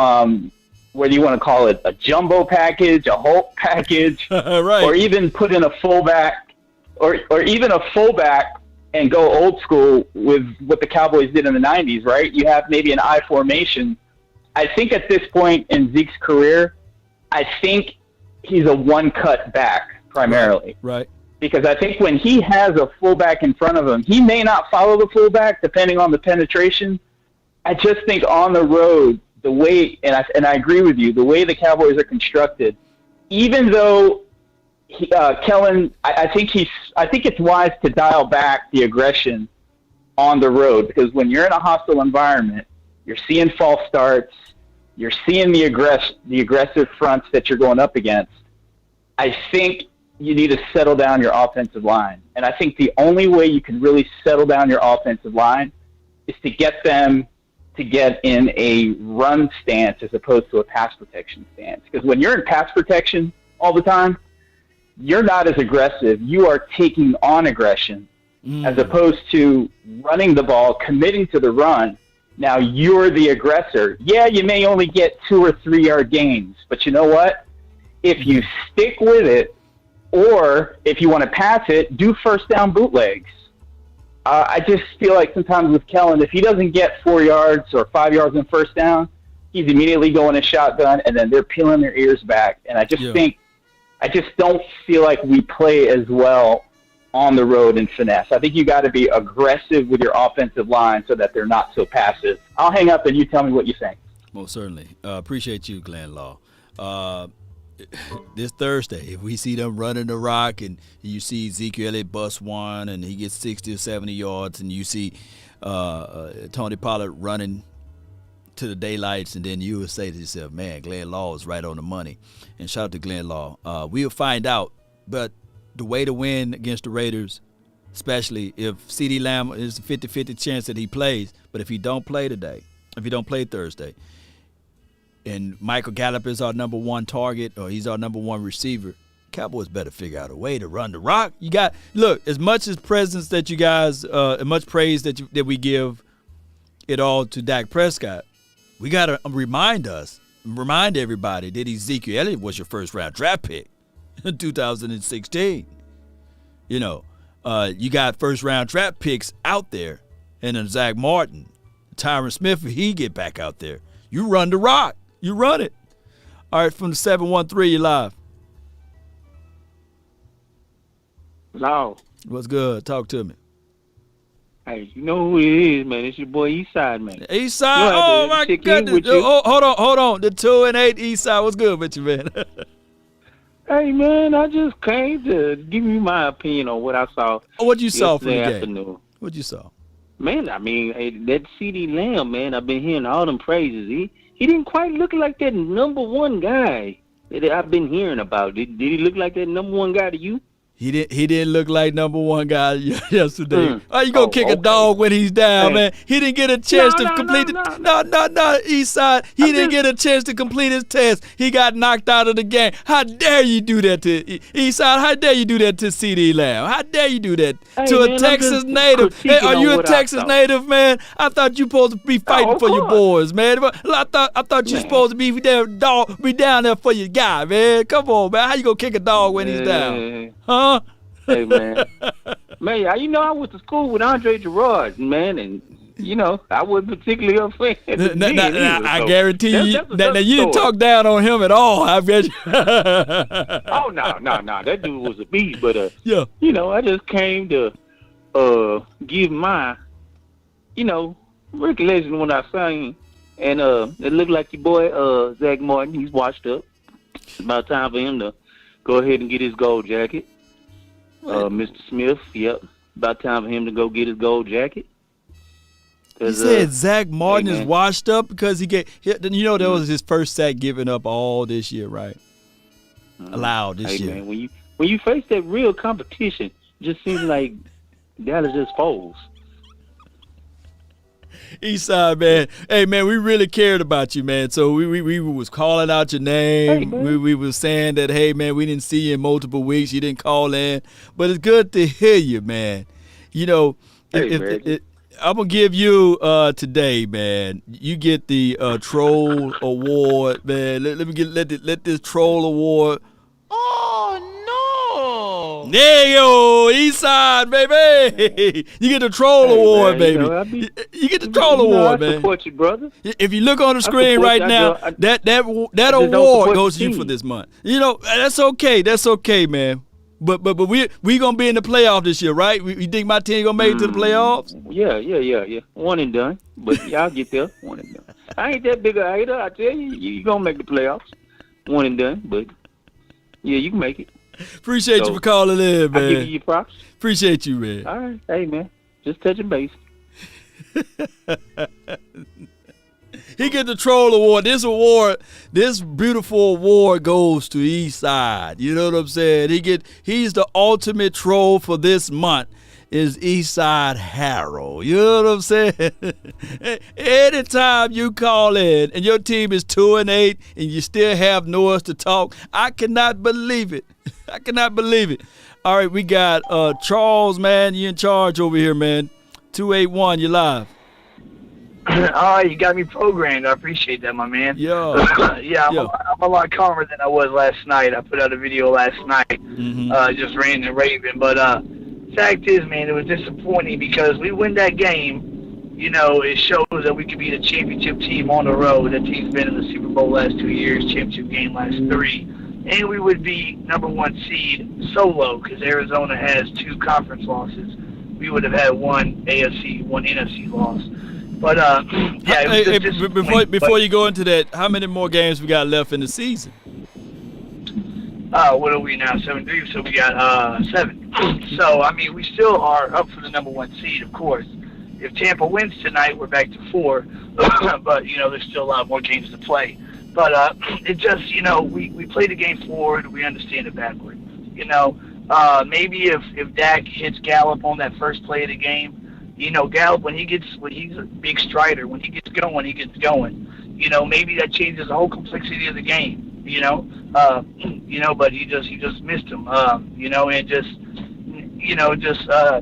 whether you want to call it a jumbo package, a Hulk package, right. or even put in a fullback, or even a fullback and go old school with what the Cowboys did in the 90s, right? You have maybe an I formation. I think at this point in Zeke's career, I think he's a one-cut back primarily. Right. Because I think when he has a fullback in front of him, he may not follow the fullback depending on the penetration. I just think on the road, the way, and I agree with you, the way the Cowboys are constructed, even though Kellen, I think it's wise to dial back the aggression on the road because when you're in a hostile environment, you're seeing false starts, you're seeing the aggressive fronts that you're going up against. I think you need to settle down your offensive line, and I think the only way you can really settle down your offensive line is to get them to get in a run stance as opposed to a pass protection stance. Because when you're in pass protection all the time, you're not as aggressive. You are taking on aggression as opposed to running the ball, committing to the run. Now you're the aggressor. Yeah, you may only get 2 or 3 yard gains, but you know what? If you stick with it, or if you want to pass it, do first down bootlegs. I just feel like sometimes with Kellen, if he doesn't get 4 yards or 5 yards in first down, he's immediately going a shotgun, and then they're peeling their ears back. And I just don't feel like we play as well on the road in finesse. I think you got to be aggressive with your offensive line so that they're not so passive. I'll hang up and you tell me what you think. Most certainly. Appreciate you, Glenn Law. This Thursday, if we see them running the rock and you see Ezekiel Elliott bust one and he gets 60 or 70 yards and you see Tony Pollard running to the daylights, and then you would say to yourself, man, Glenn Law is right on the money. And shout out to Glenn Law. We'll find out. But the way to win against the Raiders, especially if CeeDee Lamb is a 50-50 chance that he plays, but if he don't play today, if he don't play Thursday, and Michael Gallup is our number one target or he's our number one receiver, Cowboys better figure out a way to run the rock. You got, look, as much as presence that you guys, as much praise that we give it all to Dak Prescott, we got to remind everybody that Ezekiel Elliott was your first round draft pick in 2016. You know, you got first round draft picks out there, and then Zach Martin, Tyron Smith, if he get back out there, you run the rock. You run it. All right, from the 713, you're live. Hello. What's good? Talk to me. Hey, you know who it is, man. It's your boy Eastside, man. Eastside? Oh, my goodness. Oh, hold on. The 2 and 8 Eastside. What's good with you, man? Hey, man, I just came to give you my opinion on what I saw. Oh, what you saw from the game? Afternoon. What you saw? Man, I mean, that CeeDee Lamb, man, I've been hearing all them praises. He didn't quite look like that number one guy that I've been hearing about. Did he look like that number one guy to you? He didn't look like number one guy yesterday. How you gonna kick a dog when he's down, man? He didn't get a chance to complete it. No, Eastside. He didn't get a chance to complete his test. He got knocked out of the game. How dare you do that to Eastside? How dare you do that to CeeDee Lamb? How dare you do that to a Texas native? Hey, are you a Texas native, man? I thought you supposed to be fighting for your boys, man. I thought you supposed to be down there for your guy, man. Come on, man. How you gonna kick a dog when he's down? Huh? Hey, man. Man, you know, I went to school with Andre Gerard, man, and, you know, I wasn't particularly a fan. I guarantee you. Now, you didn't talk down on him at all, I bet you. Oh, no. That dude was a beast, but, yeah. You know, I just came to give my, you know, recollection when I sang, and it looked like your boy, Zach Martin, he's washed up. It's about time for him to go ahead and get his gold jacket. Mr. Smith, yep. About time for him to go get his gold jacket. You said Zach Martin is washed up because that was his first sack given up all this year, right? Allowed this year. Man, when you face that real competition, it just seems like Dallas just folds. Eastside, man. Hey, man, we really cared about you, man. So we was calling out your name. Hey, we was saying that, hey, man, we didn't see you in multiple weeks. You didn't call in. But it's good to hear you, man. You know, I'm going to give you today, man. You get the Troll Award, man. Let this Troll Award. There you go, Eastside, baby. You get the Troll Award, baby. You get the Troll Award, man. I support you, brother. If you look on the screen right now, that award goes to you for this month. You know, that's okay. That's okay, man. But we gonna be in the playoff this year, right? You think my team gonna make it to the playoffs? Yeah. One and done. But y'all get there. One and done. I ain't that big a hater. I tell you, you gonna make the playoffs. One and done. But yeah, you can make it. Appreciate you for calling in, man. I give you your props. Appreciate you, man. All right. Hey, man. Just touching base. He get the Troll Award. This beautiful award goes to Eastside. You know what I'm saying? He's the ultimate troll for this month. is Eastside Harold. You know what I'm saying? Anytime you call in and your team is 2-8 and you still have noise to talk, I cannot believe it. I cannot believe it. All right, we got Charles, man. You in charge over here, man. 281, you live. Oh, you got me programmed. I appreciate that, my man. Yeah. Yeah, I'm a lot calmer than I was last night. I put out a video last night, just ranting and raving. But fact is, man, it was disappointing because we win that game. You know, it shows that we could beat a championship team on the road. That team's been in the Super Bowl last 2 years, championship game last 3. And we would be number 1 seed solo because Arizona has 2 conference losses. We would have had 1 AFC, 1 NFC loss. But, yeah, it was before you go into that, how many more games we got left in the season? What are we now? 7-3, so we got 7. So, I mean, we still are up for the number 1 seed, of course. If Tampa wins tonight, we're back to 4. But, you know, there's still a lot more games to play. But it just, you know, we play the game forward. We understand it backward. You know, maybe if Dak hits Gallup on that first play of the game, you know, Gallup, when he's a big strider, when he gets going, he gets going. You know, maybe that changes the whole complexity of the game. You know, but he just missed him. You know, and just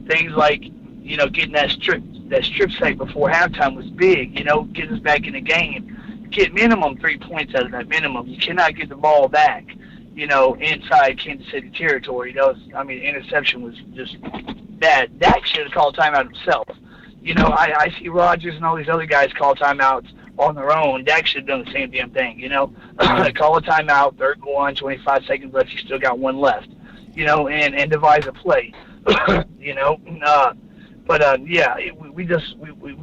things like, you know, getting that strip sack before halftime was big. You know, getting us back in the game. Get minimum 3 points out of that minimum. You cannot get the ball back, you know, inside Kansas City territory. Interception was just bad. Dak should have called timeout himself. You know, I see Rodgers and all these other guys call timeouts on their own. Dak should have done the same damn thing, you know. Call a timeout, 3rd and 1, 25 seconds left, you still got 1 left, you know, and devise a play, you know. We got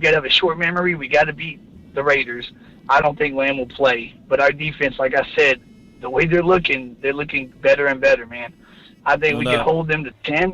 to have a short memory. We got to beat the Raiders. I don't think Lamb will play, but our defense, like I said, the way they're looking better and better, man. I think we can hold them to 10.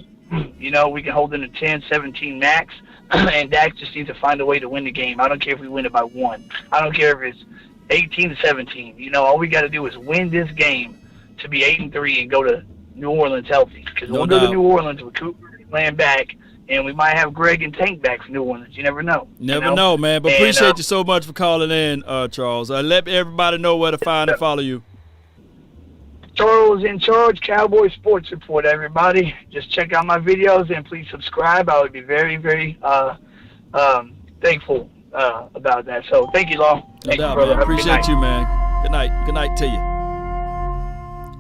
You know, we can hold them to 10, 17 max, and Dak just needs to find a way to win the game. I don't care if we win it by 1. I don't care if it's 18-17. You know, all we got to do is win this game to be 8-3 and go to New Orleans healthy. Because we'll go to New Orleans with Cooper and Lamb back, and we might have Greg and Tank back from New Orleans. You never know. Never know, man. But appreciate you so much for calling in, Charles. Let everybody know where to find and follow you. Charles in charge, Cowboy Sports Report, everybody. Just check out my videos and please subscribe. I would be very, very thankful about that. So thank you, Law. No doubt, man. Appreciate you, man. Good night. Good night to you.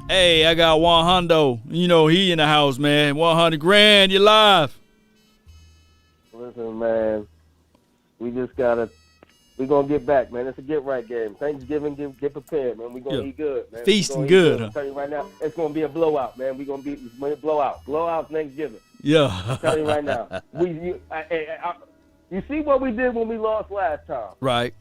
Hey, I got Juan Hondo. You know, he in the house, man. 100 grand, you live. Listen, man, we're going to get back, man. It's a get-right game. Thanksgiving, get prepared, man. We're going to eat good, man. Feasting good, huh? I'm telling you right now, it's going to be a blowout, man. We're going to be a blowout. Blowout Thanksgiving. Yeah. I'm telling you right now. You see what we did when we lost last time? Right.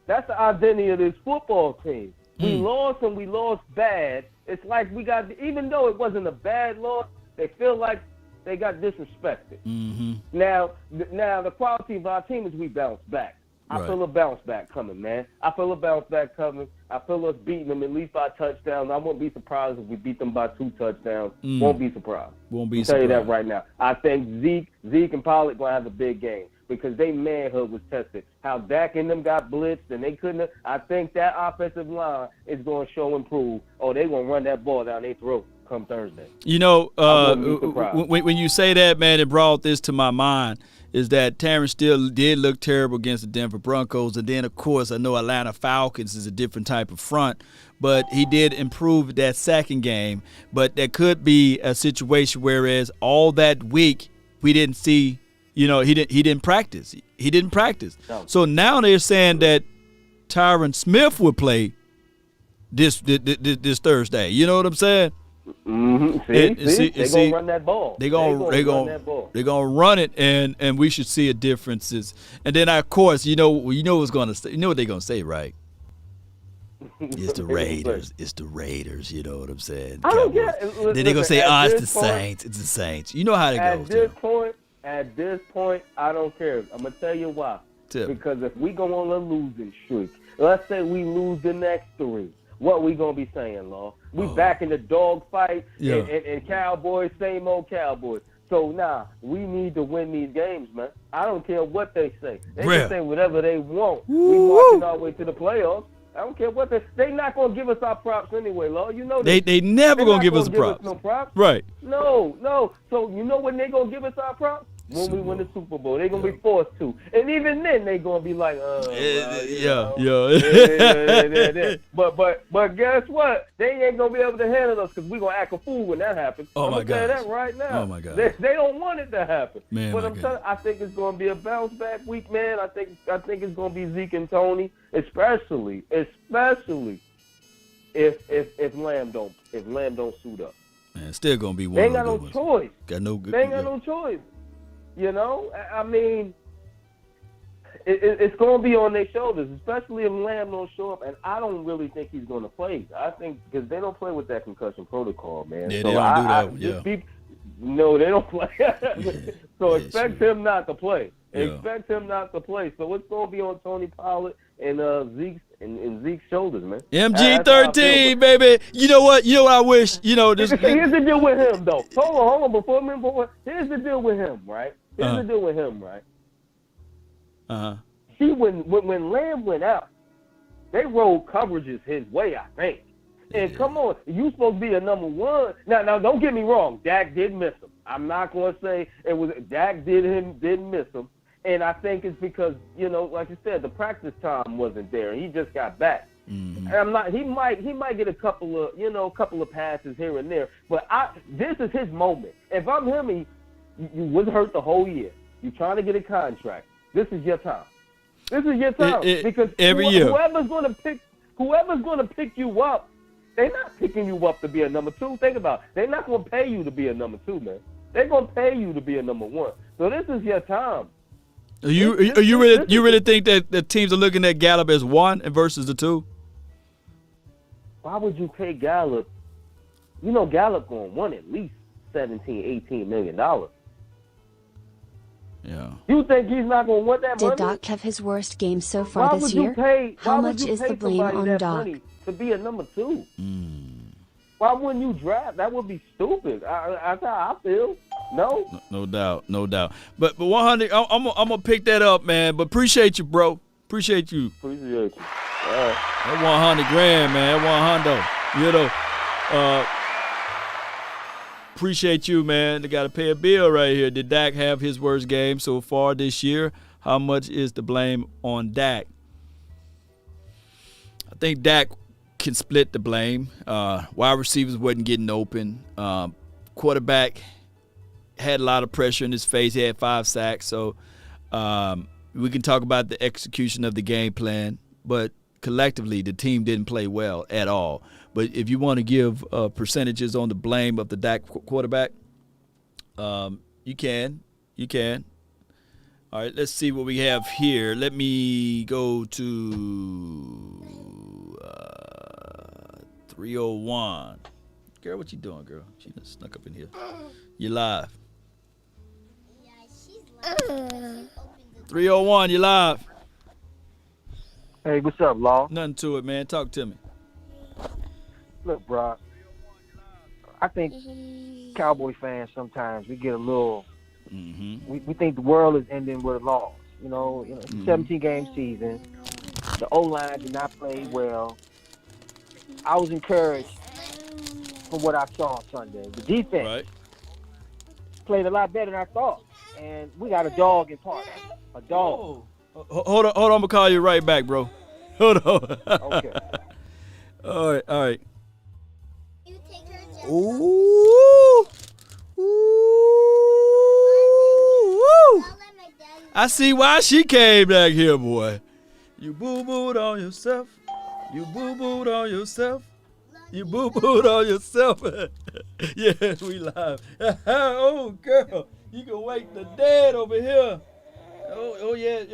That's the identity of this football team. We lost and we lost bad. It's like we got, even though it wasn't a bad loss, they feel like they got disrespected. Mm-hmm. Now the quality of our team is we bounce back. I feel a bounce back coming, man. I feel us beating them at least by touchdowns. I won't be surprised if we beat them by 2 touchdowns. Won't be surprised. Won't be I'll surprised. tell you that right now. I think Zeke and Pollard going to have a big game because their manhood was tested. How Dak and them got blitzed and they couldn't. I think that offensive line is going to show improve. Oh, they going to run that ball down their throat come Thursday. You know, when you say that, man, it brought this to my mind. Is that Terrence still did look terrible against the Denver Broncos. And then, of course, I know Atlanta Falcons is a different type of front. But he did improve that second game. But there could be a situation whereas all that week we didn't see, you know, he didn't practice. He didn't practice. No. So now they're saying that Tyron Smith will play this Thursday. You know what I'm saying? Mm-hmm. They're gonna run that ball. They're gonna run it, and we should see a differences. And then of course, you know what's gonna say. You know what they're gonna say, right? It's the Raiders. It's the Raiders. You know what I'm saying? I don't get. Then they're gonna say, it's the Saints. It's the Saints. You know how it goes. At this point, I don't care. I'm gonna tell you why. Because if we go on a losing streak, let's say we lose the next 3. What we gonna be saying, Law? We back in the dog fight and Cowboys, same old Cowboys. So now we need to win these games, man. I don't care what they say. They Real. can say whatever they want. We marching our way to the playoffs. I don't care what they not gonna give us our props anyway, Lord. You know They never gonna give us the props. no props. Right. No. So you know when they gonna give us our props? When we win the Super Bowl, they're gonna be forced to, and even then they gonna be like, yeah. But guess what? They ain't gonna be able to handle us because we gonna act a fool when that happens. Oh, I'm my gonna tell you gosh. that right now. Oh, my gosh. They don't want it to happen. Man, but my I'm telling, I think it's gonna be a bounce back week, man. I think it's gonna be Zeke and Tony, especially if Lamb don't suit up. Man, it's still gonna be one. They ain't of got those no good choice. Got no good. They ain't got no choice. You know, I mean, it's going to be on their shoulders, especially if Lamb don't show up. And I don't really think he's going to play. I think because they don't play with that concussion protocol, man. Yeah, so they don't do that one, yeah. No, they don't play. So expect him not to play. Yeah. Expect him not to play. So it's going to be on Tony Pollard and Zeke's shoulders, man. MG13, baby. You know what? I wish. This. Here's the deal with him, though. Hold on. Before we move on, here's the deal with him, right? Uh-huh. See, when Lamb went out, they rolled coverages his way, I think. And come on, you supposed to be a number one. Now, don't get me wrong. Dak did miss him. I'm not going to say it was Dak did miss him. And I think it's because, like you said, the practice time wasn't there. He just got back. Mm-hmm. And he might get a couple of passes here and there. But this is his moment. If I'm him, you was hurt the whole year. You're trying to get a contract. This is your time. Because every year, whoever's going to pick you up, they're not picking you up to be a number two. Think about it. They're not going to pay you to be a number two, man. They're going to pay you to be a number one. So this is your time. You really think that the teams are looking at Gallup as one and versus the two? Why would you pay Gallup? Gallup going to want at least $17-18 million. Yeah. You think he's not going to want that money? Did Doc have his worst game so far this year? How much is the blame on Doc? To be a number two. Why wouldn't you draft? That would be stupid. That's how I feel. No? No doubt. But 100, I'm gonna pick that up, man. But appreciate you, bro. Appreciate you. Appreciate you. That $100,000, man. That 100. Appreciate you, man. They got to pay a bill right here. Did Dak have his worst game so far this year? How much is the blame on Dak? I think Dak can split the blame. Wide receivers wasn't getting open. Quarterback had a lot of pressure in his face. He had 5 sacks. So we can talk about the execution of the game plan, but collectively the team didn't play well at all. But if you want to give percentages on the blame of the Dak quarterback, you can. All right, let's see what we have here. Let me go to 301. Girl, what you doing, girl? She just snuck up in here. You live. 301, you live. Hey, what's up, Law? Nothing to it, man. Talk to me. Look, bro, I think Cowboy fans sometimes we get a little. We think the world is ending with a loss. It's a 17-game season. The O-line did not play well. I was encouraged from what I saw on Sunday. The defense played a lot better than I thought, and we got a dog in part. A dog. Hold on. I'm gonna call you right back, bro. Hold on. Okay. All right. Ooh. I see why she came back here, boy. You boo-booed on yourself. You boo-booed on yourself. Yeah, we live. Oh, girl. You can wake the dead over here. Oh yeah,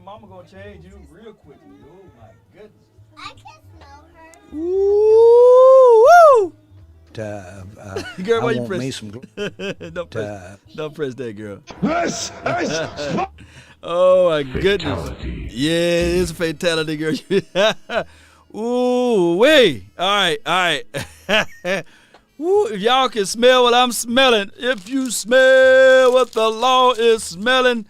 mama gonna change you real quickly. Oh, my goodness. I can smell her. Ooh, woo. Girl, why I you want press? me some. Don't press that, girl. Oh my goodness! Yeah, it's a fatality, girl. Ooh, wait. All right. Woo, if y'all can smell what I'm smelling, if you smell what the law is smelling.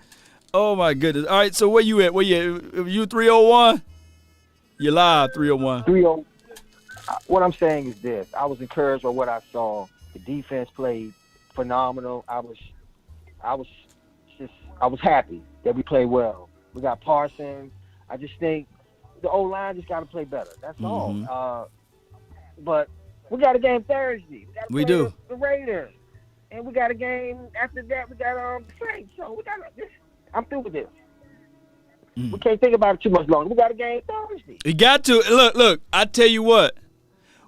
Oh, my goodness. All right, so where you at? Where you 301? You live, 301. 3-0. What I'm saying is this. I was encouraged by what I saw. The defense played phenomenal. I was happy that we played well. We got Parsons. I just think the O-line just got to play better. That's all. But we got a game Thursday. We do. The Raiders. And we got a game after that. We got the Saints. So we got I'm through with this. We can't think about it too much longer. We got a game Thursday. You got to. Look, I tell you what.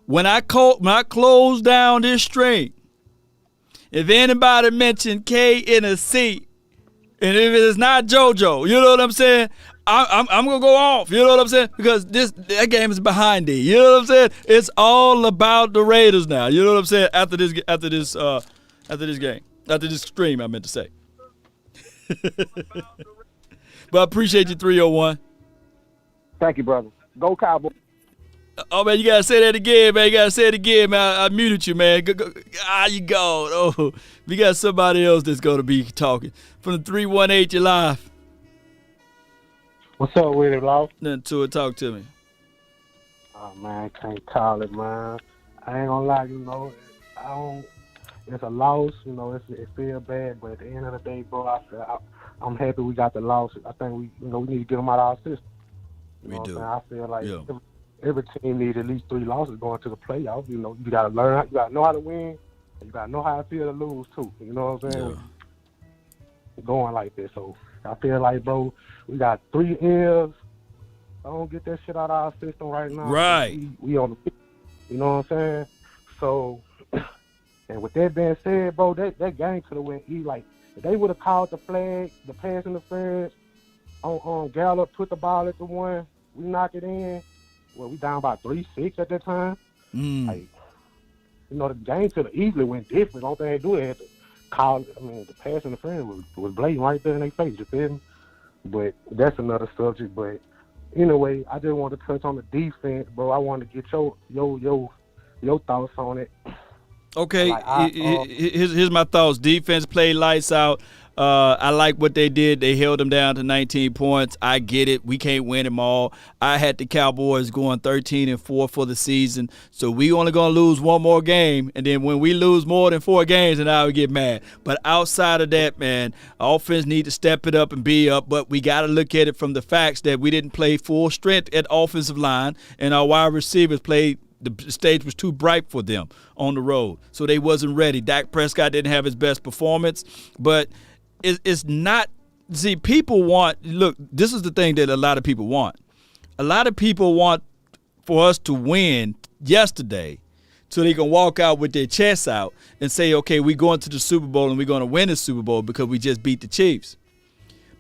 When I close down this stream, if anybody mentioned K in a C, and if it's not JoJo, you know what I'm saying? I'm gonna go off. You know what I'm saying? Because that game is behind it. You know what I'm saying? It's all about the Raiders now. You know what I'm saying? After this stream, I meant to say. But I appreciate you, 301. Thank you, brother. Go Cowboys. Oh, man, you got to say that again, man. You got to say it again, man. I muted you, man. You go. Oh, we got somebody else that's going to be talking. From the 318, you're live. What's up with it, Law? Nothing to it. Talk to me. Oh, man, can't call it, man. I ain't going to lie, it's a loss, it feels bad, but at the end of the day, bro, I'm happy we got the loss. I think we need to get them out of our system. We do. I feel like every team needs at least 3 losses going to the playoffs. You got to learn, you got to know how to win, and you got to know how it feels to lose too. You know what I'm saying? Yeah. Going like this, so I feel like, bro, we got 3 L's. I don't get that shit out of our system right now. Right. We on the, you know what I'm saying? So, and with that being said, bro, that game could have went like if they would have called the flag, the pass interference on Gallup, put the ball at the 1, we knock it in. Well, we down by 3-6 at that time. Like, the game could have easily went different. All they had to do, they had to call. The pass interference was blatant right there in their face. You feel me? But that's another subject. But anyway, I just want to touch on the defense, bro. I want to get your thoughts on it. Okay, here's my thoughts. Defense played lights out. I like what they did. They held them down to 19 points. I get it. We can't win them all. I had the Cowboys going 13-4 for the season. So we only going to lose one more game. And then when we lose more than 4 games, then I would get mad. But outside of that, man, offense need to step it up and be up. But we got to look at it from the facts that we didn't play full strength at offensive line. And our wide receivers played. The stage was too bright for them on the road. So they wasn't ready. Dak Prescott didn't have his best performance. But it's not – see, people want – look, this is the thing that a lot of people want. A lot of people want for us to win yesterday so they can walk out with their chests out and say, okay, we're going to the Super Bowl and we're going to win the Super Bowl because we just beat the Chiefs.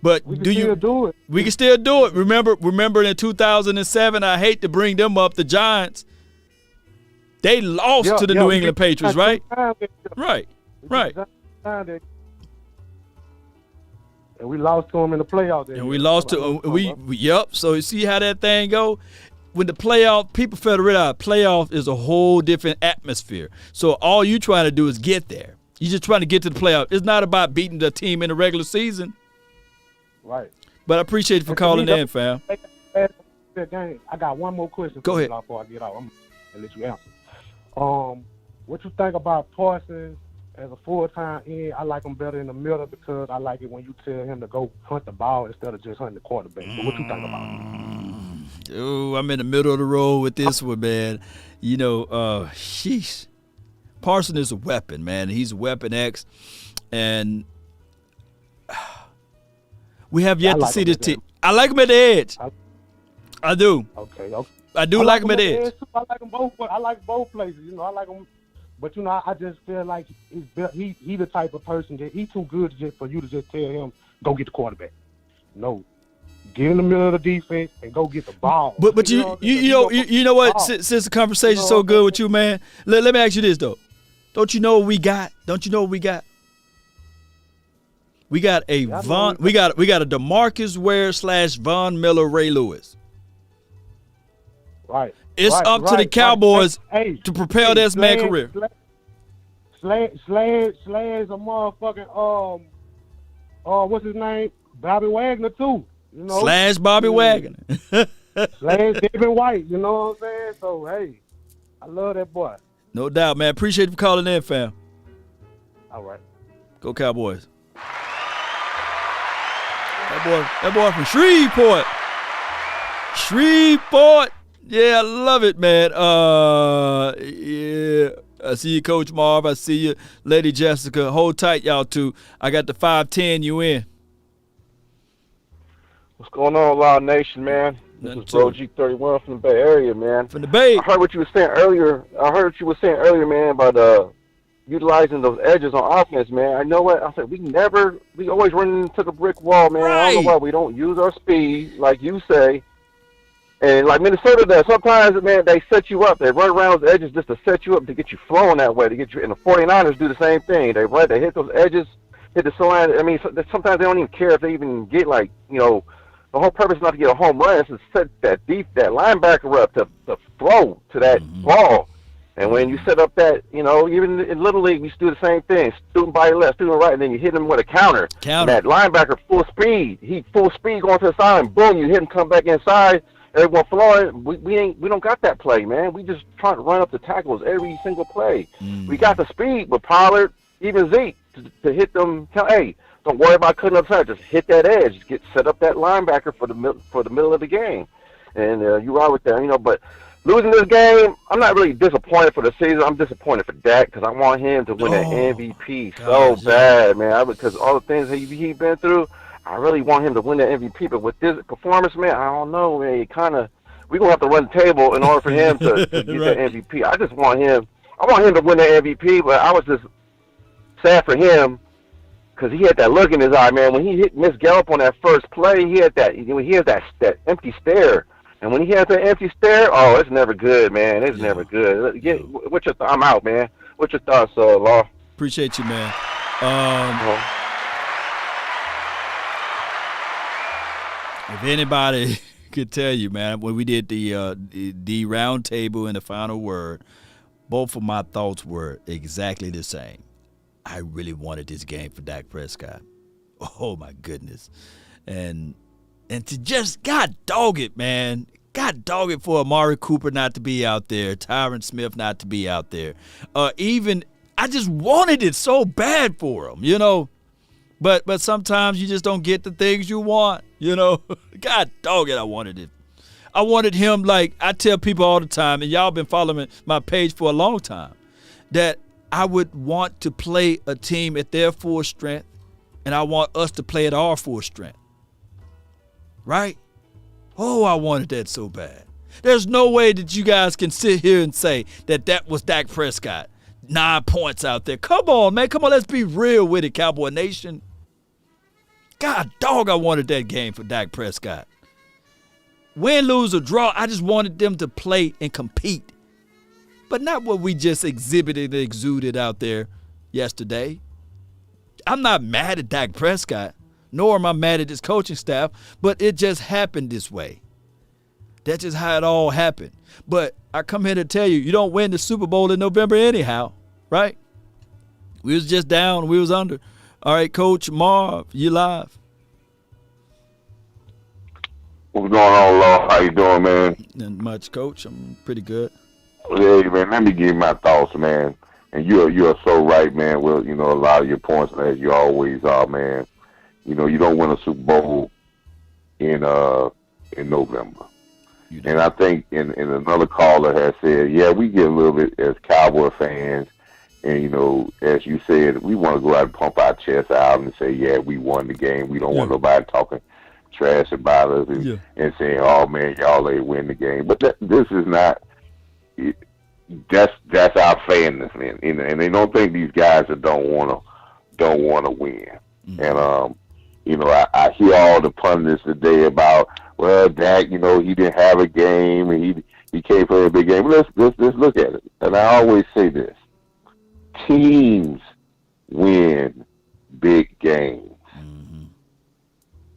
But we can still do it. We can still do it. Remember in 2007, I hate to bring them up, the Giants – they lost to the New England Patriots, right? Right. And we lost to them in the playoffs. And we lost to yep. So you see how that thing go? When the playoff, people fail to realize playoff is a whole different atmosphere. So all you trying to do is get there. You're just trying to get to the playoff. It's not about beating the team in the regular season. Right. But I appreciate you for calling in, fam. I got one more question. Go ahead. Before I get out, I'm gonna let you answer. What you think about Parsons as a full-time end? I like him better in the middle because I like it when you tell him to go hunt the ball instead of just hunting the quarterback. So what you think about it? Oh, I'm in the middle of the road with this one, man. Sheesh. Parsons is a weapon, man. He's a weapon X. And we have yet to see this team. I like him at the edge. I do. Okay. I do like him at the edge. I like him both. I like both places. I like him, but I just feel like he the type of person that he's too good for you to just tell him go get the quarterback. No, get in the middle of the defense and go get the ball. But you know what? Since the conversation's so good with you, man, let me ask you this though. Don't you know what we got? We got a we got a DeMarcus Ware / Von Miller Ray Lewis. Right. It's up to the Cowboys to propel this man's career. Slade's a motherfucking what's his name? Bobby Wagner too. You know, Slash Bobby Wagner. Slash David White. You know what I'm saying? So hey, I love that boy. No doubt, man. Appreciate you for calling in, fam. All right. Go Cowboys. That boy from Shreveport. Shreveport. Yeah, I love it, man. Yeah. I see you, Coach Marv. I see you, Lady Jessica. Hold tight, y'all two. I got the 510 you in. What's going on, Loud Nation, man? This is Bro G31 from the Bay Area, man. From the Bay. I heard what you were saying earlier. Man, about utilizing those edges on offense, man. I know what I said. We always run into the brick wall, man. Right. I don't know why we don't use our speed, like you say. And like Minnesota does, sometimes, man, they set you up. They run around those edges just to set you up to get you flowing that way. To get you, and the 49ers do the same thing. They hit those edges, hit the line. I mean, sometimes they don't even care if they even get the whole purpose is not to get a home run. It's to set that linebacker up to throw to that ball. And when you set up that, even in Little League, we used to do the same thing. Student by your left, student right, and then you hit him with a counter. And that linebacker full speed. He full speed going to the side, and boom, you hit him, come back inside. Everyone flowing. We don't got that play, man. We just trying to run up the tackles every single play. We got the speed with Pollard, even Zeke, to hit them. Hey, don't worry about cutting upside. Just hit that edge. Get set up that linebacker for the middle of the game, and you are with that. But losing this game, I'm not really disappointed for the season. I'm disappointed for Dak because I want him to win that MVP so bad, man. Because all the things he's been through. I really want him to win that MVP, but with this performance, man, I don't know, man. We're going to have to run the table in order for him to get that MVP. I want him to win that MVP, but I was just sad for him because he had that look in his eye, man. When he hit Miss Gallup on that first play, he had that empty stare. And when he has that empty stare, oh, it's never good, man. It's never good. I'm out, man. What's your thoughts, Law? Appreciate you, man. If anybody could tell you, man, when we did the round table and the final word, both of my thoughts were exactly the same. I really wanted this game for Dak Prescott. Oh my goodness. And to just God dog it, man. God dog it for Amari Cooper not to be out there, Tyron Smith not to be out there. I just wanted it so bad for him, But sometimes you just don't get the things you want, God dog it, I wanted it. I wanted him, like I tell people all the time, and y'all been following my page for a long time, that I would want to play a team at their full strength, and I want us to play at our full strength. Right? Oh, I wanted that so bad. There's no way that you guys can sit here and say that was Dak Prescott. 9 points out there. Come on, man. Come on, let's be real with it, Cowboy Nation. God dog, I wanted that game for Dak Prescott. Win, lose, or draw, I just wanted them to play and compete. But not what we just exhibited and exuded out there yesterday. I'm not mad at Dak Prescott, nor am I mad at his coaching staff, but it just happened this way. That's just how it all happened. But I come here to tell you, you don't win the Super Bowl in November anyhow, right? We was just down, we was under. All right, Coach Marv, you live. What's going on, Law? How you doing, man? Not much, Coach. I'm pretty good. Hey, man, let me give you my thoughts, man. And you are so right, man, with, a lot of your points, as you always are, man. You don't win a Super Bowl in November. And I think and another caller has said, yeah, we get a little bit as Cowboy fans. And, as you said, we want to go out and pump our chests out and say, yeah, we won the game. We don't want nobody talking trash about us and saying, oh, man, y'all ain't win the game. But this is not – that's our fairness, man. And they don't think these guys that don't want to win. Mm-hmm. And, I hear all the pundits today about, well, Dak, he didn't have a game and he came for a big game. Let's look at it. And I always say this. Teams win big games. Mm-hmm.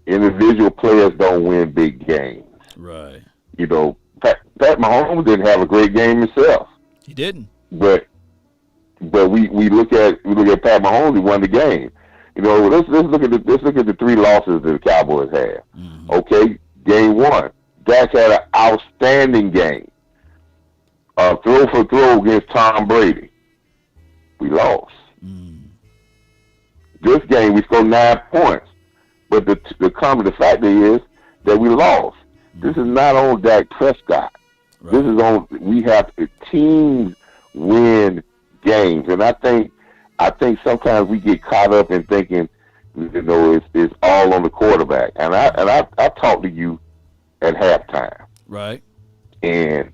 Individual players don't win big games. Right. Pat Mahomes didn't have a great game himself. He didn't. But but we look at Pat Mahomes, who won the game. You know, let's look at the 3 losses that the Cowboys had. Okay, game 1, Dak had an outstanding game. Throw for throw against Tom Brady. We lost. This game we scored 9 points, but the fact is that we lost. This is not on Dak Prescott. Right. This is on. We have teams win games, and I think sometimes we get caught up in thinking, you know, it's all on the quarterback. And I talked to you at halftime, right? And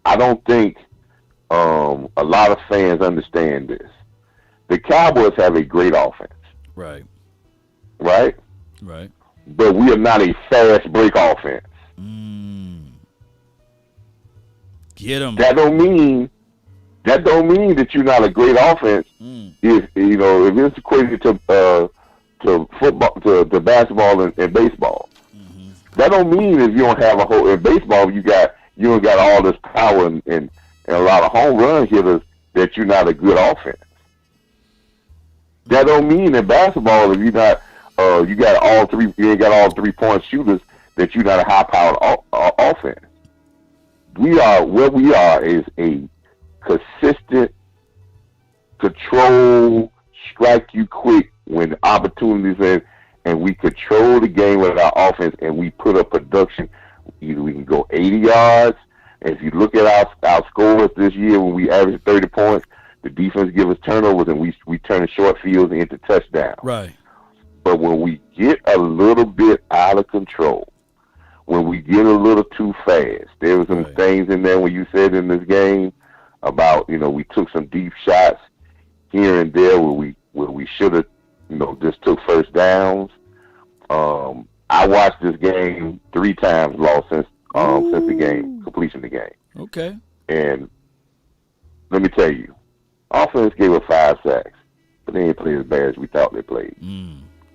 I don't think a lot of fans understand this. The Cowboys have a great offense, right? Right? Right. But we are not a fast break offense. Get them. That don't mean that you're not a great offense. If you know, if it's equated to football, to basketball and baseball. That don't mean if you don't have a whole in baseball you don't got all this power and a lot of home run hitters that you're not a good offense. That don't mean in basketball if you're not you ain't got all 3-point shooters that you're not a high powered offense. What we are is a consistent control, strike you quick when opportunities in, and we control the game with our offense, and we put up production. Either we can go 80 yards, and if you look at our scores this year when we average 30 points, the defense give us turnovers, and we turn short fields into touchdowns. Right. But when we get a little bit out of control, when we get a little too fast, there were some things in there when you said in this game about, you know, we took some deep shots here and there where we should have, you know, just took first downs. I watched this game 3 times lost since the game completion of the game. Okay. And let me tell you, offense gave us 5 sacks, but they didn't play as bad as we thought they played.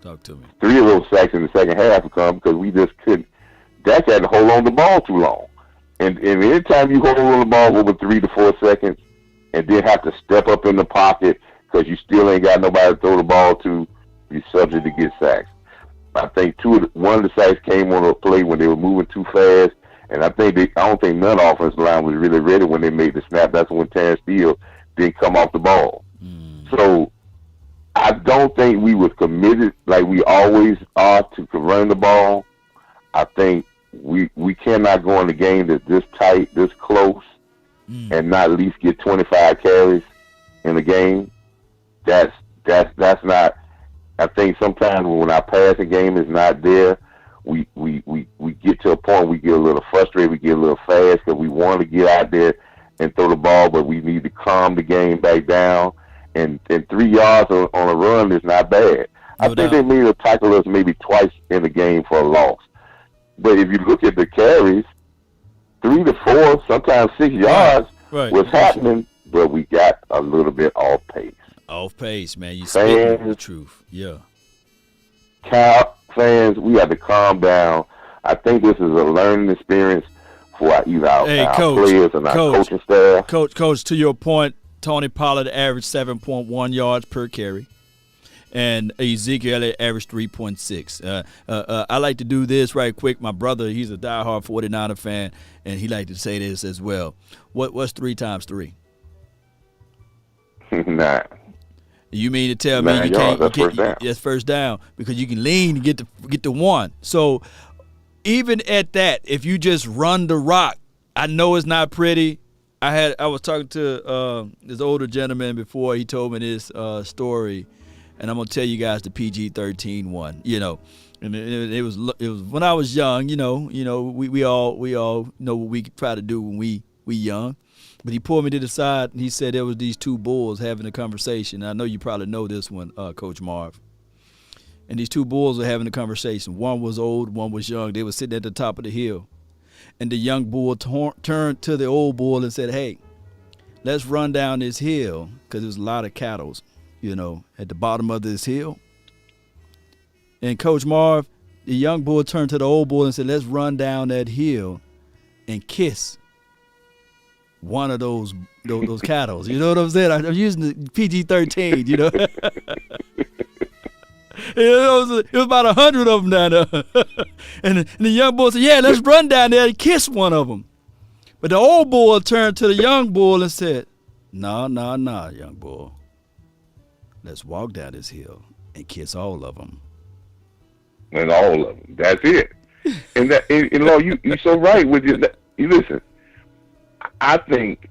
Talk to me. 3 of those sacks in the second half have come because we just couldn't. Dak had to hold on the ball too long. And anytime you hold on the ball over 3 to 4 seconds and then have to step up in the pocket because you still ain't got nobody to throw the ball to, you're subject to get sacks. I think one of the sacks came on a play when they were moving too fast, and I don't think none offensive line was really ready when they made the snap. That's when Terrence Steele didn't come off the ball. So I don't think we was committed like we always are to running the ball. I think we cannot go in the game that's this tight, this close, and not at least get 25 carries in the game. That's not. I think sometimes when our passing game is not there, we get to a point we get a little frustrated, we get a little fast because we want to get out there and throw the ball, but we need to calm the game back down. And 3 yards on a run is not bad. I think they may have tackled us maybe twice in the game for a loss. But if you look at the carries, 3 to 4, sometimes 6 yards was happening, but we got a little bit off pace. Off pace, man. You speaking the truth. Yeah. Cow fans, we have to calm down. I think this is a learning experience for either our players and our coaching staff. Coach, to your point, Tony Pollard averaged 7.1 yards per carry, and Ezekiel Elliott averaged 3.6. I like to do this right quick. My brother, he's a diehard 49er fan, and he like to say this as well. What's 3 times 3? 9. You mean to tell me you can't? That's first down because you can lean to get the 1. So even at that, if you just run the rock, I know it's not pretty. I was talking to this older gentleman before. He told me this story, and I'm gonna tell you guys the PG-13 one. You know, and it was when I was young. You know, we all know what we try to do when we young. But he pulled me to the side and he said there was these 2 bulls having a conversation. I know you probably know this one, Coach Marv. And these 2 bulls were having a conversation. One was old, one was young. They were sitting at the top of the hill. And the young bull turned to the old bull and said, "Hey, let's run down this hill," because there's a lot of cattle, you know, at the bottom of this hill. And Coach Marv, the young bull turned to the old bull and said, "Let's run down that hill and kiss." one of those cattle. You know what I'm saying? I'm using the PG-13. You know. It was about 100 of them down there. And the young bull said, yeah, let's run down there and kiss one of them. But the old bull turned to the young bull and said, nah, young bull. Let's walk down this hill and kiss all of them. And all of them. That's it. And that, you're so right with you. Listen, I think,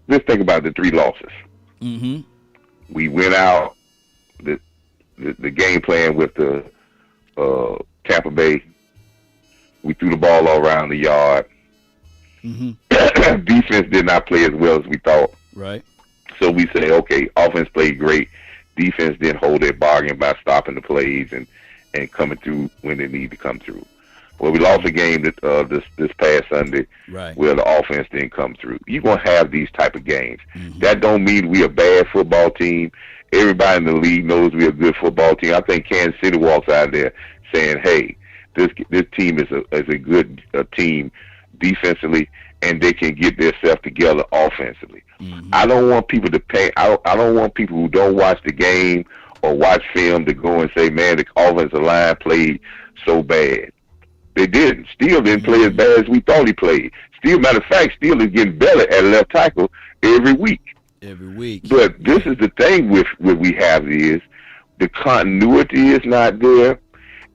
let's think about the 3 losses. Mm-hmm. We went out, the game plan with the Tampa Bay. We threw the ball all around the yard. Mm-hmm. Defense did not play as well as we thought. Right. So we say, okay, offense played great. Defense didn't hold their bargain by stopping the plays and coming through when they need to come through. Well, we lost a game this past Sunday where the offense didn't come through. You're going to have these type of games. Mm-hmm. That don't mean we're a bad football team. Everybody in the league knows we're a good football team. I think Kansas City walks out there saying, hey, this team is a good team defensively, and they can get themselves together offensively. Mm-hmm. I don't want people to pay. I don't want people who don't watch the game or watch film to go and say, man, the offensive line played so bad. They didn't. Steele didn't play as bad as we thought he played. Steele, matter of fact, Steele is getting better at left tackle every week. But this is the thing with what we have is the continuity is not there,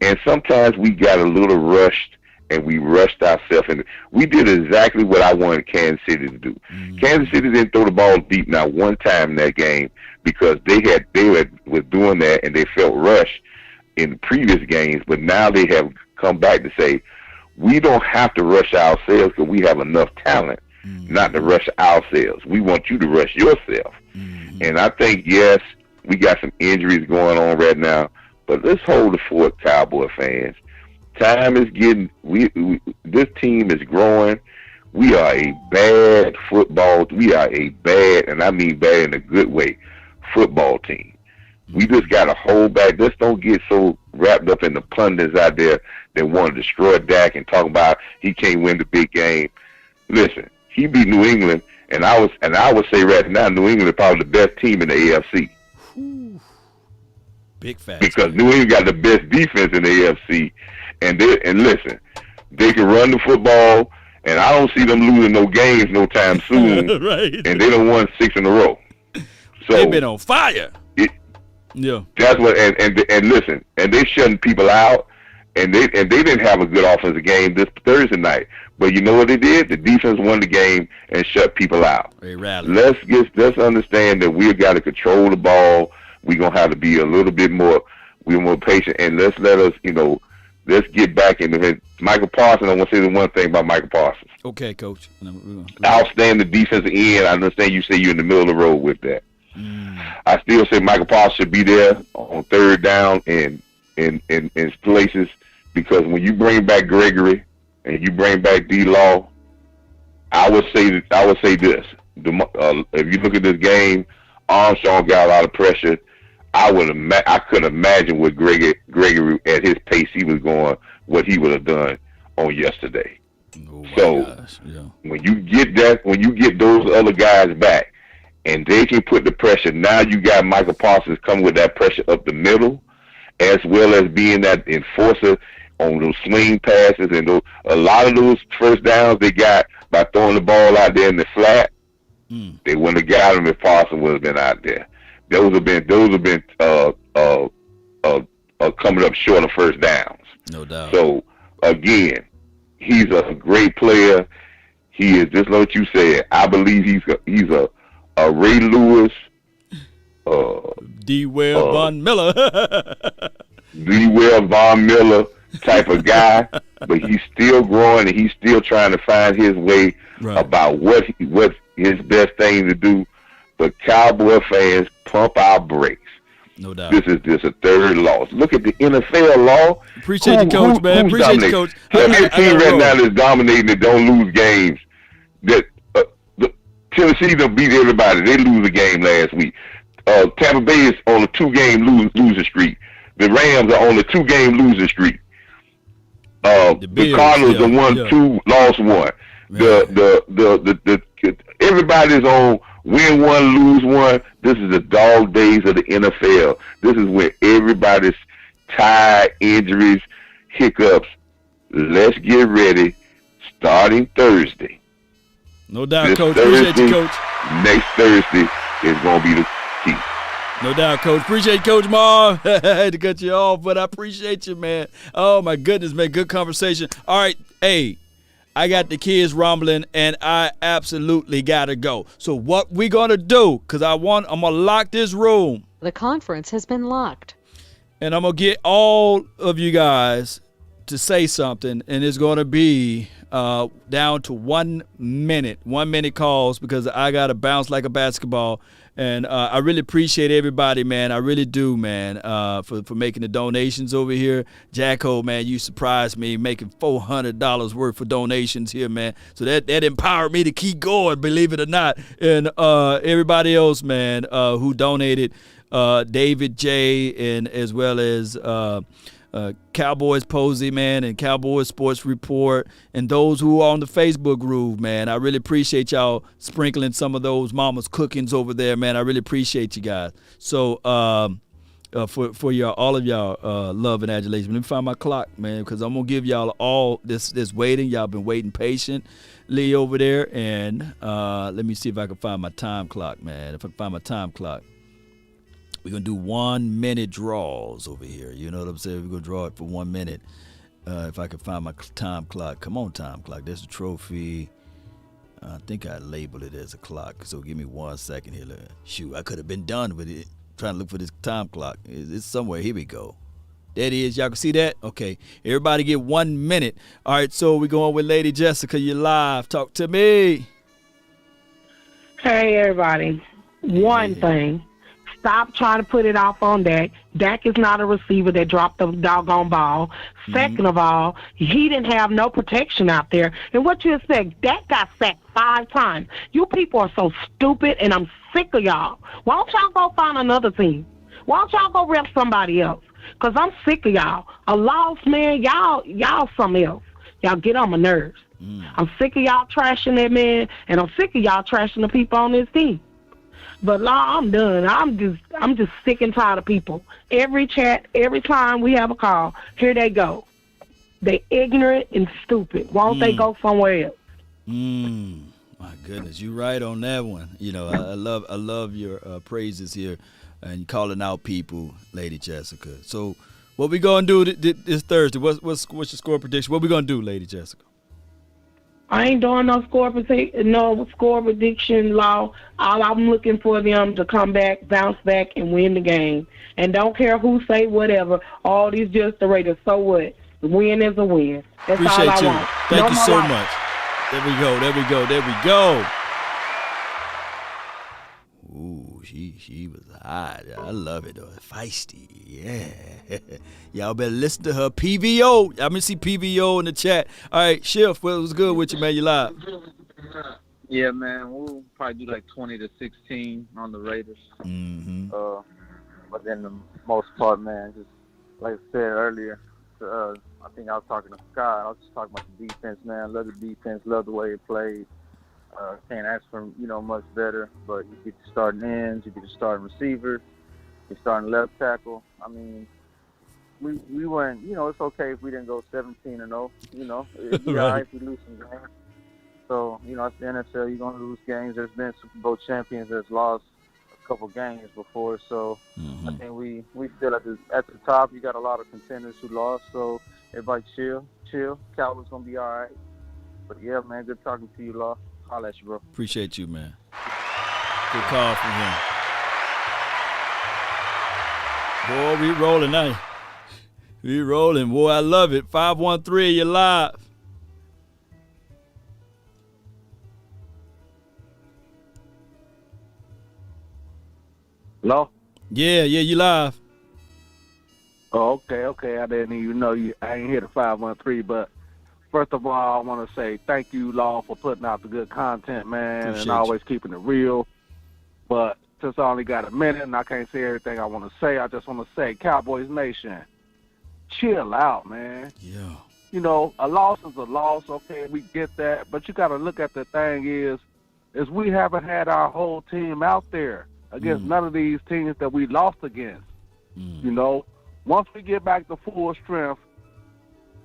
and sometimes we got a little rushed, and we rushed ourselves. And we did exactly what I wanted Kansas City to do. Mm-hmm. Kansas City didn't throw the ball deep not one time in that game because they were doing that, and they felt rushed in the previous games. But now they have come back to say we don't have to rush ourselves because we have enough talent. Mm-hmm. Not to rush ourselves. We want you to rush yourself. Mm-hmm. And I think, yes, we got some injuries going on right now, but let's hold the fort, Cowboy fans. Time is getting, this team is growing. We are a bad football, and I mean bad in a good way, football team. We just got to hold back. Let's don't get so wrapped up in the pundits out there that want to destroy Dak and talk about he can't win the big game. Listen, he beat New England, and I would say right now New England is probably the best team in the AFC. Whew. Big fact. Because New England got the best defense in the AFC, and listen, they can run the football, and I don't see them losing no games no time soon. Right. And they done won 6 in a row. So they've been on fire. Yeah. That's what, and listen, and they shutting people out. And they didn't have a good offensive game this Thursday night. But you know what they did? The defense won the game and shut people out. They rallied. Let's understand that we've got to control the ball. We're going to have to be a little bit more patient. And let's get back into it. Michael Parsons, I want to say the one thing about Michael Parsons. Okay, Coach. Outstanding defensive end. I understand you say you're in the middle of the road with that. I still say Michael Parsons should be there on third down and in places, because when you bring back Gregory and you bring back D-Law, I would say this: if you look at this game, Armstrong got a lot of pressure. I could imagine with Gregory at his pace he was going, what he would have done on yesterday. When you get those other guys back, and they can put the pressure, now you got Michael Parsons coming with that pressure up the middle, as well as being that enforcer on those swing passes and a lot of those first downs they got by throwing the ball out there in the flat. They wouldn't have got him if Parsons would have been out there. Those have been coming up short of first downs. No doubt. So again, he's a great player. He is just like you said. I believe he's a Ray Lewis. D. Webb Von Miller. D. Webb Von Miller type of guy, but he's still growing and he's still trying to find his way about what his best thing to do. But Cowboy fans, pump our brakes. No doubt. This is just a third loss. Look at the NFL law. Appreciate you, Coach, man. Appreciate you, Coach. Every team right now that's dominating and don't lose games. That Tennessee done beat everybody. They lose a game last week. Tampa Bay is on a 2-game losing streak. The Rams are on a 2-game losing streak. The Cardinals are 1-2, lost 1. Everybody's on win one, lose one. This is the dog days of the NFL. This is when everybody's tired, injuries, hiccups. Let's get ready. Starting Thursday. No doubt, This Coach. Thursday, Appreciate you, Coach. Next Thursday is going to be the key. No doubt, Coach. Appreciate you, Coach Mar. I had to cut you off, but I appreciate you, man. Oh, my goodness, man. Good conversation. All right. Hey, I got the kids rumbling, and I absolutely got to go. So what we going to do, because I'm going to lock this room. The conference has been locked. And I'm going to get all of you guys to say something, and it's going to be down to 1 minute. 1 minute calls, because I got to bounce like a basketball. And I really appreciate everybody, man. I really do, man, for making the donations over here. Jacko, man, you surprised me making $400 worth of donations here, man. So that empowered me to keep going, believe it or not. And everybody else, man, who donated, David J. and as well as Cowboys Posey, man, and Cowboys Sports Report, and those who are on the Facebook group, man. I really appreciate y'all sprinkling some of those mama's cookings over there, man. I really appreciate you guys. So for y'all, all of y'all love and adulation. Let me find my clock, man, because I'm gonna give y'all all this waiting. Y'all been waiting patiently over there, and let me see if I can find my time clock, man. If I can find my time clock. We're going to do 1 minute draws over here. You know what I'm saying? We're going to draw it for 1 minute. If I can find my time clock. Come on, time clock. There's a trophy. I think I labeled it as a clock. So give me 1 second here. Shoot, I could have been done with it. Trying to look for this time clock. It's somewhere. Here we go. There it is. Y'all can see that? Okay. Everybody get 1 minute. All right, so we're going with Lady Jessica. You're live. Talk to me. Hey, everybody. One thing. Stop trying to put it off on Dak. Dak is not a receiver that dropped the doggone ball. Second of all, he didn't have no protection out there. And what you expect? Dak got sacked 5 times. You people are so stupid, and I'm sick of y'all. Why don't y'all go find another team? Why don't y'all go rep somebody else? Because I'm sick of y'all. A lost man, y'all something else. Y'all get on my nerves. I'm sick of y'all trashing that man, and I'm sick of y'all trashing the people on this team. But Law, I'm done. I'm just sick and tired of people. Every chat, every time we have a call, here they go. They ignorant and stupid. Why don't they go somewhere else? My goodness, you right on that one. You know, I love your praises here and calling out people, Lady Jessica. So, what we gonna do this Thursday? What's your score prediction? What we gonna do, Lady Jessica? I ain't doing no score prediction, Law. All I'm looking for them to come back, bounce back, and win the game. And don't care who say whatever. All these just the Raiders. So what? The win is a win. That's Appreciate all I you. want. Thank No you more so life. much. There we go. There we go. There we go. Ooh, she was hot. I love it though. Feisty. Yeah. Y'all better listen to her. PVO. I'm gonna see PVO in the chat. All right, Shift, what was good with you, man? You live. Yeah, man. We'll probably do like 20-16 on the Raiders. But then the most part, man, just like I said earlier, I think I was talking to Scott. I was just talking about the defense, man. Love the defense. Love the way it played. Can't ask for much better. But you get the starting ends, you get the starting receivers, you're starting left tackle. I mean, we weren't. It's okay if we didn't go 17-0. It'd be all right if we lose some games. So it's the NFL. You're gonna lose games. There's been Super Bowl champions that's lost a couple games before. So I think we still at the top. You got a lot of contenders who lost. So everybody chill. Cowboys gonna be all right. But yeah, man, good talking to you, Law. Holla at you, bro. Appreciate you, man. Good call from him. Boy, we rolling now. We rolling. Boy, I love it. 513, you're live. Hello? Yeah, you live. Oh, okay. I didn't even know you. I ain't hear the 513, but first of all, I want to say thank you, Law, for putting out the good content, man, Appreciate and always keeping it real. But since I only got a minute and I can't say everything I want to say, I just want to say, Cowboys Nation, chill out, man. Yeah. A loss is a loss, okay, we get that. But you got to look at the thing is, is we haven't had our whole team out there against none of these teams that we lost against. You know, once we get back to full strength,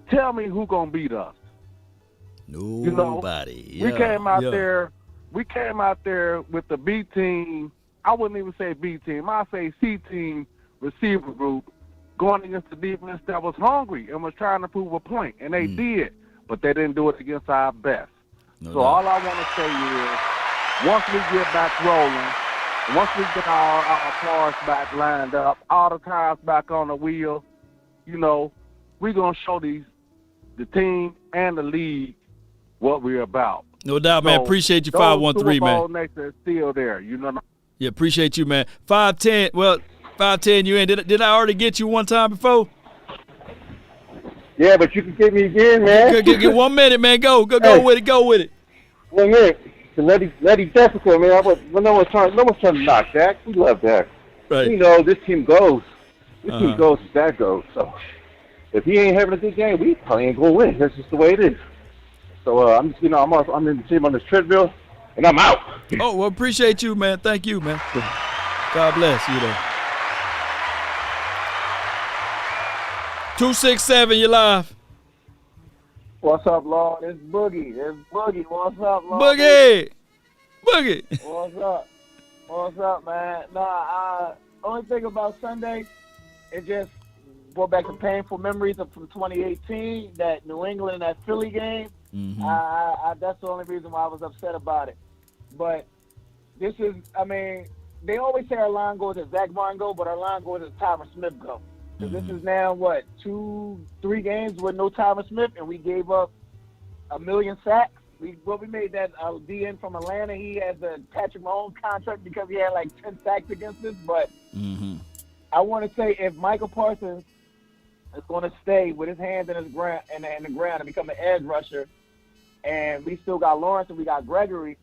tell me who gonna beat us. Nobody. You know, we came out there. We came out there with the B team. I wouldn't even say B team. I'd say C team receiver group going against the defense that was hungry and was trying to prove a point, and they did, but they didn't do it against our best. All I want to say is, once we get back rolling, once we get our cars back lined up, all the tires back on the wheel, you know, we're going to show the team and the league what we're about. No doubt, man. Appreciate you, 513, man. Super Bowl next is still there, you know. Yeah, appreciate you, man. 510. Well, 510, you in. Did I already get you one time before? Yeah, but you can get me again, man. Get 1 minute, man. Go with it. Go with it. 1 minute. Letty Jessica, man. No one's trying to knock Dak. We love Dak. Right. You know, this team goes. This team goes as Dak goes. So if he ain't having a good game, we probably ain't gonna win. That's just the way it is. So I'm just, I'm in the team on this treadmill, and I'm out. Oh, well, appreciate you, man. Thank you, man. God bless you, though. 267, you live. What's up, Lord? It's Boogie. What's up, Lord? Boogie. What's up? What's up, man? Only thing about Sunday, it just brought back some painful memories from 2018, that New England, that Philly game. That's the only reason why I was upset about it. But this is, they always say our line goes as Zach Martin go, but our line goes as Tyron Smith go. So this is now, 2-3 games with no Tyron Smith, and we gave up 1 million sacks. We made that DN from Atlanta. He has a Patrick Mahomes contract because he had like 10 sacks against us. But I want to say, if Micah Parsons is going to stay with his hands in the ground and become an edge rusher, and we still got Lawrence and we got Gregory,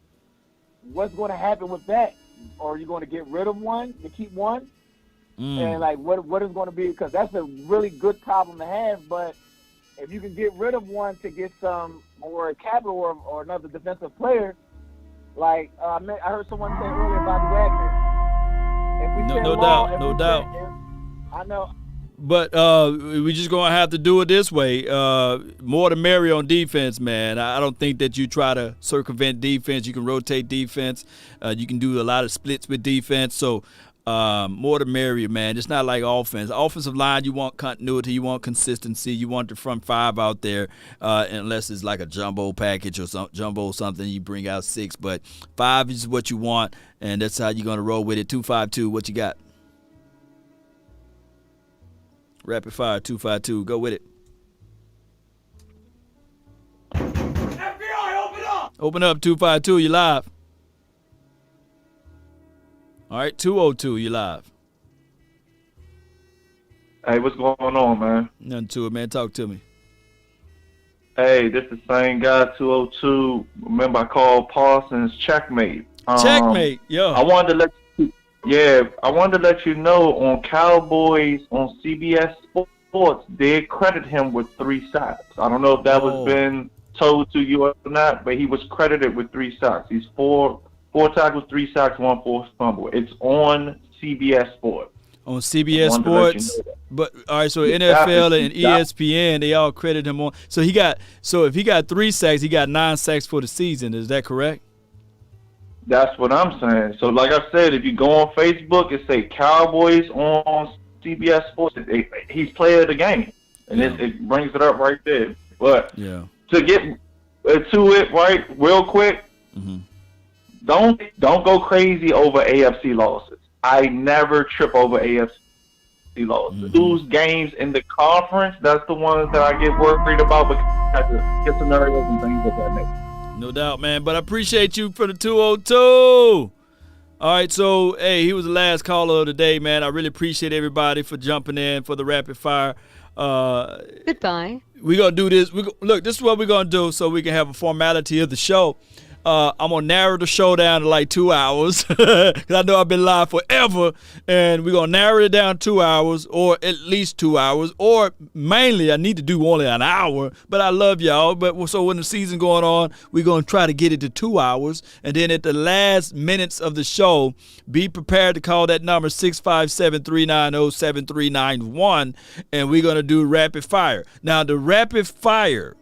what's going to happen with that? Or are you going to get rid of one to keep one? And what is going to be, because that's a really good problem to have, but if you can get rid of one to get some more capital or another defensive player, I heard someone say earlier about Wagner. No doubt. I know. But we're just going to have to do it this way. More to merry on defense, man. I don't think that you try to circumvent defense. You can rotate defense. You can do a lot of splits with defense. So more to merry, man. It's not like offense. Offensive line, you want continuity. You want consistency. You want the front five out there, unless it's like a jumbo package or jumbo something. You bring out 6. But 5 is what you want, and that's how you're going to roll with it. 252, what you got? Rapid fire, 252. Go with it. FBI, open up! Open up, 252. You live. All right, 202. You live. Hey, what's going on, man? Nothing to it, man. Talk to me. Hey, this is the same guy, 202. Remember, I called Parsons checkmate. Checkmate, yo. I wanted to let you know on Cowboys on CBS Sports, they credit him with 3 sacks. I don't know if that was been told to you or not, but he was credited with 3 sacks. He's 4 tackles, 3 sacks, 1 forced fumble. It's on CBS Sports. On CBS Sports, but all right. So NFL and ESPN, they all credit him on. So if he got 3 sacks, he got 9 sacks for the season. Is that correct? That's what I'm saying. So, like I said, if you go on Facebook, it say Cowboys on CBS Sports. He's player of the game, and it brings it up right there. But to get to it right real quick, don't go crazy over AFC losses. I never trip over AFC losses. Lose games in the conference, that's the ones that I get worried about because of get scenarios and things of that nature. No doubt, man. But I appreciate you for the 202. All right, so, hey, he was the last caller of the day, man. I really appreciate everybody for jumping in for the rapid fire. Goodbye. We're going to do this. Look, this is what we're going to do so we can have a formality of the show. I'm going to narrow the show down to like 2 hours because I know I've been live forever, and we're going to narrow it down 2 hours or at least 2 hours, or mainly I need to do only an hour, but I love y'all. But so when the season going on, we're going to try to get it to 2 hours, and then at the last minutes of the show, be prepared to call that number 657-390-7391, and we're going to do rapid fire. Now, the rapid fire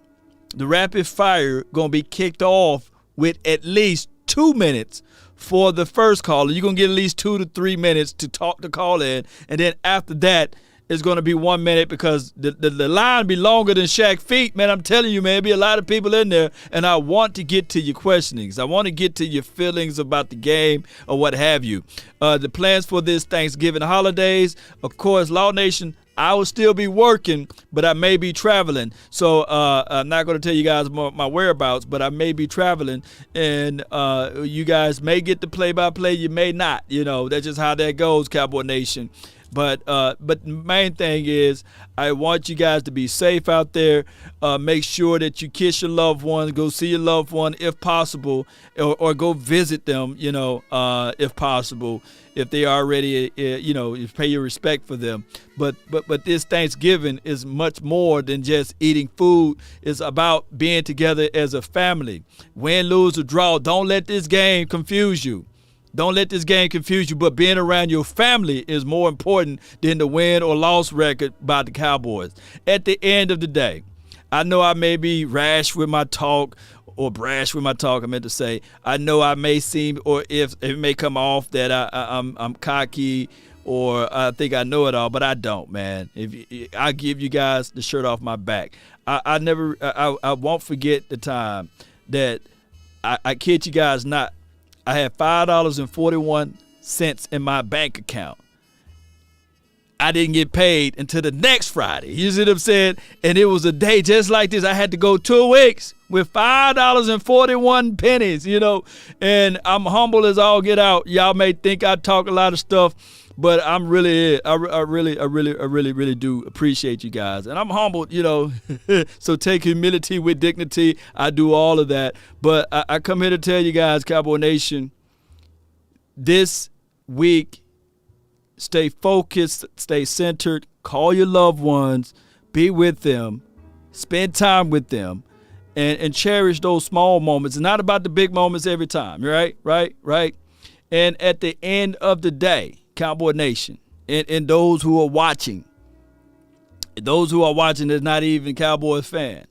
going to be kicked off with at least 2 minutes for the first caller. You're going to get at least 2 to 3 minutes to call in, and then after that, it's going to be 1 minute because the line be longer than Shaq feet, man. I'm telling you, man, there'll be a lot of people in there, and I want to get to your questionings. I want to get to your feelings about the game or what have you. The plans for this Thanksgiving holidays, of course, Law Nation, I will still be working, but I may be traveling. So I'm not going to tell you guys my whereabouts, but I may be traveling, and you guys may get the play-by-play. You may not. You know, that's just how that goes, Cowboy Nation. But the main thing is I want you guys to be safe out there. Make sure that you kiss your loved ones, go see your loved one if possible, or go visit them, you know, if possible, if they already, you know, pay your respect for them. But this Thanksgiving is much more than just eating food. It's about being together as a family. Win, lose, or draw, don't let this game confuse you. Don't let this game confuse you, but being around your family is more important than the win or loss record by the Cowboys. At the end of the day, I know I may be rash with my talk, or brash with my talk, I meant to say. I know I may seem, or if it may come off that I'm cocky, or I think I know it all, but I don't, man. I give you guys the shirt off my back. I won't forget the time that I kid you guys not. I had $5.41 in my bank account. I didn't get paid until the next Friday. You see what I'm saying? And it was a day just like this. I had to go 2 weeks with $5.41, you know. And I'm humble as all get out. Y'all may think I talk a lot of stuff, but I'm really, I really do appreciate you guys. And I'm humbled, you know. So take humility with dignity. I do all of that. But I come here to tell you guys, Cowboy Nation, this week, stay focused, stay centered, call your loved ones, be with them, spend time with them, and cherish those small moments. It's not about the big moments every time, right? And at the end of the day, Cowboy Nation, and those who are watching that's not even Cowboys fan,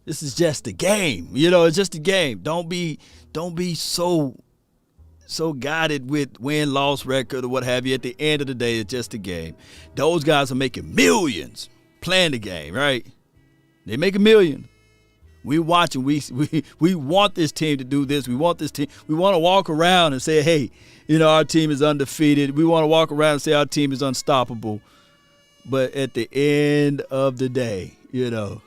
this is just a game. You know, it's just a game. Don't be so guided with win-loss record or what have you. At the end of the day, it's just a game. Those guys are making millions playing the game, right? They make $1 million. We watching. We want this team to do this. We want this team. We want to walk around and say, hey, you know, our team is undefeated. We want to walk around and say our team is unstoppable. But at the end of the day, you know,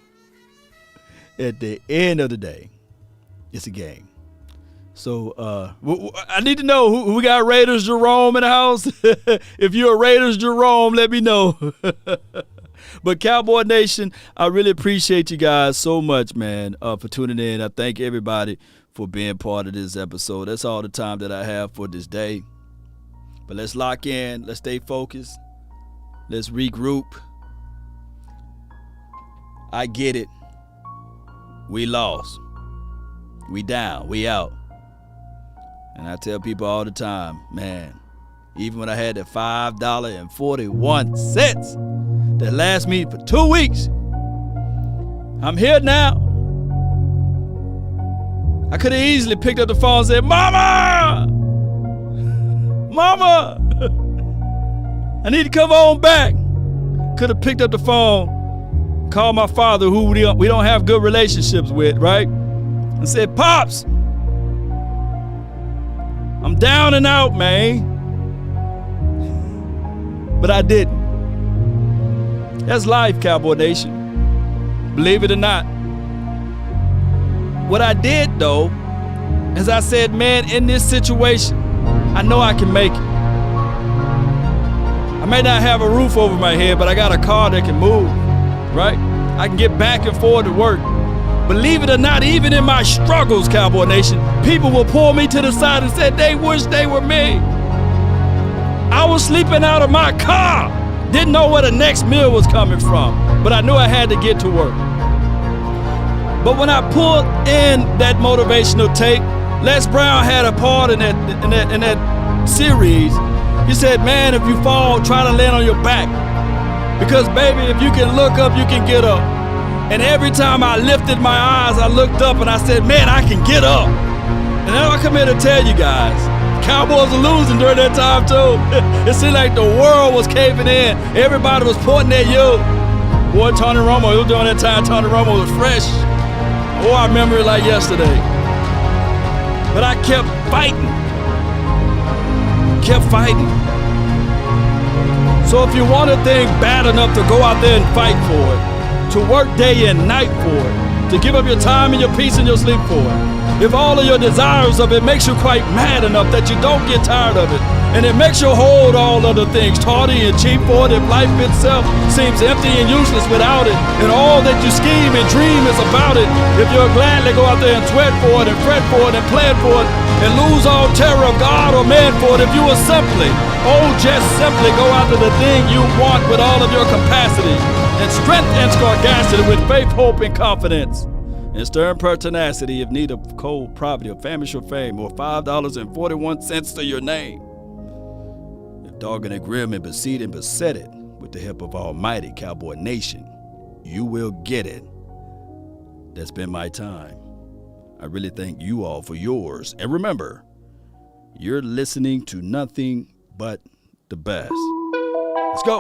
at the end of the day, it's a game. So I need to know who we got. Raiders Jerome in the house. If you're a Raiders Jerome, let me know. But Cowboy Nation, I really appreciate you guys so much, man, for tuning in. I thank everybody for being part of this episode. That's all the time that I have for this day. But let's lock in. Let's stay focused. Let's regroup. I get it. We lost. We down. We out. And I tell people all the time, man, even when I had that $5.41 that last me for 2 weeks, I'm here now. I could have easily picked up the phone and said, Mama, I need to come on back. Could have picked up the phone, called my father, who we don't have good relationships with, right? And said, Pops, I'm down and out, man. But I didn't. That's life, Cowboy Nation. Believe it or not. What I did, though, is I said, man, in this situation, I know I can make it. I may not have a roof over my head, but I got a car that can move, right? I can get back and forth to work. Believe it or not, even in my struggles, Cowboy Nation, people will pull me to the side and say they wish they were me. I was sleeping out of my car. Didn't know where the next meal was coming from, but I knew I had to get to work. But when I pulled in that motivational tape, Les Brown had a part in that series. He said, man, if you fall, try to land on your back. Because, baby, if you can look up, you can get up. And every time I lifted my eyes, I looked up and I said, man, I can get up. And now I come here to tell you guys, Cowboys are losing during that time, too. It seemed like the world was caving in. Everybody was pointing at you. Boy, Tony Romo, it was during that time Tony Romo was fresh. Oh, I remember it like yesterday. But I kept fighting. Kept fighting. So if you want a thing bad enough to go out there and fight for it, to work day and night for it, to give up your time and your peace and your sleep for it, if all of your desires of it makes you quite mad enough that you don't get tired of it, and it makes you hold all other things tardy and cheap for it, if life itself seems empty and useless without it, and all that you scheme and dream is about it, if you'll gladly go out there and sweat for it and fret for it and plan for it, and lose all terror of God or man for it, if you will simply, just simply go after the thing you want with all of your capacity, and strength and scarcity with faith, hope, and confidence, and stern pertinacity if need of cold poverty or famish or fame, or $5.41 to your name. If dogging and grim and beseed and beset it with the help of Almighty Cowboy Nation, you will get it. That's been my time. I really thank you all for yours. And remember, you're listening to nothing but the best. Let's go.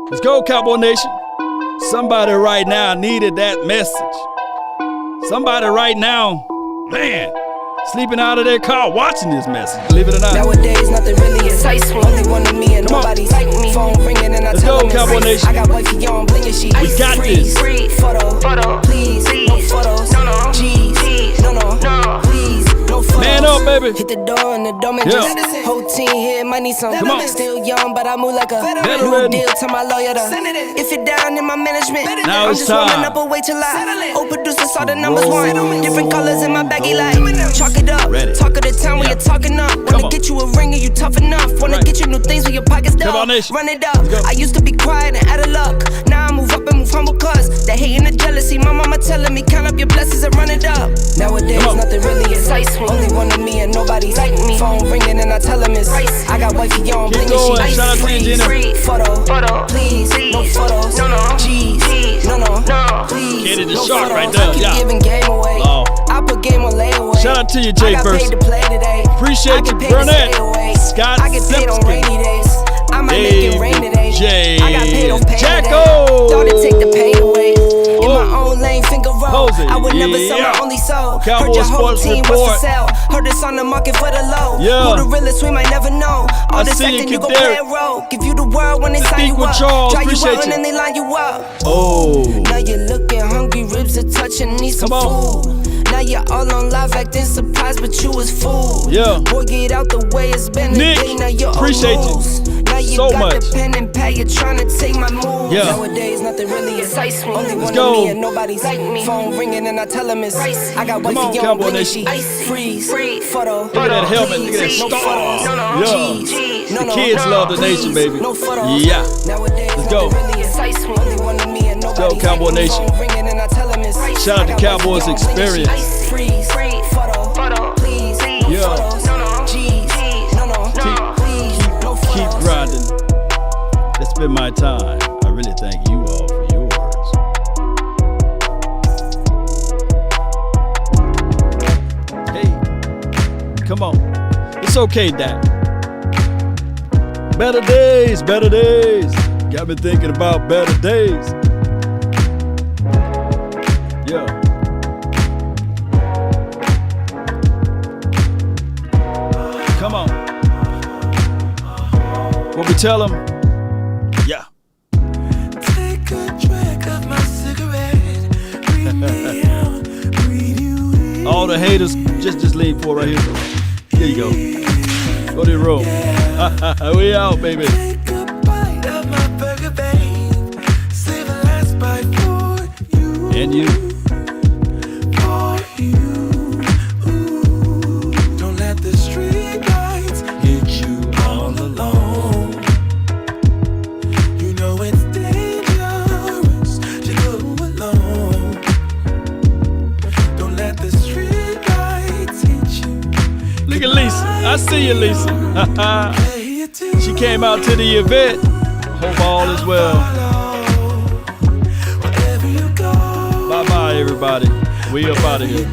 Let's go, Cowboy Nation. Somebody right now needed that message. Somebody right now, man, sleeping out of their car watching this message, believe it or not. Nowadays, nothing really excites me. Only one of me and nobody's like me. Phone ringing and I Let's tell go, them Cowboy Nation. I got wifey on blinking she. We got this. Free photo, please, no photos. No, G's, no, please, no photos. Man up, baby. Hit the door and the dome and just whole team here might need some. Come on. Still young, but I move like a Veteran. new deal to my lawyer. If it down in my management, Now I'm it's just rolling time. up a way till I old producer saw the numbers one. Different colors in my baggy light. Chalk it up. Ready. Talk of the town when you're talking up. Wanna get you a ring and you tough enough. Wanna get you new things when your pockets Come on, down. Nation. Run it up. I used to be quiet and out of luck. Now I move up and move humble cause the hate and the jealousy. My mama telling me count up your blessings and run it up. Nowadays nothing really excites me. Only one of me and nobody's like me. Phone ringing and I tell them it's I got wifey on Keep blinking going. she. Shout out to you, Gina. Free photo, please, no photos. No, G's, no, please. Kid in the no shark photos. right there, I keep yeah. giving game away. Oh. I put game on layaway. Shout out to you, Jay I got First. paid to play today. Appreciate I you, get paid to Burnett. stay away. Scott I get paid on Simpson. rainy days. I might make it rain today. J. I got paid on pay Jacko. Thought it take the pain away. In my own lane, finger roll. Posey, I would never sell yeah. my only soul. Cowboy Heard your whole Sports team Report. was for sale. Heard it's on the market for the low. Yeah. Who the realest, we might never know. All I this see you, acting, you Kid gon' play Derek. a role. Give you the world when they sign you Sadiq with up. Charles, Try you appreciate out you. and then they line you up. Oh. Now you're looking hungry, ribs are touching, need some Come on. food. Now you're all on live acting surprised, but you was fooled. Yeah. Boy, get out the way, it's been Nick, a day, now you're appreciate you Now you so got much. the pen and pad, you're trying to take my moves. Yeah. Nowadays, nothing really excites me. Only one go. of me and nobody's like me. Phone ringing and I tell them it's I got Come on, wifey on Cowboy blinking Nation. she. Freeze, photo. Look at that helmet. Look at that Please, no star. photos. Yeah. The kids love the nation, baby. No photos. Yeah. Nowadays, Let's go. nothing really excites me. Only one of me and Let's go, nobody's Cowboy like me. Nation. Phone ringing and I tell them it's Shout out to Cowboys Experience. Freeze, photo, please, no Yeah. photos. G's, no, please, no photos. Keep grinding. That's been my time. I really thank you all for yours. Hey, come on. It's okay, Dak. Better days, better days. Got me thinking about better days. Yeah. Come on. What we tell them? Yeah. Take a drag of my cigarette. Breathe me out, breathe you in. All the haters, just lean forward right here. Here you go. Go to your room. We out, baby. Take a bite of my burger, babe. Save a last bite for you. and you. For you. Don't let the street lights hit you all alone. You know it's dangerous to go alone. Don't let the street lights hit you. Look at Lisa. I see you, Lisa. She came out to the event. Hope all is well. Bye-bye, everybody. We up out of here.